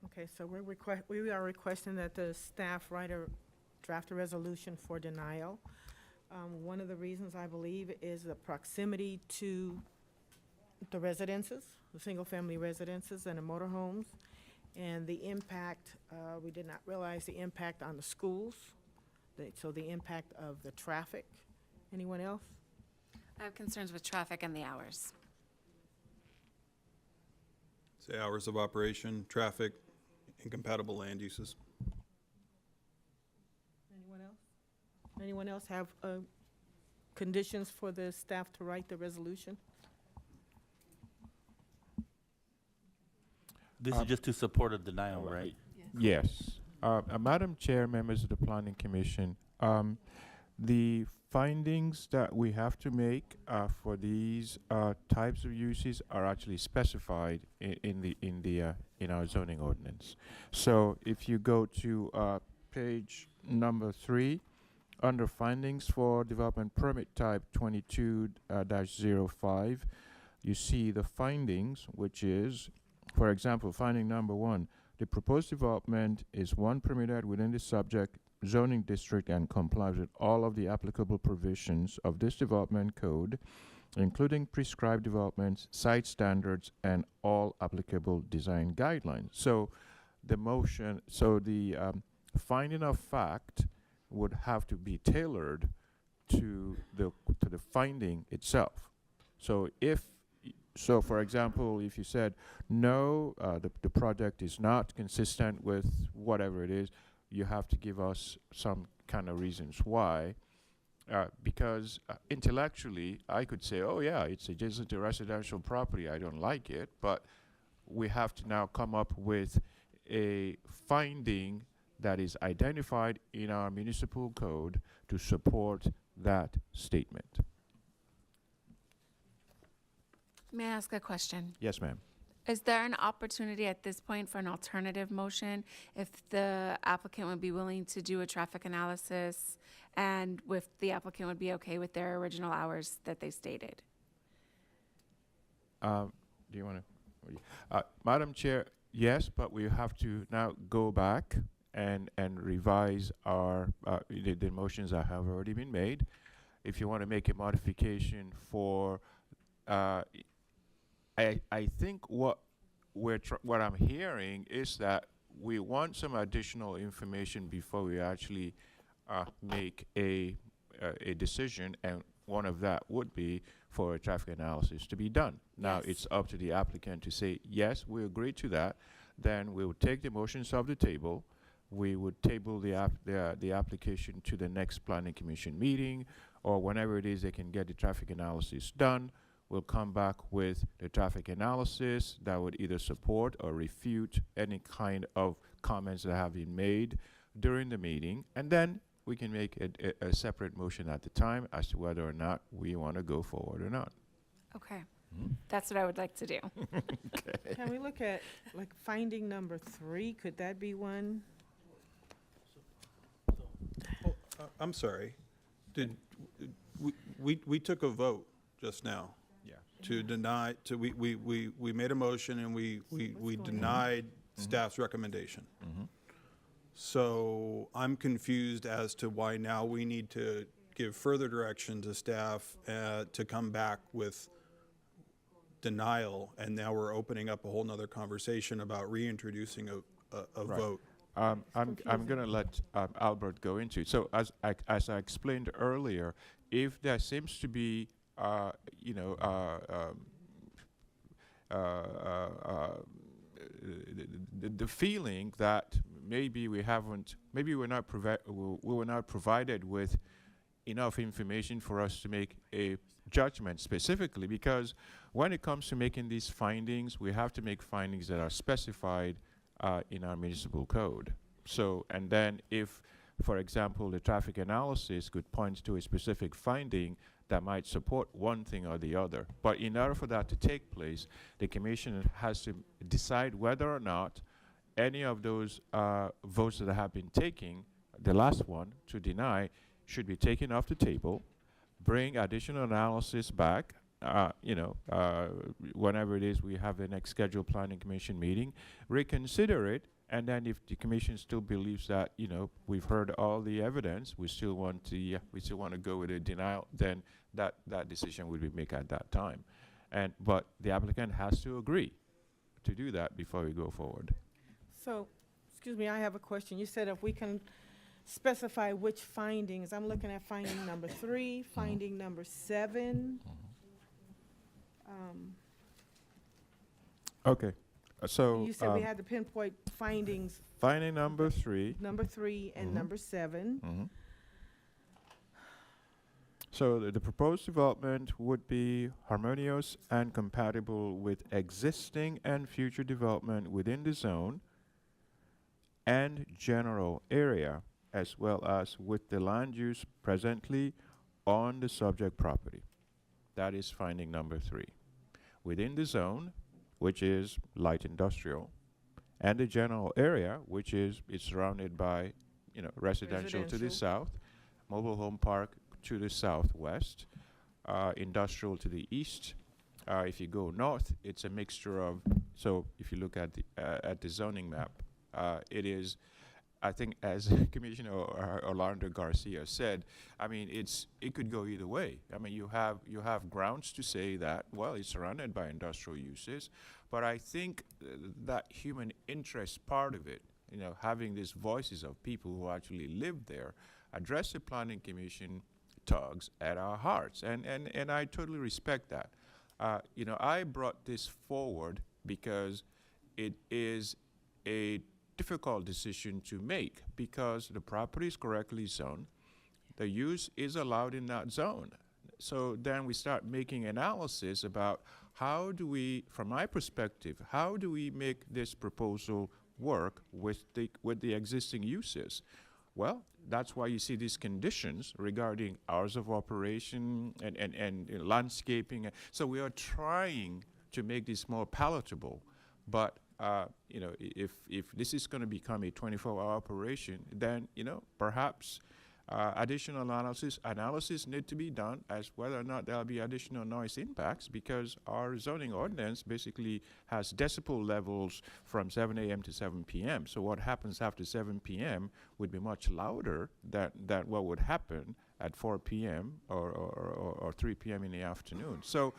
Okay, so we are requesting that the staff draft a resolution for denial. One of the reasons I believe is the proximity to the residences, the single-family residences and the motorhomes, and the impact, we did not realize the impact on the schools, so the impact of the traffic. Anyone else? I have concerns with traffic and the hours. Say hours of operation, traffic, incompatible land uses. Anyone else? Anyone else have conditions for the staff to write the resolution? This is just to support a denial, right? Yes. Madam Chair, members of the Planning Commission, the findings that we have to make for these types of uses are actually specified in our zoning ordinance. So if you go to page number 3, under findings for development permit type 22-05, you see the findings, which is, for example, finding number 1, the proposed development is one permitted within the subject zoning district and complies with all of the applicable provisions of this development code, including prescribed developments, site standards, and all applicable design guidelines. So the finding of fact would have to be tailored to the finding itself. So for example, if you said no, the project is not consistent with whatever it is, you have to give us some kind of reasons why. Because intellectually, I could say, oh yeah, it's adjacent to residential property, I don't like it, but we have to now come up with a finding that is identified in our municipal code to support that statement. May I ask a question? Yes, ma'am. Is there an opportunity at this point for an alternative motion if the applicant would be willing to do a traffic analysis and if the applicant would be okay with their original hours that they stated? Do you want to? Madam Chair, yes, but we have to now go back and revise our the motions that have already been made. If you want to make a modification for, I think what I'm hearing is that we want some additional information before we actually make a decision, and one of that would be for a traffic analysis to be done. Now it's up to the applicant to say yes, we agree to that. Then we would take the motions off the table. We would table the application to the next Planning Commission meeting, or whenever it is they can get the traffic analysis done. We'll come back with the traffic analysis that would either support or refute any kind of comments that have been made during the meeting, and then we can make a separate motion at the time as to whether or not we want to go forward or not. Okay. That's what I would like to do. Okay. Can we look at like finding number 3? Could that be one? I'm sorry. Did we took a vote just now? Yeah. To deny, we made a motion and we denied staff's recommendation. So I'm confused as to why now we need to give further direction to staff to come back with denial, and now we're opening up a whole nother conversation about reintroducing a vote. I'm going to let Albert go into it. So as I explained earlier, if there seems to be, the feeling that maybe we were not provided with enough information for us to make a judgment specifically, because when it comes to making these findings, we have to make findings that are specified in our municipal code. So, and then if, for example, the traffic analysis could point to a specific finding that might support one thing or the other. But in order for that to take place, the commission has to decide whether or not any of those votes that have been taken, the last one to deny, should be taken off the table, bring additional analysis back, whenever it is we have the next scheduled planning commission meeting, reconsider it. And then if the commission still believes that, we've heard all the evidence, we still want to go with a denial, then that decision will be made at that time. But the applicant has to agree to do that before we go forward. So, excuse me, I have a question. You said if we can specify which findings, I'm looking at finding number 3, finding number 7. Okay. So You said we had to pinpoint findings. Finding number 3. Number 3 and number 7. So the proposed development would be harmonious and compatible with existing and future development within the zone and general area, as well as with the land use presently on the subject property. That is finding number 3. Within the zone, which is light industrial, and the general area, which is surrounded by, residential to the south, mobile home park to the southwest, industrial to the east. If you go north, it's a mixture of. So if you look at the zoning map, it is, I think, as Commissioner Orlando Garcia said, I mean, it could go either way. I mean, you have grounds to say that, well, it's surrounded by industrial uses, but I think that human interest part of it, having these voices of people who actually live there, address the Planning Commission tugs at our hearts, and I totally respect that. I brought this forward because it is a difficult decision to make, because the property is correctly zoned, the use is allowed in that zone. So then we start making analysis about how do we, from my perspective, how do we make this proposal work with the existing uses? Well, that's why you see these conditions regarding hours of operation and landscaping. So we are trying to make this more palatable, but if this is going to become a 24-hour operation, then perhaps additional analysis need to be done as whether or not there'll be additional noise impacts, because our zoning ordinance basically has decibel levels from 7 a.m. to 7 p.m. So what happens after 7 p.m. would be much louder than what would happen at 4 p.m. or 3 p.m. in the afternoon. So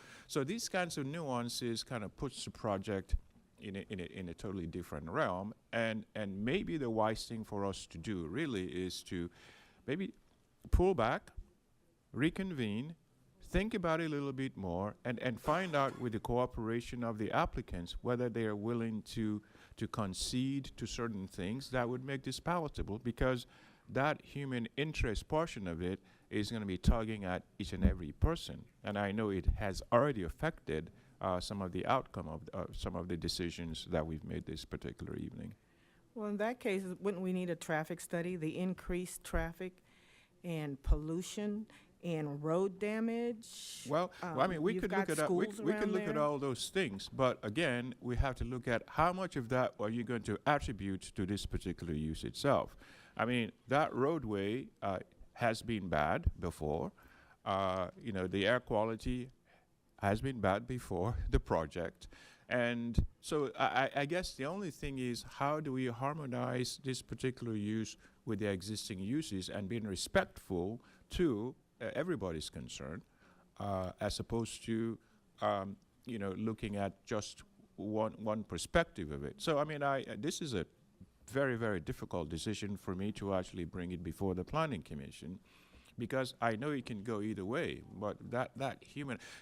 these kinds of nuances kind of puts the project in a totally different realm, and maybe the wise thing for us to do really is to maybe pull back, reconvene, think about it a little bit more, and find out with the cooperation of the applicants whether they are willing to concede to certain things that would make this palatable, because that human interest portion of it is going to be tugging at each and every person. And I know it has already affected some of the outcome of some of the decisions that we've made this particular evening. Well, in that case, wouldn't we need a traffic study, the increased traffic and pollution and road damage? Well, I mean, we could look at all those things, but again, we have to look at how much of that are you going to attribute to this particular use itself. I mean, that roadway has been bad before. The air quality has been bad before the project. And so I guess the only thing is, how do we harmonize this particular use with the existing uses and being respectful to everybody's concern, as opposed to, looking at just one perspective of it. So, I mean, this is a very, very difficult decision for me to actually bring it before the Planning Commission, because I know it can go either way, but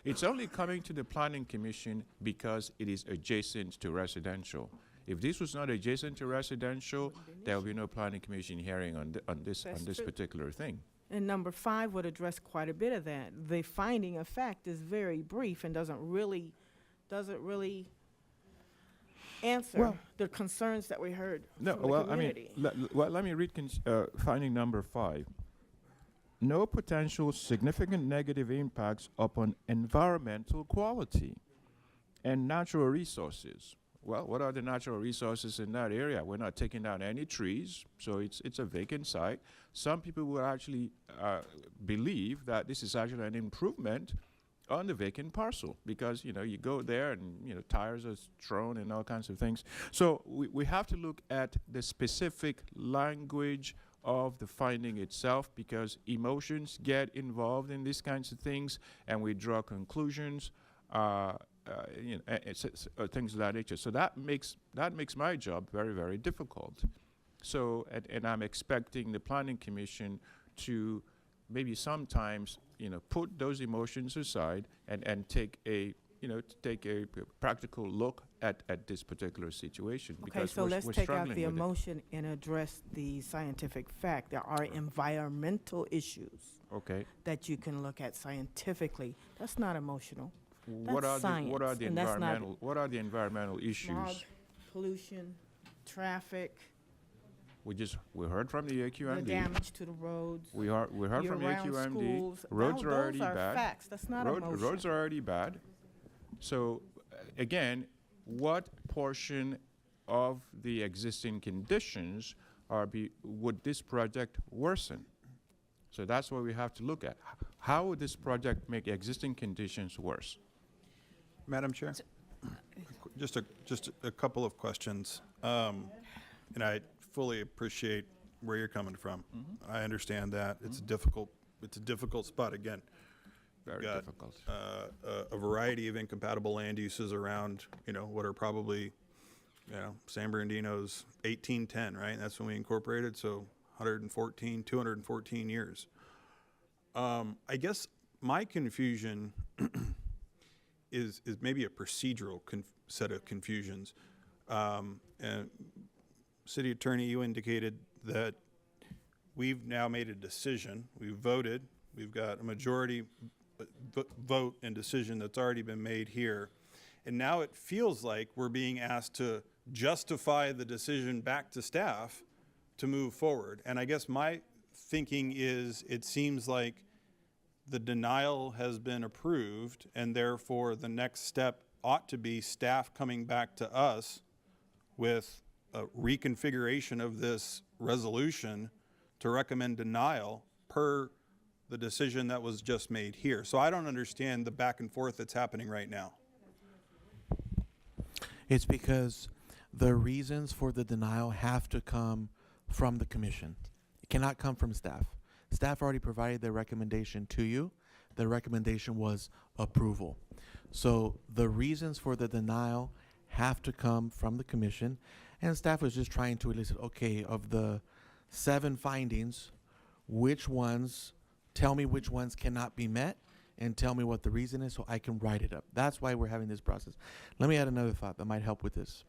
it's only coming to the Planning Commission because it is adjacent to residential. If this was not adjacent to residential, there will be no Planning Commission hearing on this particular thing. And number 5 would address quite a bit of that. The finding of fact is very brief and doesn't really answer the concerns that we heard from the community. Let me read finding number 5. No potential significant negative impacts upon environmental quality and natural resources. Well, what are the natural resources in that area? We're not taking down any trees, so it's a vacant site. Some people will actually believe that this is actually an improvement on the vacant parcel, because you go there and tires are thrown and all kinds of things. So we have to look at the specific language of the finding itself, because emotions get involved in these kinds of things, and we draw conclusions, things of that nature. So that makes my job very, very difficult. So and I'm expecting the Planning Commission to maybe sometimes put those emotions aside and take a practical look at this particular situation. Okay, because so let's we're take out struggling the with it. emotion and address the scientific fact. There are environmental issues that you can look at scientifically. That's not emotional. What That's are the science, and that's not environmental issues? smog, pollution, traffic, We heard from the the AQMD. damage to the roads. We heard from year-round AQMD. schools. Roads Now, are already those are bad. facts. That's not emotion. Roads are already bad. So again, what portion of the existing conditions would this project worsen? So that's what we have to look at. How would this project make existing conditions worse? Madam Chair, just a couple of questions, and I fully appreciate where you're coming from. I understand that it's a difficult spot. Again, very got, difficult. A variety of incompatible land uses around, what are probably, San Bernardino's 1810, right? That's when we incorporated, so 214 years. I guess my confusion is maybe a procedural set of confusions. And City Attorney, you indicated that we've now made a decision. We've voted. We've got a majority vote and decision that's already been made here. And now it feels like we're being asked to justify the decision back to staff to move forward. And I guess my thinking is it seems like the denial has been approved, and therefore the next step ought to be staff coming back to us with a reconfiguration of this resolution to recommend denial per the decision that was just made here. So I don't understand the back and forth that's happening right now. It's because the reasons for the denial have to come from the commission. It cannot come from staff. Staff already provided their recommendation to you. The recommendation was approval. So the reasons for the denial have to come from the commission, and staff was just trying to elicit, okay, of the 7 findings, tell me which ones cannot be met, and tell me what the reason is so I can write it up. That's why we're having this process. Let me add another thought that might help with this.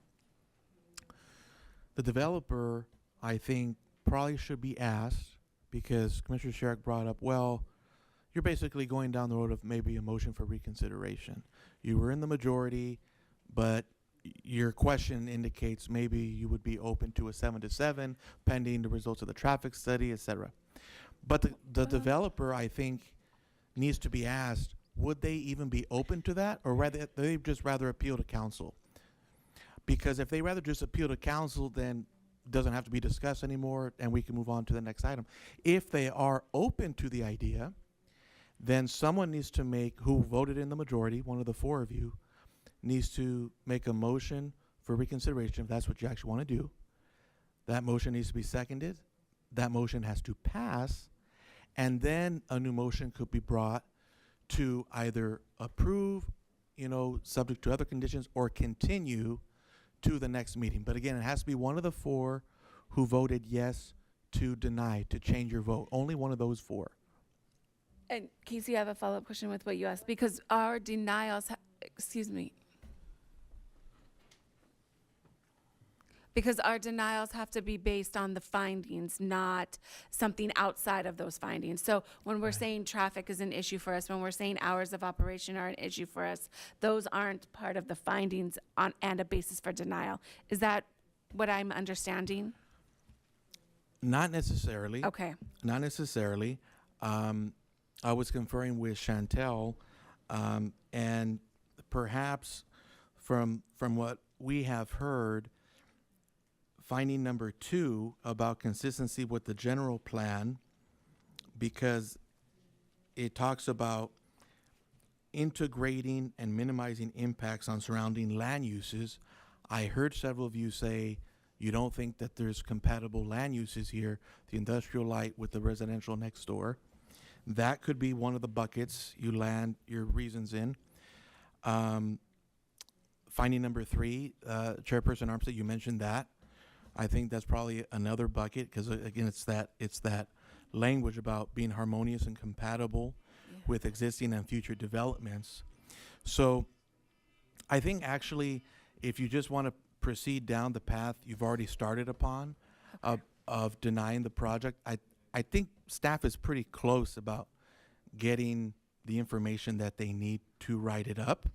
The developer, I think, probably should be asked, because Commissioner Sherrick brought up, well, you're basically going down the road of maybe a motion for reconsideration. You were in the majority, but your question indicates maybe you would be open to a 7-7 pending the results of the traffic study, etc. But the developer, I think, needs to be asked, would they even be open to that, or rather they just rather appeal to council? Because if they rather just appeal to council, then it doesn't have to be discussed anymore and we can move on to the next item. If they are open to the idea, then someone needs to who voted in the majority, one of the 4 of you, needs to make a motion for reconsideration if that's what you actually want to do. That motion needs to be seconded. That motion has to pass, and then a new motion could be brought to either approve, subject to other conditions, or continue to the next meeting. But again, it has to be one of the 4 who voted yes to deny, to change your vote. Only one of those 4. And Casey, I have a follow-up question with what you asked, because our denials, because our denials have to be based on the findings, not something outside of those findings. So when we're saying traffic is an issue for us, when we're saying hours of operation are an issue for us, those aren't part of the findings and a basis for denial. Is that what I'm understanding? Not necessarily. Okay. Not necessarily. I was conferring with Chantel, and perhaps from what we have heard, finding number 2 about consistency with the general plan, because it talks about integrating and minimizing impacts on surrounding land uses. I heard several of you say you don't think that there's compatible land uses here, the industrial light with the residential next door. That could be one of the buckets you land your reasons in. Finding number 3, Chairperson Armstead, you mentioned that. I think that's probably another bucket because again, it's that language about being harmonious and compatible with existing and future developments. So I think actually, if you just want to proceed down the path you've already started upon of denying the project, I think staff is pretty close about getting the information that they need to write it up.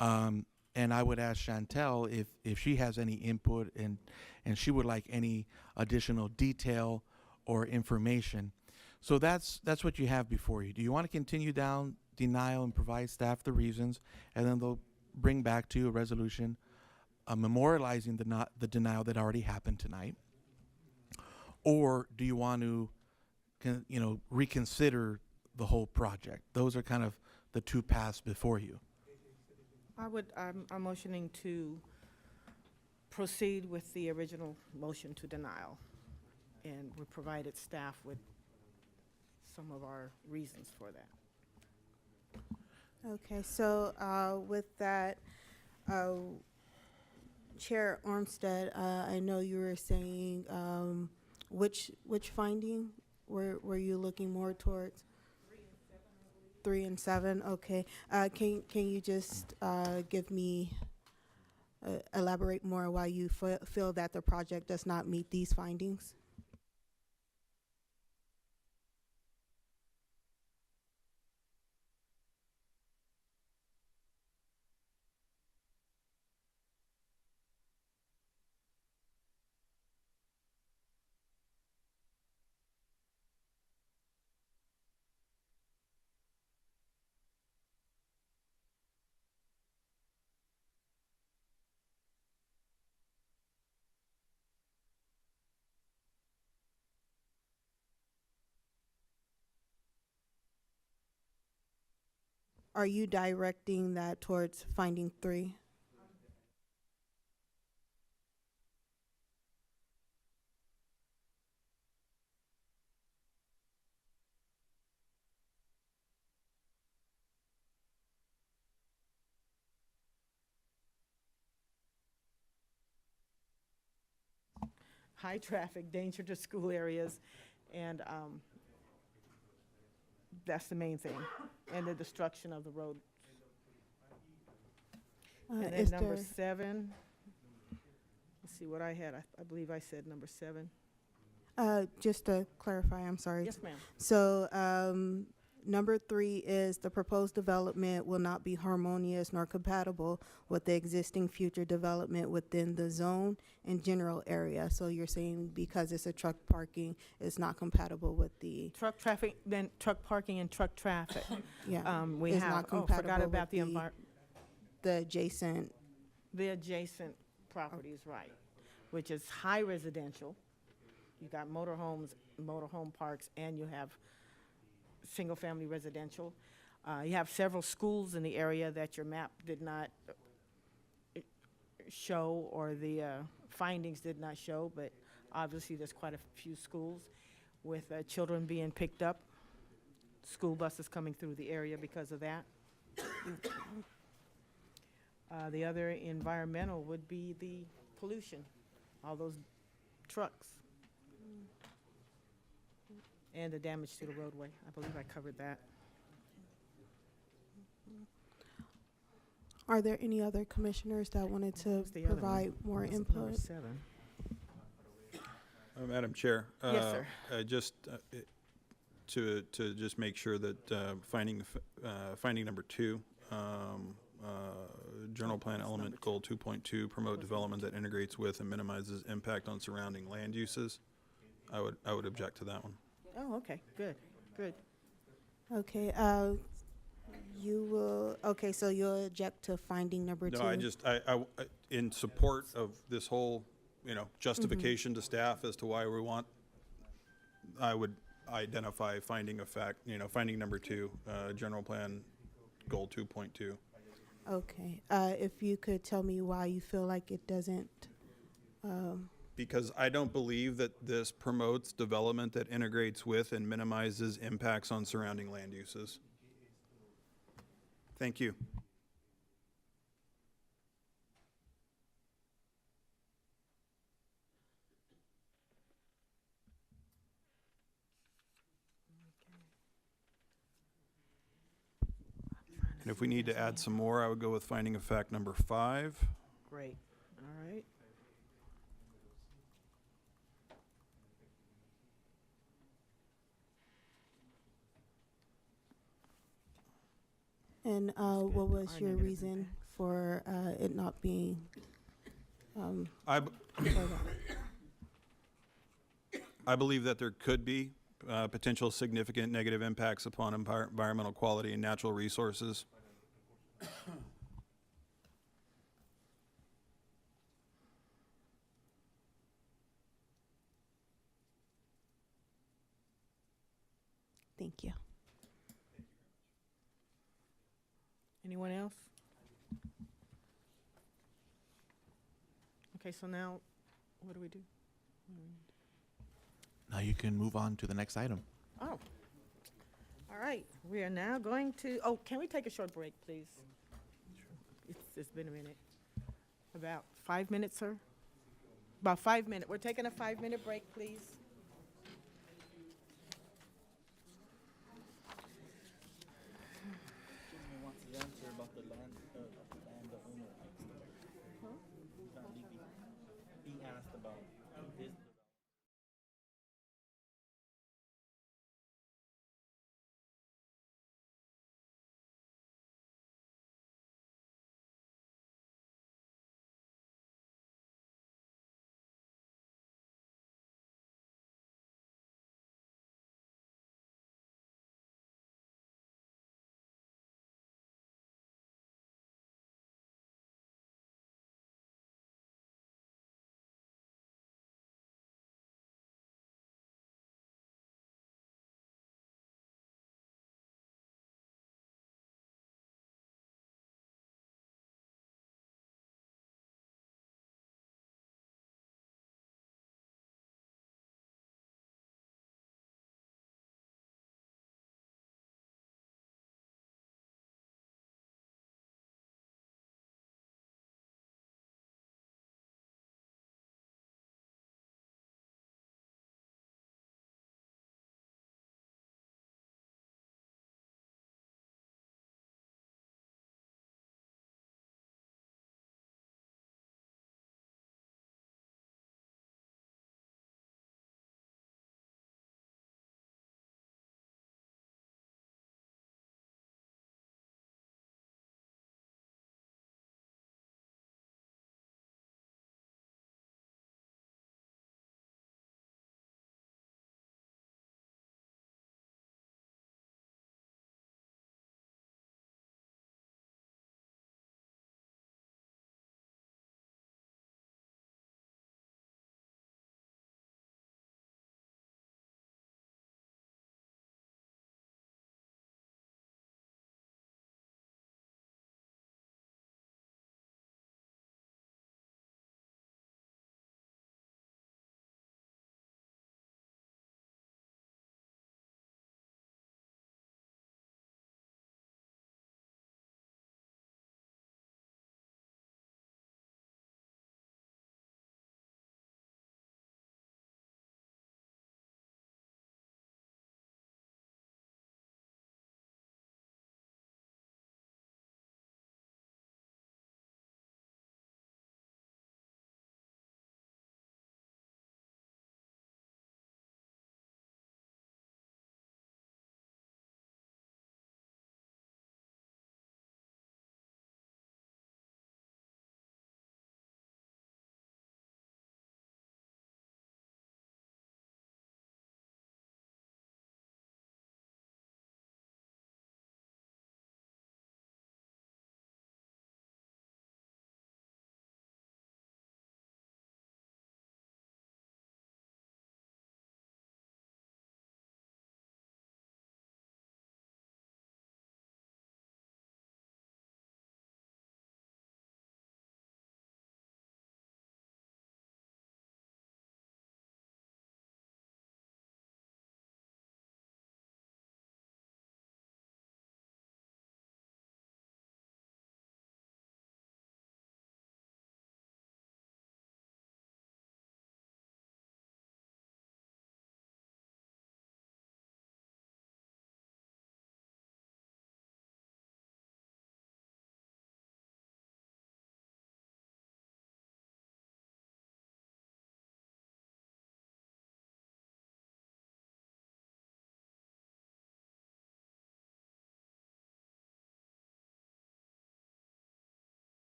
And I would ask Chantel if she has any input and she would like any additional detail or information. So that's what you have before you. Do you want to continue down denial and provide staff the reasons, and then they'll bring back to you a resolution memorializing the denial that already happened tonight? Or do you want to reconsider the whole project? Those are kind of the two paths before you. I'm motioning to proceed with the original motion to denial, and we provided staff with some of our reasons for that. Okay, so with that, Chair Armstead, I know you were saying which finding were you looking more towards? 3 and 7. Okay. Can you just give me elaborate more why you feel that the project does not meet these findings? Are you directing that towards finding 3? High traffic, danger to school areas, and that's the main thing, and the destruction of the road. And then number 7, let's see what I had. I believe I said number 7. Just to clarify, I'm sorry. Yes, ma'am. So number 3 is the proposed development will not be harmonious nor compatible with the existing future development within the zone and general area. So you're saying because it's a truck parking, it's not compatible with the truck traffic, then truck parking and truck traffic. Yeah, we it's have. not Forgot compatible about with the adjacent. The adjacent properties, right, which is high residential. You got motorhomes, motorhome parks, and you have single-family residential. You have several schools in the area that your map did not show, or the findings did not show, but obviously there's quite a few schools with children being picked up, school buses coming through the area because of that. The other environmental would be the pollution, all those trucks, and the damage to the roadway. I believe I covered that. Are there any other commissioners that wanted to provide more input? 7. Madam Chair. Yes, sir. Just to just make sure that finding number 2, general plan element goal 2.2, promote development that integrates with and minimizes impact on surrounding land uses. I would object to that one. Oh, okay, good. Okay, you will, okay, so you'll object to finding number 2? No, I in support of this whole, justification to staff as to why we want, I would identify finding of fact, finding number 2, general plan goal 2.2. Okay. If you could tell me why you feel like it doesn't. Because I don't believe that this promotes development that integrates with and minimizes impacts on surrounding land uses. Thank you. And if we need to add some more, I would go with finding of fact number 5. Great, all right. And what was your reason for it not being? I believe that there could be potential significant negative impacts upon environmental quality and natural resources. Thank you. Anyone else? Okay, so now, what do we do? Now you can move on to the next item. Oh, all right. We are now going to, oh, can we take a short break, please? It's been a minute. About 5 minutes, sir? About 5 minutes. We're taking a 5-minute break, please.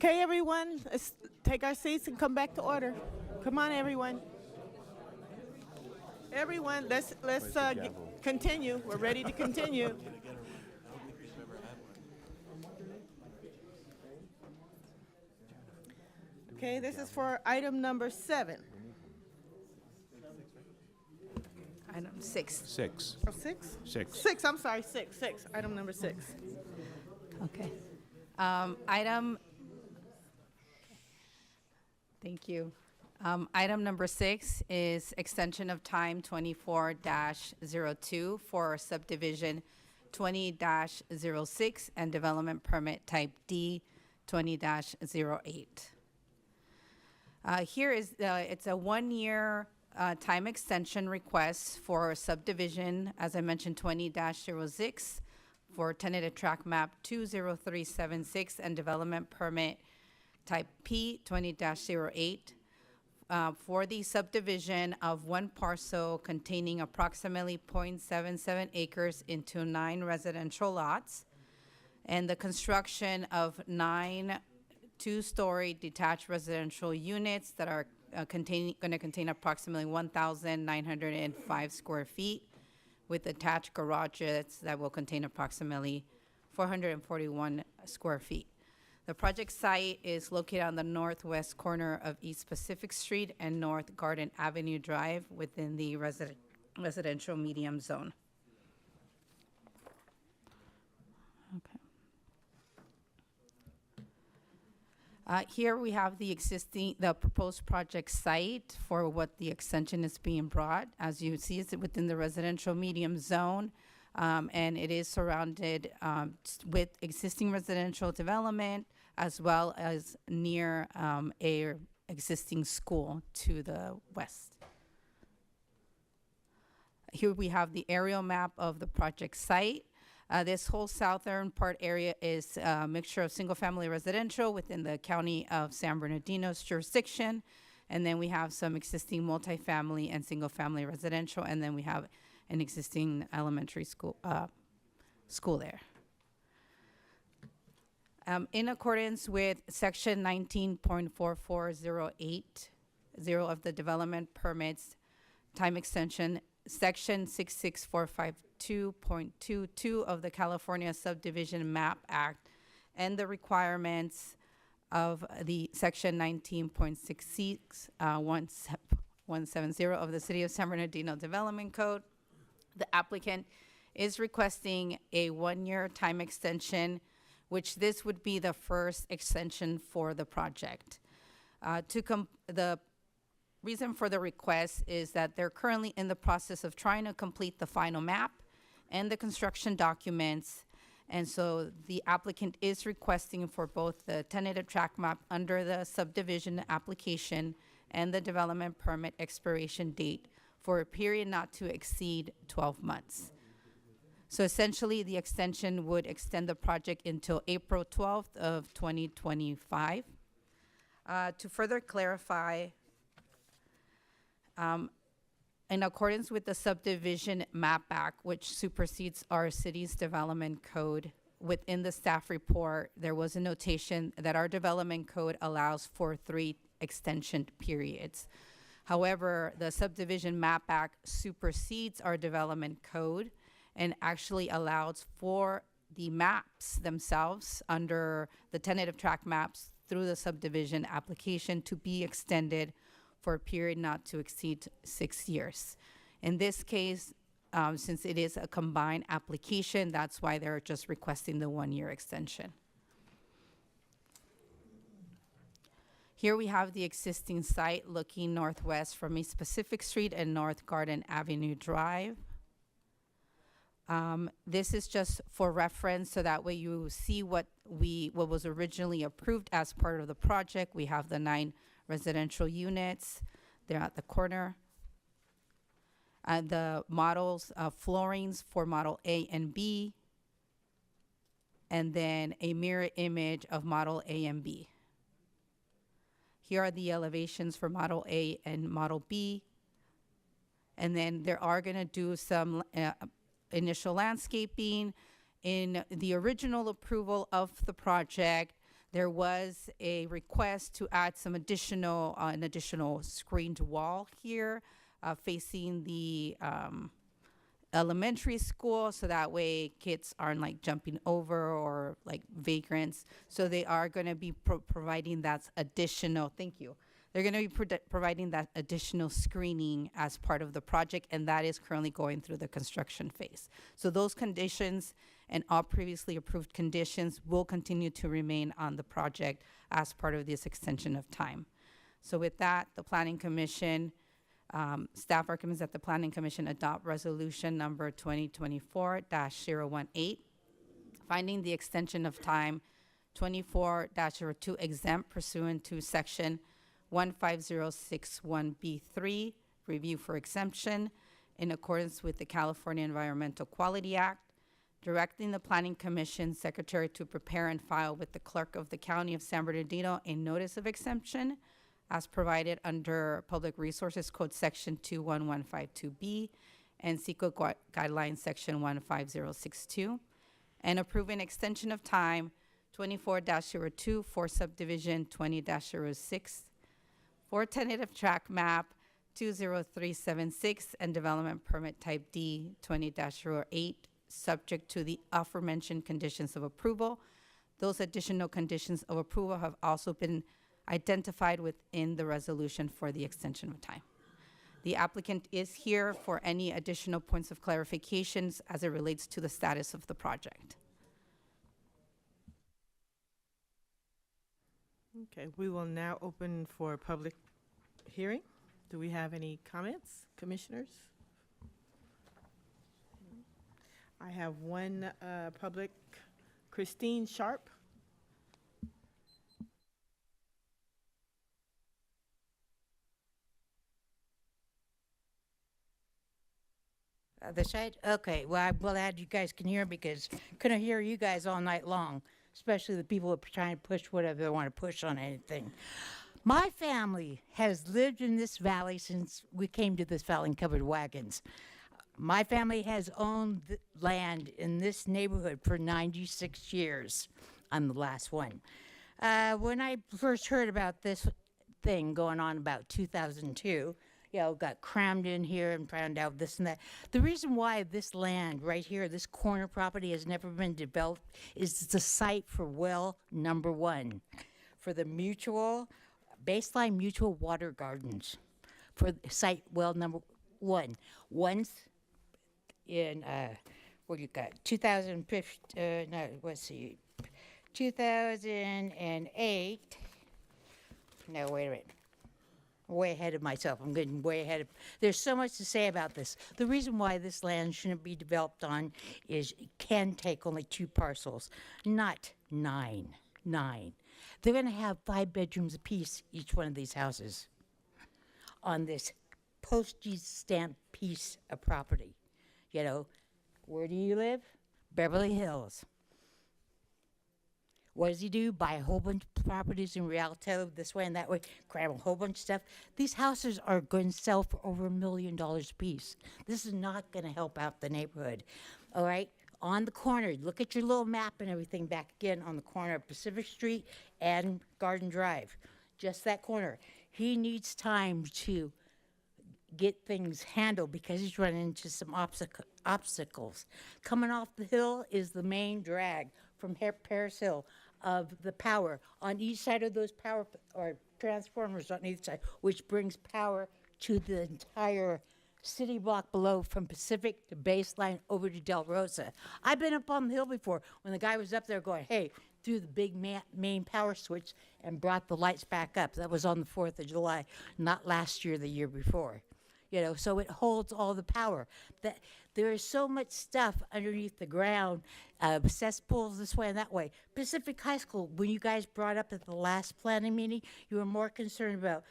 Okay, everyone, let's take our seats and come back to order. Come on, everyone. Everyone, let's continue. We're ready to continue. Okay, this is for item number 7. Item 6. 6. Oh, 6? 6. 6, I'm sorry, 6. Item number 6. Okay. Thank you. Item number 6 is extension of time 24-02 for subdivision 20-06 and development permit type D 20-08. Here is, it's a 1-year time extension request for subdivision, as I mentioned, 20-06 for tentative track map 20376 and development permit type P 20-08 for the subdivision of one parcel containing approximately 0.77 acres into 9 residential lots and the construction of 9 2-story detached residential units that are going to contain approximately 1,905 square feet with attached garages that will contain approximately 441 square feet. The project site is located on the northwest corner of East Pacific Street and North Garden Avenue Drive within the residential medium zone. Here we have the proposed project site for what the extension is being brought. As you see, it's within the residential medium zone, and it is surrounded with existing residential development as well as near a existing school to the west. Here we have the aerial map of the project site. This whole southern part area is a mixture of single-family residential within the county of San Bernardino's jurisdiction. And then we have some existing multifamily and single-family residential. And then we have an existing elementary school there. In accordance with section 19.4408 of the development permits time extension, section 66452.22 of the California Subdivision Map Act, and the requirements of the section 19.66 of the City of San Bernardino Development Code, the applicant is requesting a 1-year time extension, which this would be the first extension for the project. The reason for the request is that they're currently in the process of trying to complete the final map and the construction documents. And so the applicant is requesting for both the tentative track map under the subdivision application and the development permit expiration date for a period not to exceed 12 months. So essentially, the extension would extend the project until April 12th of 2025. To further clarify, in accordance with the Subdivision Map Act, which supersedes our city's development code, within the staff report, there was a notation that our development code allows for 3 extension periods. However, the Subdivision Map Act supersedes our development code and actually allows for the maps themselves under the tentative track maps through the subdivision application to be extended for a period not to exceed 6 years. In this case, since it is a combined application, that's why they're just requesting the 1-year extension. Here we have the existing site looking northwest from East Pacific Street and North Garden Avenue Drive. This is just for reference, so that way you see what was originally approved as part of the project. We have the 9 residential units. They're at the corner. The models, floorings for model A and B, and then a mirror image of model A and B. Here are the elevations for model A and model B. And then they are going to do some initial landscaping. In the original approval of the project, There was a request to add some additional, an additional screened wall here facing the elementary school, so that way kids aren't like jumping over or like vagrants. So they are going to be providing that additional, thank you. They're going to be providing that additional screening as part of the project, and that is currently going through the construction phase. So those conditions and all previously approved conditions will continue to remain on the project as part of this extension of time. So with that, the Planning Commission, staff recommends that the Planning Commission adopt resolution number 2024-018, finding the extension of time 24-02 exempt pursuant to section 15061B3, review for exemption, in accordance with the California Environmental Quality Act, directing the Planning Commission Secretary to prepare and file with the Clerk of the County of San Bernardino a notice of exemption as provided under Public Resources Code Section 21152B and CEQA Guidelines Section 15062, and approving extension of time 24-02 for subdivision 20-06 for tentative track map 20376 and development permit type D 20-08, subject to the aforementioned conditions of approval. Those additional conditions of approval have also been identified within the resolution for the extension of time. The applicant is here for any additional points of clarifications as it relates to the status of the project. Okay, we will now open for public hearing. Do we have any comments, commissioners? I have one public, Christine Sharp. The side? Okay, well, I'm glad you guys can hear because couldn't hear you guys all night long, especially the people who are trying to push whatever they want to push on anything. My family has lived in this valley since we came to this valley in covered wagons. My family has owned land in this neighborhood for 96 years. I'm the last one. When I first heard about this thing going on about 2002, got crammed in here and found out this and that. The reason why this land right here, this corner property has never been developed is it's a site for well number 1 for the Baseline Mutual Water Gardens for site well number 1. Once in, 2008. No, wait a minute. Way ahead of myself. I'm getting way ahead of. There's so much to say about this. The reason why this land shouldn't be developed on is it can take only 2 parcels, not 9. They're going to have 5 bedrooms apiece, each one of these houses, on this postage stamp piece of property. Where do you live? Beverly Hills. What does he do? Buy a whole bunch of properties in Rialto, this way and that way, grab a whole bunch of stuff. These houses are going to sell for over $1 million a piece. This is not going to help out the neighborhood. All right? On the corner, look at your little map and everything back again on the corner of Pacific Street and Garden Drive. Just that corner. He needs time to get things handled because he's running into some obstacles. Coming off the hill is the main drag from Paris Hill of the power on each side of those power or transformers on each side, which brings power to the entire city block below from Pacific to Baseline over to Del Rosa. I've been up on the hill before when the guy was up there going, hey, threw the big main power switch and brought the lights back up. That was on the 4th of July, not last year, the year before. So it holds all the power. That there is so much stuff underneath the ground, cesspools this way and that way. Pacific High School, when you guys brought up at the last planning meeting, you were more concerned about,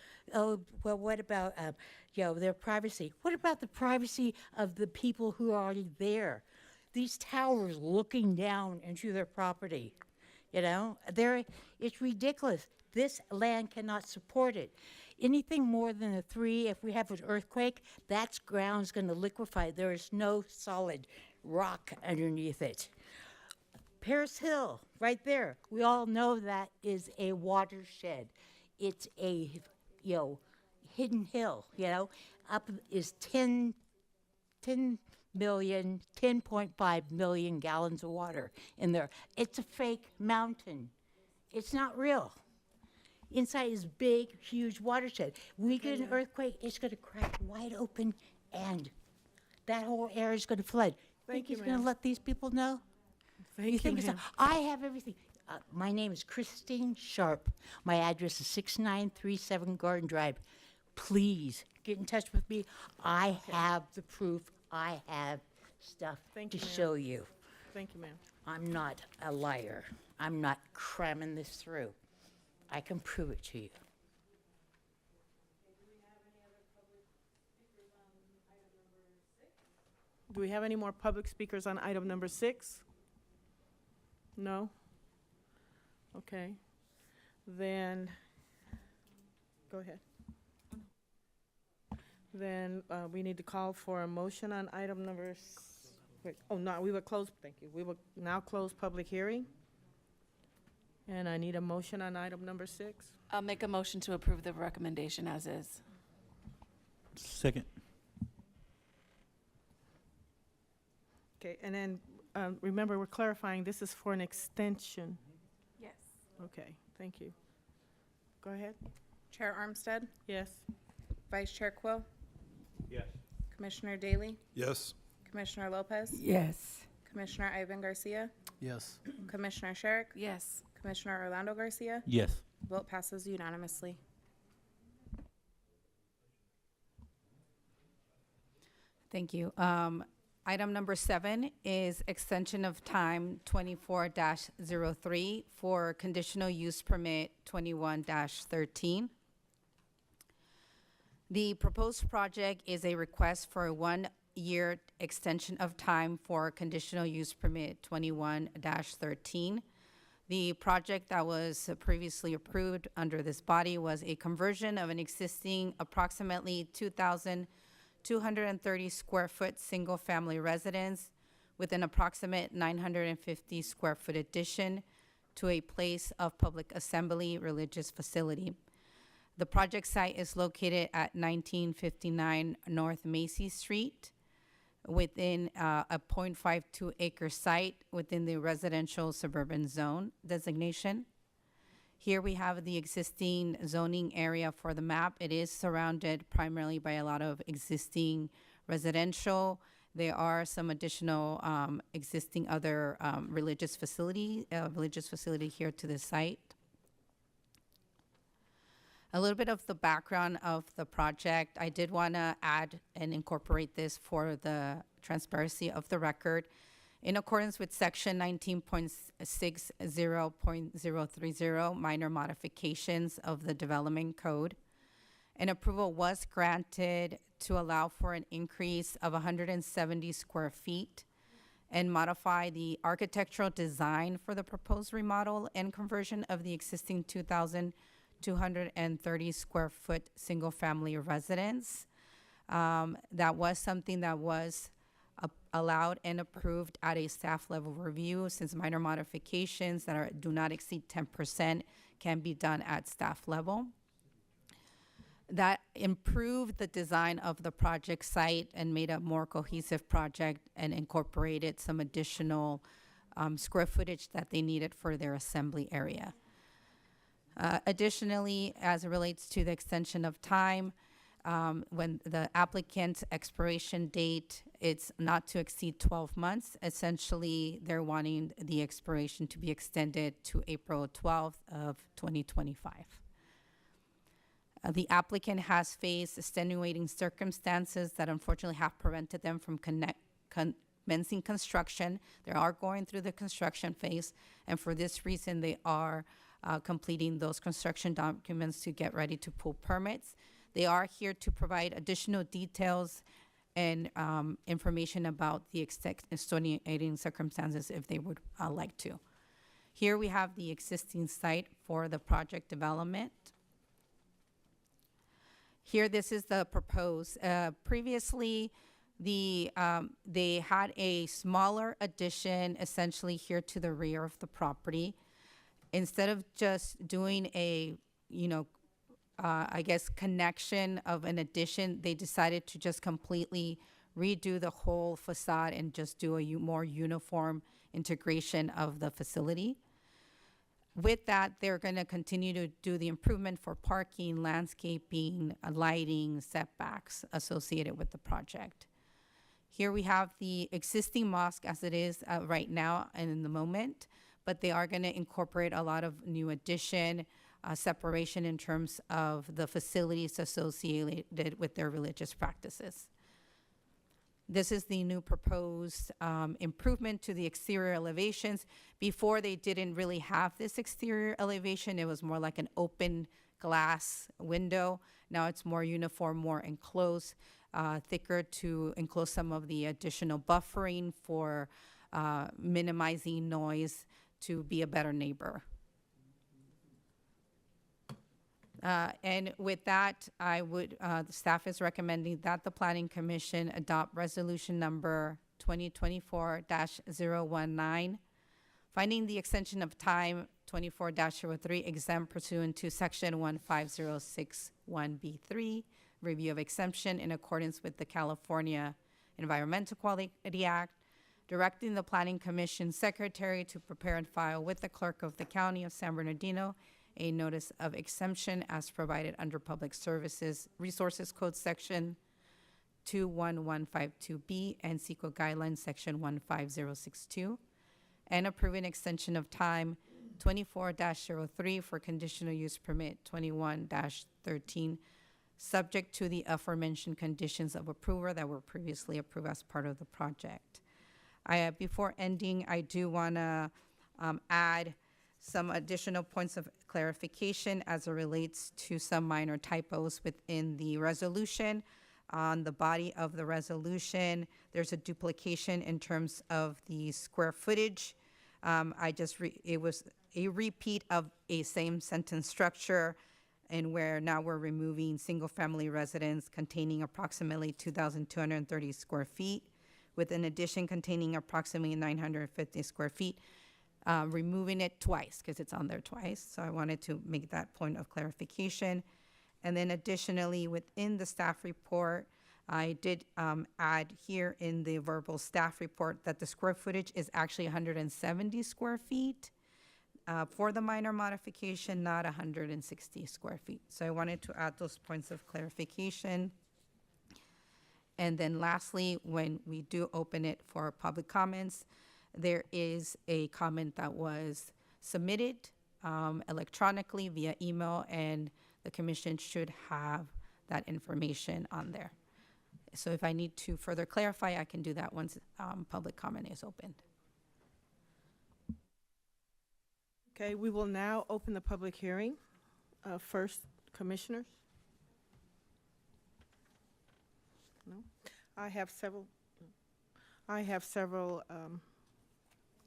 what about, their privacy? What about the privacy of the people who are already there? These towers looking down into their property, it's ridiculous. This land cannot support it. Anything more than a 3, if we have an earthquake, that ground's going to liquefy. There is no solid rock underneath it. Paris Hill, right there. We all know that is a watershed. It's a, hidden hill, Up is 10.5 million gallons of water in there. It's a fake mountain. It's not real. Inside is big, huge watershed. We get an earthquake, it's going to crack wide open, and that whole area is going to flood. Thank Think you, he's going to ma'am. let these people know? Thank you, think it's ma'am. I have everything. My name is Christine Sharp. My address is 6937 Garden Drive. Please get in touch with me. I have the proof. I have stuff Thank to you, ma'am. show you. Thank you, ma'am. I'm not a liar. I'm not cramming this through. I can prove it to you. Do we have any more public speakers on item number 6? No? Okay. Then, go ahead. Then we need to call for a motion on item number, we will close, thank you. We will now close public hearing. And I need a motion on item number 6. I'll make a motion to approve the recommendation as is. Second. Okay, and then remember, we're clarifying, this is for an extension. Yes. Okay, thank you. Go ahead. Chair Armstead, Yes. Vice Chair Quill, Yes. Commissioner Daly, Yes. Commissioner Lopez, Yes. Commissioner Ivan Garcia, Yes. Commissioner Sherrick, Yes. Commissioner Orlando Garcia. Yes. Vote passes unanimously. Thank you. Item number 7 is extension of time 24-03 for conditional use permit 21-13. The proposed project is a request for a 1-year extension of time for conditional use permit 21-13. The project that was previously approved under this body was a conversion of an existing approximately 2,230 square foot single-family residence with an approximate 950 square foot addition to a place of public assembly religious facility. The project site is located at 1959 North Macy Street within a 0.52 acre site within the residential suburban zone designation. Here we have the existing zoning area for the map. It is surrounded primarily by a lot of existing residential. There are some additional existing other religious facility here to the site. A little bit of the background of the project. I did want to add and incorporate this for the transparency of the record. In accordance with section 19.60.030, minor modifications of the development code, an approval was granted to allow for an increase of 170 square feet and modify the architectural design for the proposed remodel and conversion of the existing 2,230 square foot single-family residence. That was something that was allowed and approved at a staff level review, since minor modifications that do not exceed 10% can be done at staff level. That improved the design of the project site and made a more cohesive project and incorporated some additional square footage that they needed for their assembly area. Additionally, as it relates to the extension of time, when the applicant's expiration date, it's not to exceed 12 months. Essentially, they're wanting the expiration to be extended to April 12th of 2025. The applicant has faced extenuating circumstances that unfortunately have prevented them from commencing construction. They are going through the construction phase, and for this reason, they are completing those construction documents to get ready to pull permits. They are here to provide additional details and information about the extenuating circumstances if they would like to. Here we have the existing site for the project development. Here, this is the proposed. Previously, They had a smaller addition essentially here to the rear of the property. Instead of just doing a, I guess, connection of an addition, they decided to just completely redo the whole facade and just do a more uniform integration of the facility. With that, they're going to continue to do the improvement for parking, landscaping, lighting, setbacks associated with the project. Here we have the existing mosque as it is right now and in the moment, but they are going to incorporate a lot of new addition, separation in terms of the facilities associated with their religious practices. This is the new proposed improvement to the exterior elevations. Before, they didn't really have this exterior elevation. It was more like an open glass window. Now it's more uniform, more enclosed, thicker to enclose some of the additional buffering for minimizing noise to be a better neighbor. And with that, the staff is recommending that the Planning Commission adopt resolution number 2024-019, finding the extension of time 24-03 exempt pursuant to section 15061B3, review of exemption in accordance with the California Environmental Quality Act, directing the Planning Commission Secretary to prepare and file with the Clerk of the County of San Bernardino a notice of exemption as provided under Public Services Resources Code Section 21152B and CEQA Guidelines Section 15062, and approving extension of time 24-03 for conditional use permit 21-13, subject to the aforementioned conditions of approval that were previously approved as part of the project. Before ending, I do want to add some additional points of clarification as it relates to some minor typos within the resolution. On the body of the resolution, there's a duplication in terms of the square footage. It was a repeat of a same sentence structure, and where now we're removing single-family residence containing approximately 2,230 square feet, with an addition containing approximately 950 square feet. Removing it twice because it's on there twice. So I wanted to make that point of clarification. And then additionally, within the staff report, I did add here in the verbal staff report that the square footage is actually 170 square feet for the minor modification, not 160 square feet. So I wanted to add those points of clarification. And then lastly, when we do open it for public comments, there is a comment that was submitted electronically via email, and the commission should have that information on there. So if I need to further clarify, I can do that once public comment is opened. Okay, we will now open the public hearing. First, commissioners. No? I have several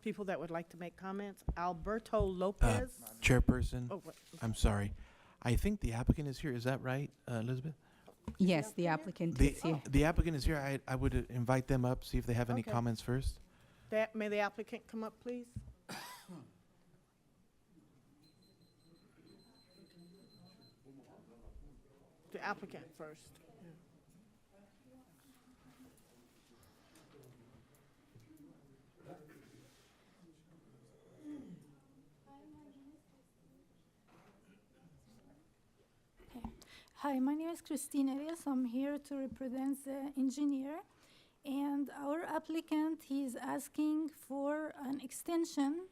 people that would like to make comments. Alberto Lopez. Chairperson, Oh, what? I'm sorry. I think the applicant is here. Is that right, Elizabeth? Yes, the applicant is here. The applicant is here. I would invite them up, see if they have any Okay. comments first. May the applicant come up, please? The applicant first. Hi, my name is Christine Arias. I'm here to represent the engineer. And our applicant, he's asking for an extension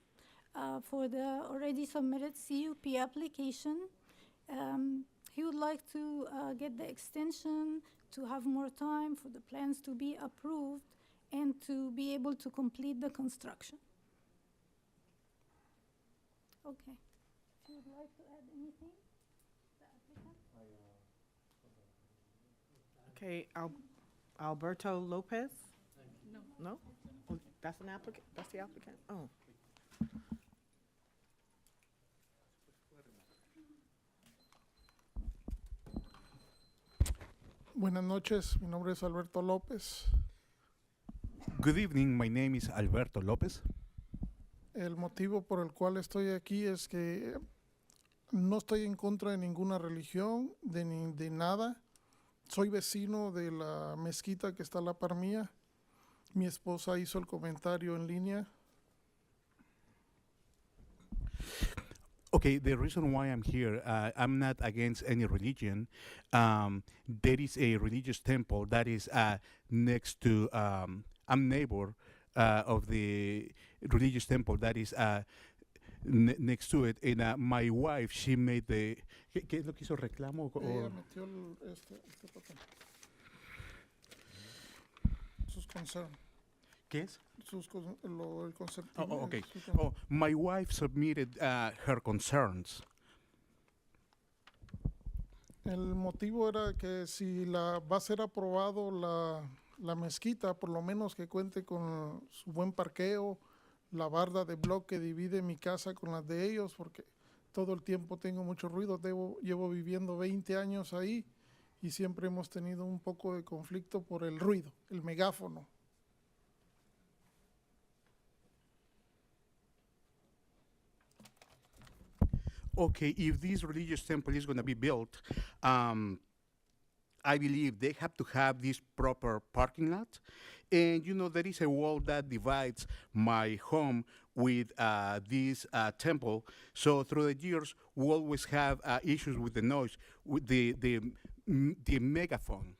for the already submitted CUP application. He would like to get the extension to have more time for the plans to be approved and to be able to complete the construction. Okay. If you would like to add anything, the applicant? Okay, Alberto Lopez? No? Oh, that's an applicant? That's the applicant? Oh. Buenas noches, mi nombre es Alberto López. Good evening, my name is Alberto Lopez. El motivo por el cual estoy aquí es que no estoy en contra de ninguna religión, de nada. Soy vecino de la mezquita que está a la par mía. Mi esposa hizo el comentario en línea. Okay, the reason why I'm here, I'm not against any religion. There is a religious temple that is next to, I'm neighbor of the religious temple that is next to it. And my wife, she made the, ¿qué es lo que hizo reclamo? Ella metió este papel. Sus concerns. ¿Qué es? El concepto. Oh, okay. Oh, my wife submitted her concerns. El motivo era que si va a ser aprobado la mezquita, por lo menos que cuente con su buen parqueo, la barda de bloque divide mi casa con las de ellos, porque todo el tiempo tengo mucho ruido. Llevo viviendo 20 años ahí y siempre hemos tenido un poco de conflicto por el ruido, el megáfono. Okay, if this religious temple is going to be built, I believe they have to have this proper parking lot. And, you know, there is a wall that divides my home with this temple. So through the years, we always have issues with the noise, with the megaphone.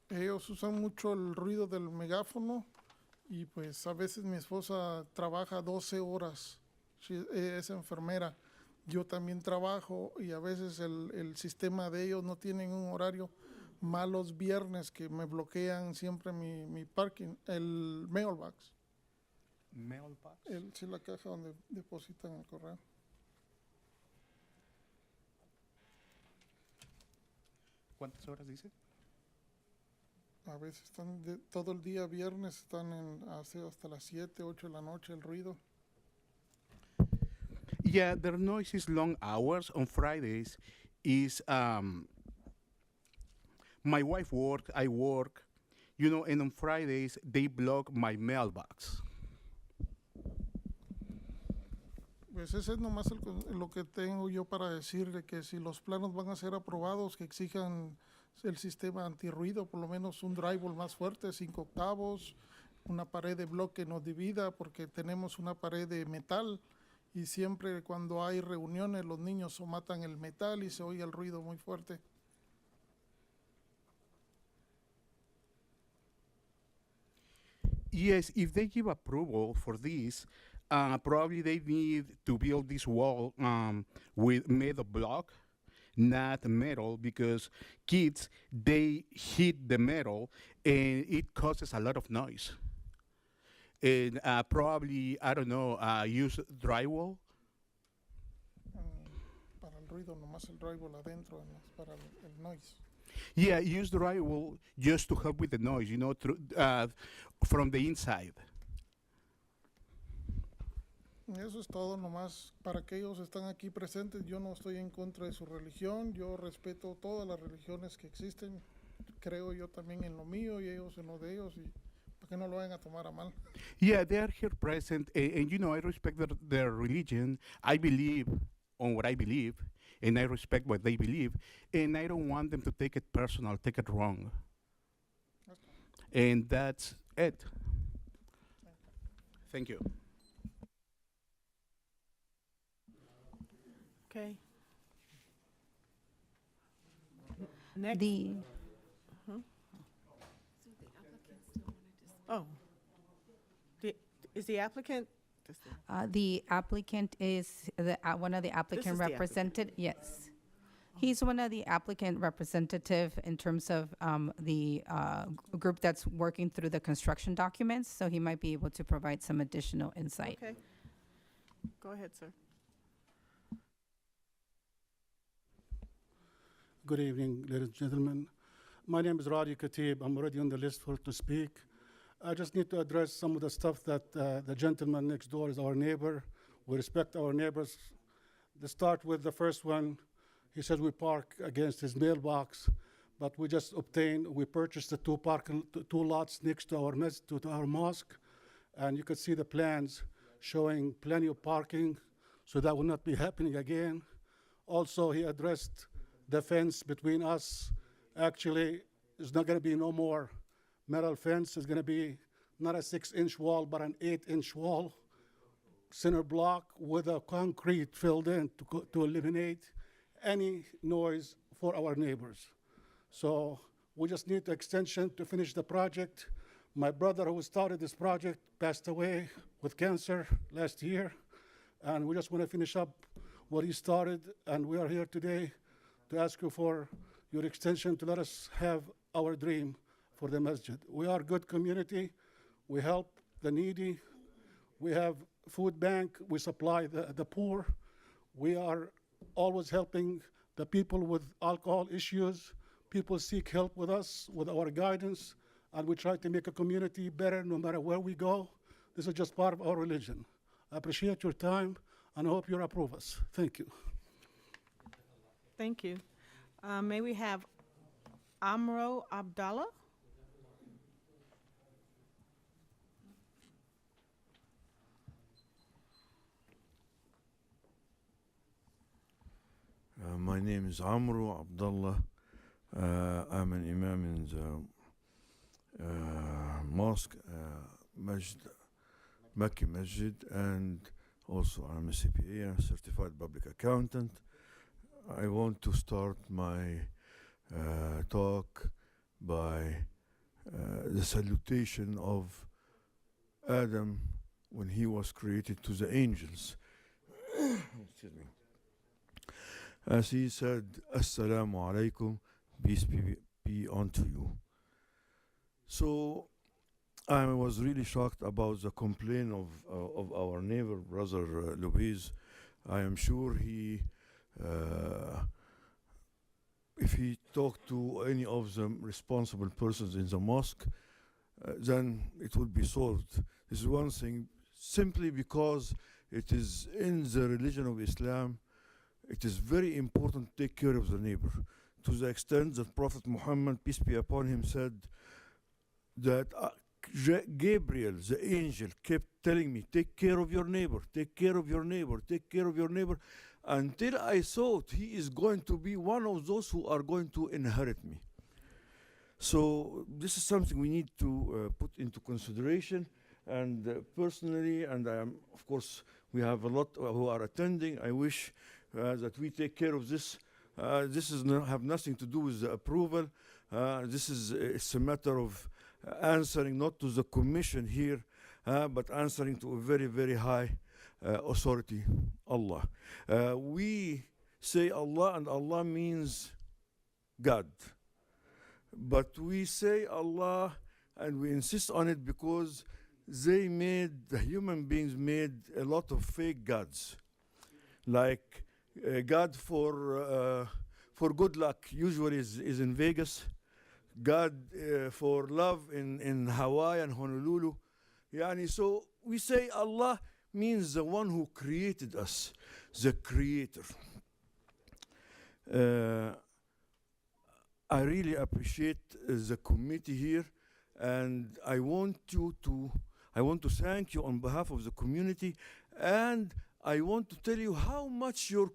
Ellos usan mucho el ruido del megáfono y pues a veces mi esposa trabaja 12 horas. Es enfermera. Yo también trabajo y a veces el sistema de ellos no tienen un horario. Malos viernes que me bloquean siempre mi parking, el mailbox. ¿Mailbox? Sí, la caja donde depositan el correo. ¿Cuántas horas dice? A veces están todo el día viernes, están hasta las 7, 8 de la noche el ruido. Yeah, their noise is long hours. On Fridays is my wife work, I work, you know, and on Fridays they block my mailbox. Pues ese es nomás lo que tengo yo para decirle, que si los planos van a ser aprobados, que exijan el sistema antirruido, por lo menos un drywall más fuerte, 5 octavos, una pared de bloque nos divida, porque tenemos una pared de metal. Y siempre cuando hay reuniones los niños matan el metal y se oye el ruido muy fuerte. Yes, if they give approval for this, probably they need to build this wall with metal block, not metal, because kids, they hit the metal and it causes a lot of noise. And probably, I don't know, use drywall. Para el ruido, nomás el drywall adentro, para el noise. Yeah, use drywall just to help with the noise, you know, from the inside. Eso es todo, nomás para que ellos están aquí presentes. Yo no estoy en contra de su religión, yo respeto todas las religiones que existen. Creo yo también en lo mío y ellos en lo de ellos. Y que no lo vayan a tomar a mal. Yeah, they are here present, and you know, I respect their religion. I believe on what I believe, and I respect what they believe, and I don't want them to take it personal, take it wrong. And that's it. Thank you. Okay. Next. Oh. Is the applicant? The applicant is one of the applicant the represented. Yes. He's one of the applicant representative in terms of the group that's working through the construction documents, so he might be able to provide some additional insight. Okay. Go ahead, sir. Good evening, ladies and gentlemen. My name is Radi Khatib. I'm already on the list to speak. I just need to address some of the stuff that the gentleman next door is our neighbor. We respect our neighbors. Let's start with the first one. He says we park against his mailbox, but we purchased the two lots next to our mosque, and you could see the plans showing plenty of parking, so that will not be happening again. Also, he addressed the fence between us. Actually, there's not going to be no more metal fence. It's going to be not a 6-inch wall, but an 8-inch wall, center block with a concrete filled in to eliminate any noise for our neighbors. So we just need the extension to finish the project. My brother, who started this project, passed away with cancer last year, and we just want to finish up what he started, and we are here today to ask you for your extension to let us have our dream for the masjid. We are a good community. We help the needy. We have food bank. We supply the poor. We are always helping the people with alcohol issues. People seek help with us, with our guidance, and we try to make a community better no matter where we go. This is just part of our religion. I appreciate your time, and I hope you approve us. Thank you. Thank you. May we have Amro Abdallah? My name is Amro Abdallah. I'm an imam in the mosque, Makki Masjid, and also I'm a CPA, a certified public accountant. I want to start my talk by the salutation of Adam when he was created to the angels. Excuse me. As he said, Assalamu alaikum, peace be unto you. So I was really shocked about the complaint of our neighbor, Brother Luis. I am sure if he talked to any of the responsible persons in the mosque, then it would be solved. This is one thing, simply because it is in the religion of Islam. It is very important to take care of the neighbor, to the extent that Prophet Muhammad, peace be upon him, said that Gabriel, the angel, kept telling me, take care of your neighbor, take care of your neighbor, take care of your neighbor, until I thought he is going to be one of those who are going to inherit me. So this is something we need to put into consideration. And personally, and of course, we have a lot who are attending. I wish that we take care of this. This have nothing to do with the approval. It's a matter of answering not to the commission here, but answering to a very, very high authority, Allah. We say Allah, and Allah means God. But we say Allah, and we insist on it because the human beings made a lot of fake gods. Like God for good luck usually is in Vegas. God for love in Hawaii and Honolulu. So we say Allah means the one who created us, the creator. I really appreciate the committee here, and I want to thank you on behalf of the community, and I want to tell you how much your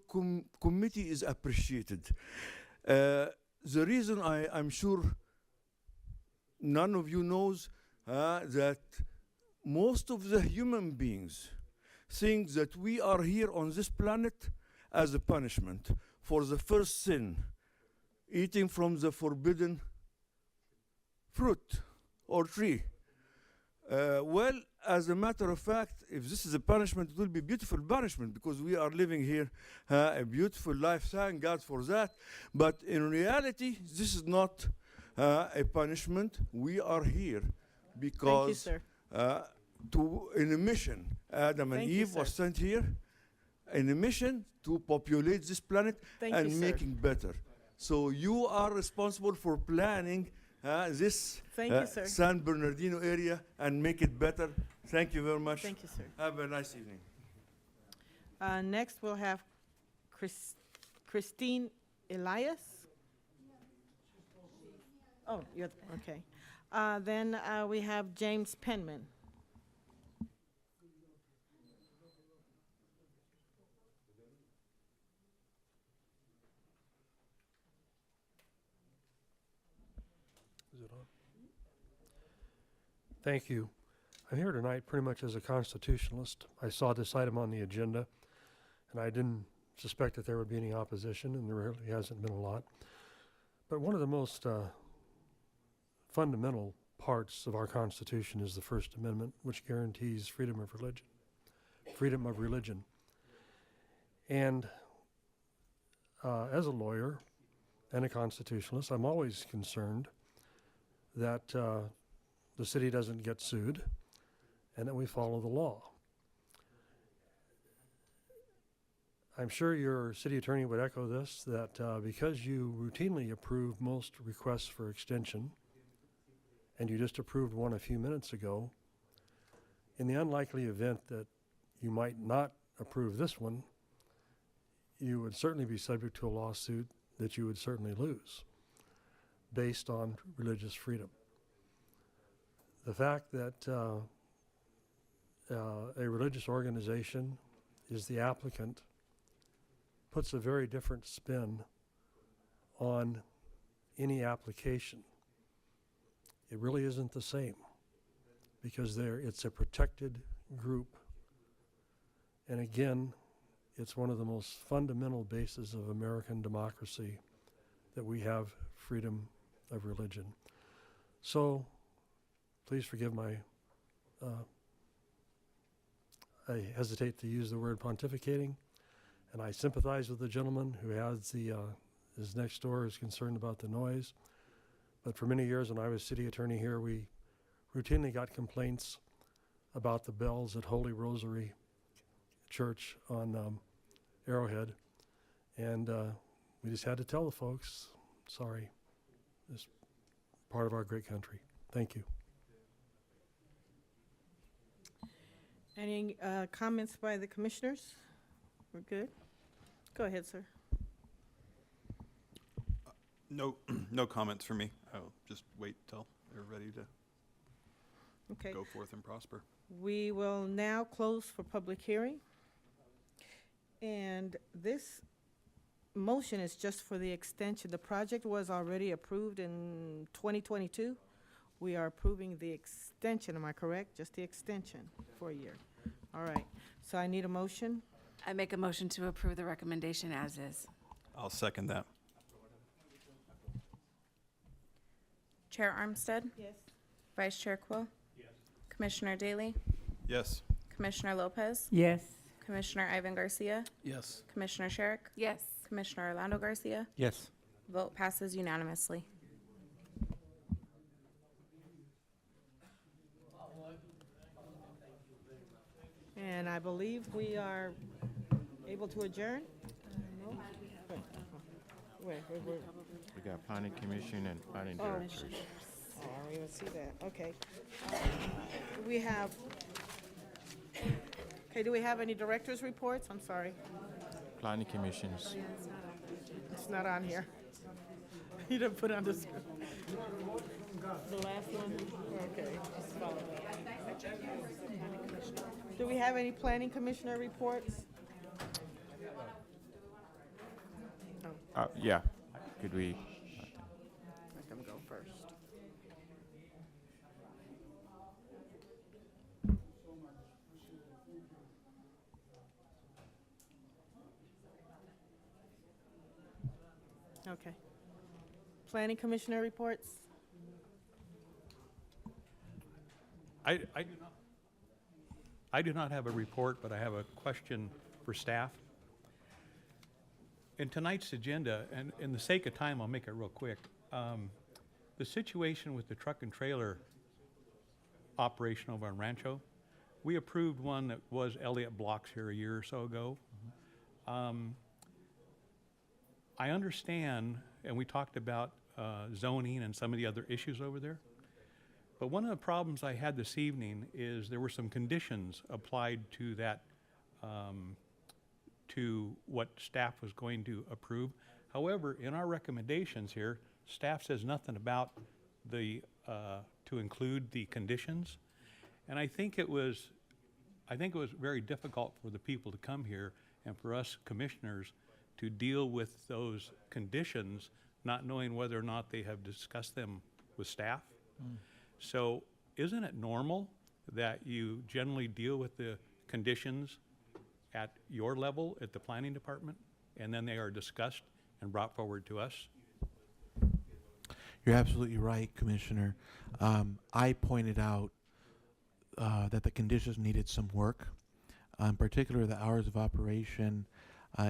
committee is appreciated. The reason I'm sure none of you knows that most of the human beings think that we are here on this planet as a punishment for the first sin, eating from the forbidden fruit or tree. Well, as a matter of fact, if this is a punishment, it will be beautiful punishment because we are living here a beautiful life. Thank God for that. But in reality, this is not a punishment. We are here because Thank you, sir. In a mission. Adam and Eve was sent here in a mission to populate this planet and making better. So you are responsible for planning this San Bernardino area and make it better. Thank you very much. Thank you, sir. Have a nice evening. Next, we'll have Christine Elias? Oh, you're, okay. Then we have James Penman. Is it on? Thank you. I'm here tonight pretty much as a constitutionalist. I saw this item on the agenda, and I didn't suspect that there would be any opposition, and there really hasn't been a lot. But one of the most fundamental parts of our Constitution is the First Amendment, which guarantees freedom of religion. Freedom of religion. And as a lawyer and a constitutionalist, I'm always concerned that the city doesn't get sued and that we follow the law. I'm sure your city attorney would echo this, that because you routinely approve most requests for extension, and you just approved one a few minutes ago, in the unlikely event that you might not approve this one, you would certainly be subject to a lawsuit that you would certainly lose based on religious freedom. The fact that a religious organization is the applicant puts a very different spin on any application. It really isn't the same because it's a protected group. And again, it's one of the most fundamental bases of American democracy that we have freedom of religion. So please forgive my, I hesitate to use the word pontificating, and I sympathize with the gentleman who has his next door is concerned about the noise. But for many years when I was city attorney here, we routinely got complaints about the bells at Holy Rosary Church on Arrowhead. And we just had to tell the folks, sorry, this is part of our great country. Thank you. Any comments by the commissioners? We're good? Go ahead, sir. No comments for me. I'll just wait till they're ready to go forth and prosper. We will now close for public hearing. And this motion is just for the extension. The project was already approved in 2022. We are approving the extension, am I correct? Just the extension for a year. All right. So I need a motion. I make a motion to approve the recommendation as is. I'll second that. Chair Armstead? Yes. Vice Chair Quill? Yes. Commissioner Daly? Yes. Commissioner Lopez? Yes. Commissioner Ivan Garcia? Yes. Commissioner Sherrick? Yes. Commissioner Orlando Garcia? Yes. Vote passes unanimously. And I believe we are able to adjourn? No? Where? We got planning commission and planning directors. Oh, I don't even see that. Okay. We have, do we have any directors' reports? I'm sorry. Planning commissions. It's not on here. You didn't put it on the screen. The last one? Okay. Do we have any planning commissioner reports? Yeah. Could we? Let them go first. Okay. Planning commissioner reports? I do not have a report, but I have a question for staff. In tonight's agenda, and in the sake of time, I'll make it real quick. The situation with the truck and trailer operation over on Rancho, we approved one that was Elliott Blocks here a year or so ago. I understand, and we talked about zoning and some of the other issues over there. But one of the problems I had this evening is there were some conditions applied to that, to what staff was going to approve. However, in our recommendations here, staff says nothing about the, to include the conditions. And I think it was very difficult for the people to come here and for us commissioners to deal with those conditions, not knowing whether or not they have discussed them with staff. So isn't it normal that you generally deal with the conditions at your level, at the planning department, and then they are discussed and brought forward to us? You're absolutely right, Commissioner. I pointed out that the conditions needed some work, in particular the hours of operation.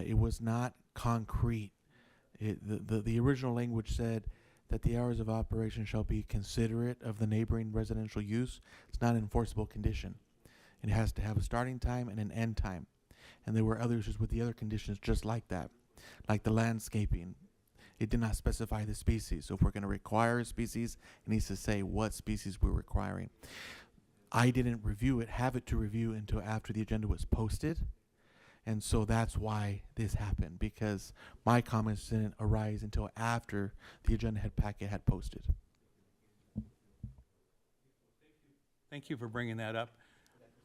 It was not concrete. The original language said that the hours of operation shall be considerate of the neighboring residential use. It's not an enforceable condition. It has to have a starting time and an end time. And there were other issues with the other conditions just like that, like the landscaping. It did not specify the species. So if we're going to require a species, it needs to say what species we're requiring. I didn't have it to review until after the agenda was posted. And so that's why this happened, because my comments didn't arise until after the agenda packet had posted. Thank you for bringing that up.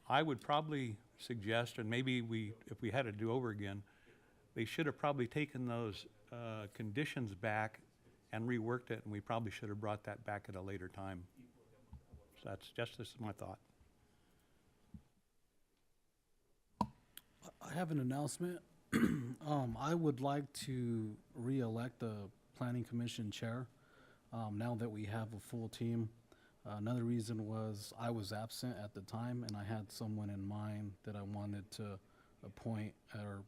I would probably suggest, and maybe if we had to do over again, they should have probably taken those conditions back and reworked it, and we probably should have brought that back at a later time. So this is my thought. I have an announcement. I would like to re-elect the Planning Commission Chair now that we have a full team. Another reason was I was absent at the time, and I had someone in mind that I wanted to appoint or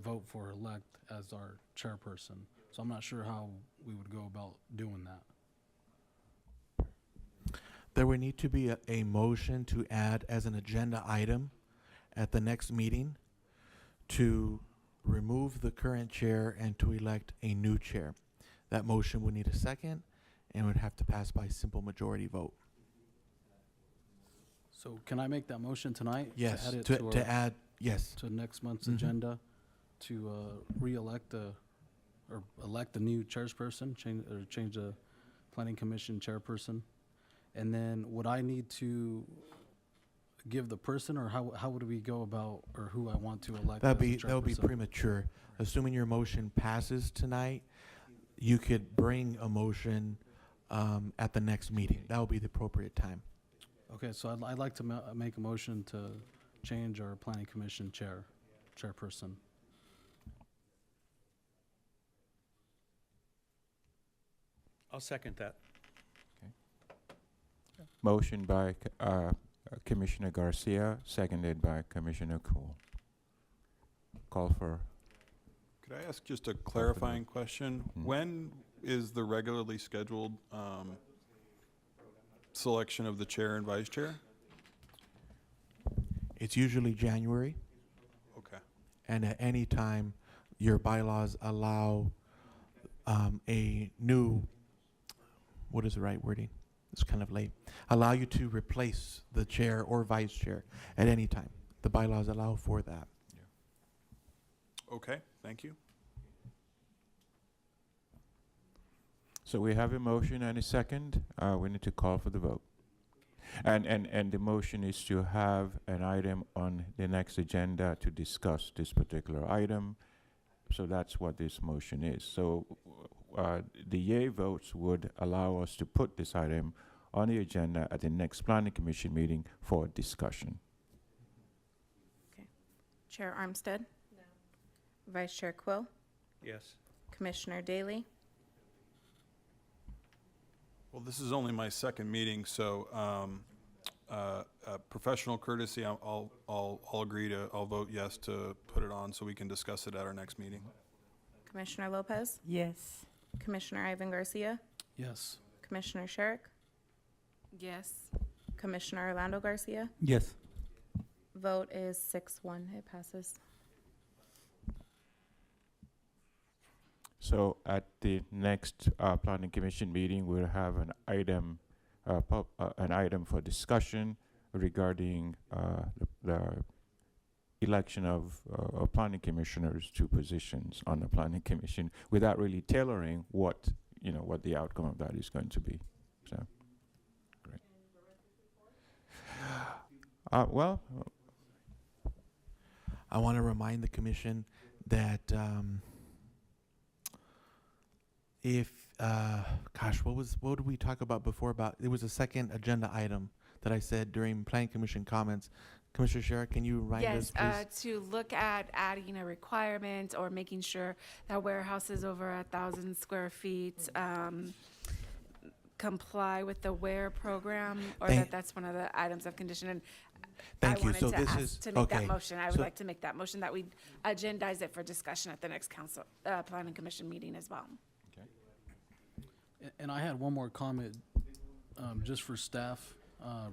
vote for elect as our chairperson. So I'm not sure how we would go about doing that. There would need to be a motion to add as an agenda item at the next meeting to remove the current chair and to elect a new chair. That motion would need a second and would have to pass by simple majority vote. So can I make that motion tonight? Yes, To add it to add, yes. to next month's Mhm. agenda to re-elect or elect a new chairperson, change the Planning Commission chairperson? And then would I need to give the person, or how would we go about, or who I want to elect? That as a would be chairperson? premature. Assuming your motion passes tonight, you could bring a motion at the next meeting. That would be the appropriate time. Okay, so I'd like to make a motion to change our Planning Commission chairperson. I'll second that. Motion by Commissioner Garcia, seconded by Commissioner Cool. Call for. Could I ask just a clarifying question? When is the regularly scheduled selection of the chair and vice chair? It's usually January. Okay. And at any time, your bylaws allow a new, what is the right wording? It's kind of late. Allow you to replace the chair or vice chair at any time. The bylaws allow for that. Okay, thank you. So we have a motion and a second. We need to call for the vote. And the motion is to have an item on the next agenda to discuss this particular item. So that's what this motion is. So the yea votes would allow us to put this item on the agenda at the next Planning Commission meeting for discussion. Okay. Chair Armstead? No. Vice Chair Quill? Yes. Commissioner Daly? Well, this is only my second meeting, so professional courtesy, I'll agree to, I'll vote yes to put it on so we can discuss it at our next meeting. Commissioner Lopez? Yes. Commissioner Ivan Garcia? Yes. Commissioner Sherrick? Yes. Commissioner Orlando Garcia? Yes. Vote is 6-1. It passes. So at the next Planning Commission meeting, we'll have an item for discussion regarding the election of planning commissioners to positions on the planning commission without really tailoring what the outcome of that is going to be. So, great. Well, I want to remind the commission that what did we talk about before? There was a second agenda item that I said during Planning Commission comments. Commissioner Sherrick, can you remind us, please? To look at adding a requirement or making sure that warehouses over 1,000 square feet comply with the WARE program, or that's one of the items of condition. And Thank you. wanted So to this ask is to make okay. that motion. I would like to make that motion that we agendize it for discussion at the next council planning commission meeting as well. And I had one more comment, just for staff.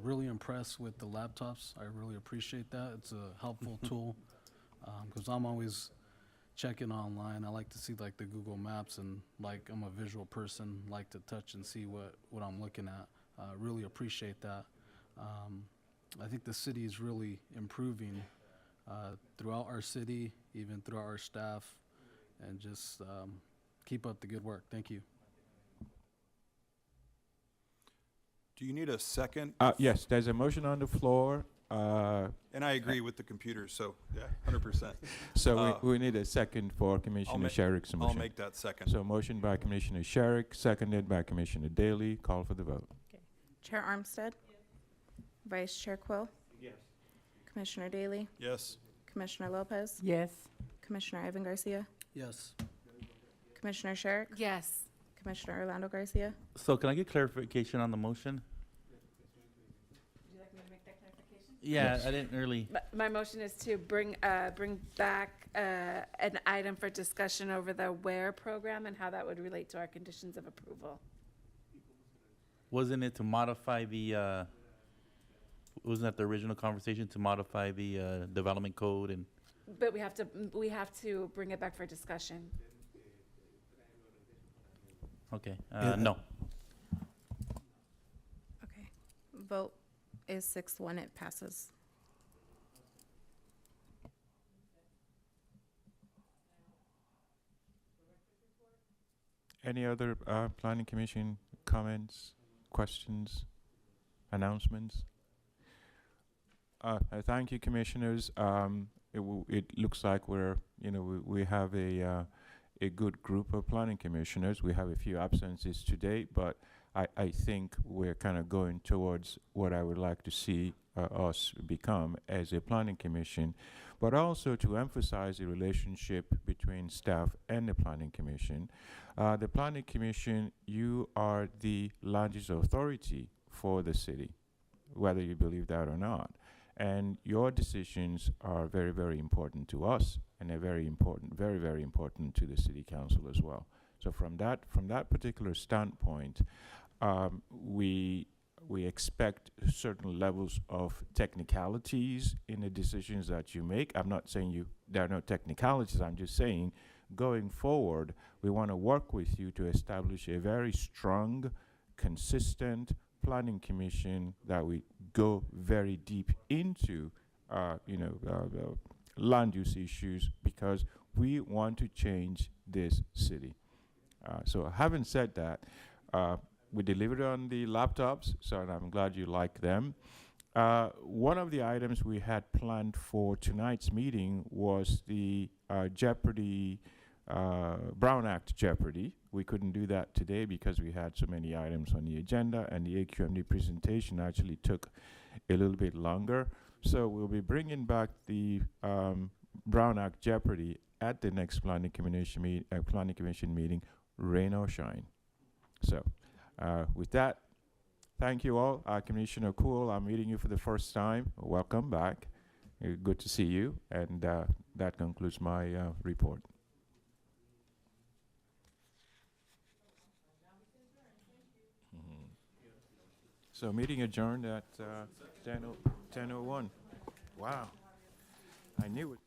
Really impressed with the laptops. I really appreciate that. It's a helpful tool, because I'm always checking online. I like to see like the Google Maps, and like I'm a visual person, like to touch and see what I'm looking at. Really appreciate that. I think the city is really improving throughout our city, even throughout our staff, and just keep up the good work. Thank you. Do you need a second? Yes, there's a motion on the floor. And I agree with the computers, so yeah, 100%. So we need a second for Commissioner Sherrick's motion. I'll make that second. So motion by Commissioner Sherrick, seconded by Commissioner Daly. Call for the vote. Okay. Chair Armstead? Vice Chair Quill? Yes. Commissioner Daly? Yes. Commissioner Lopez? Yes. Commissioner Ivan Garcia? Yes. Commissioner Sherrick? Yes. Commissioner Orlando Garcia? So can I get clarification on the motion? Would you like me to make that clarification? Yeah, Yes. I didn't really. My motion is to bring back an item for discussion over the WARE program and how that would relate to our conditions of approval. Wasn't it to modify the, wasn't that the original conversation, to modify the development code and? But we have to bring it back for discussion. Okay, no. Okay. Vote is 6-1. It passes. Any other planning commission comments, questions, announcements? Thank you, commissioners. It looks like we have a good group of planning commissioners. We have a few absences today, but I think we're kind of going towards what I would like to see us become as a planning commission, but also to emphasize the relationship between staff and the planning commission. The planning commission, you are the largest authority for the city, whether you believe that or not. And your decisions are very, very important to us, and they're very important, very, very important to the city council as well. So from that particular standpoint, we expect certain levels of technicalities in the decisions that you make. I'm not saying there are no technicalities. I'm just saying, going forward, we want to work with you to establish a very strong, consistent planning commission that we go very deep into, land use issues, because we want to change this city. So having said that, we delivered on the laptops, so I'm glad you like them. One of the items we had planned for tonight's meeting was the Jeopardy, Brown Act Jeopardy. We couldn't do that today because we had so many items on the agenda, and the AQMD presentation actually took a little bit longer. So we'll be bringing back the Brown Act Jeopardy at the next Planning Commission meeting, rain or shine. So with that, thank you all. Commissioner Kuhl, I'm meeting you for the first time. Welcome back. Good to see you. And that concludes my report. So meeting adjourned at 10:01. Wow. I knew it.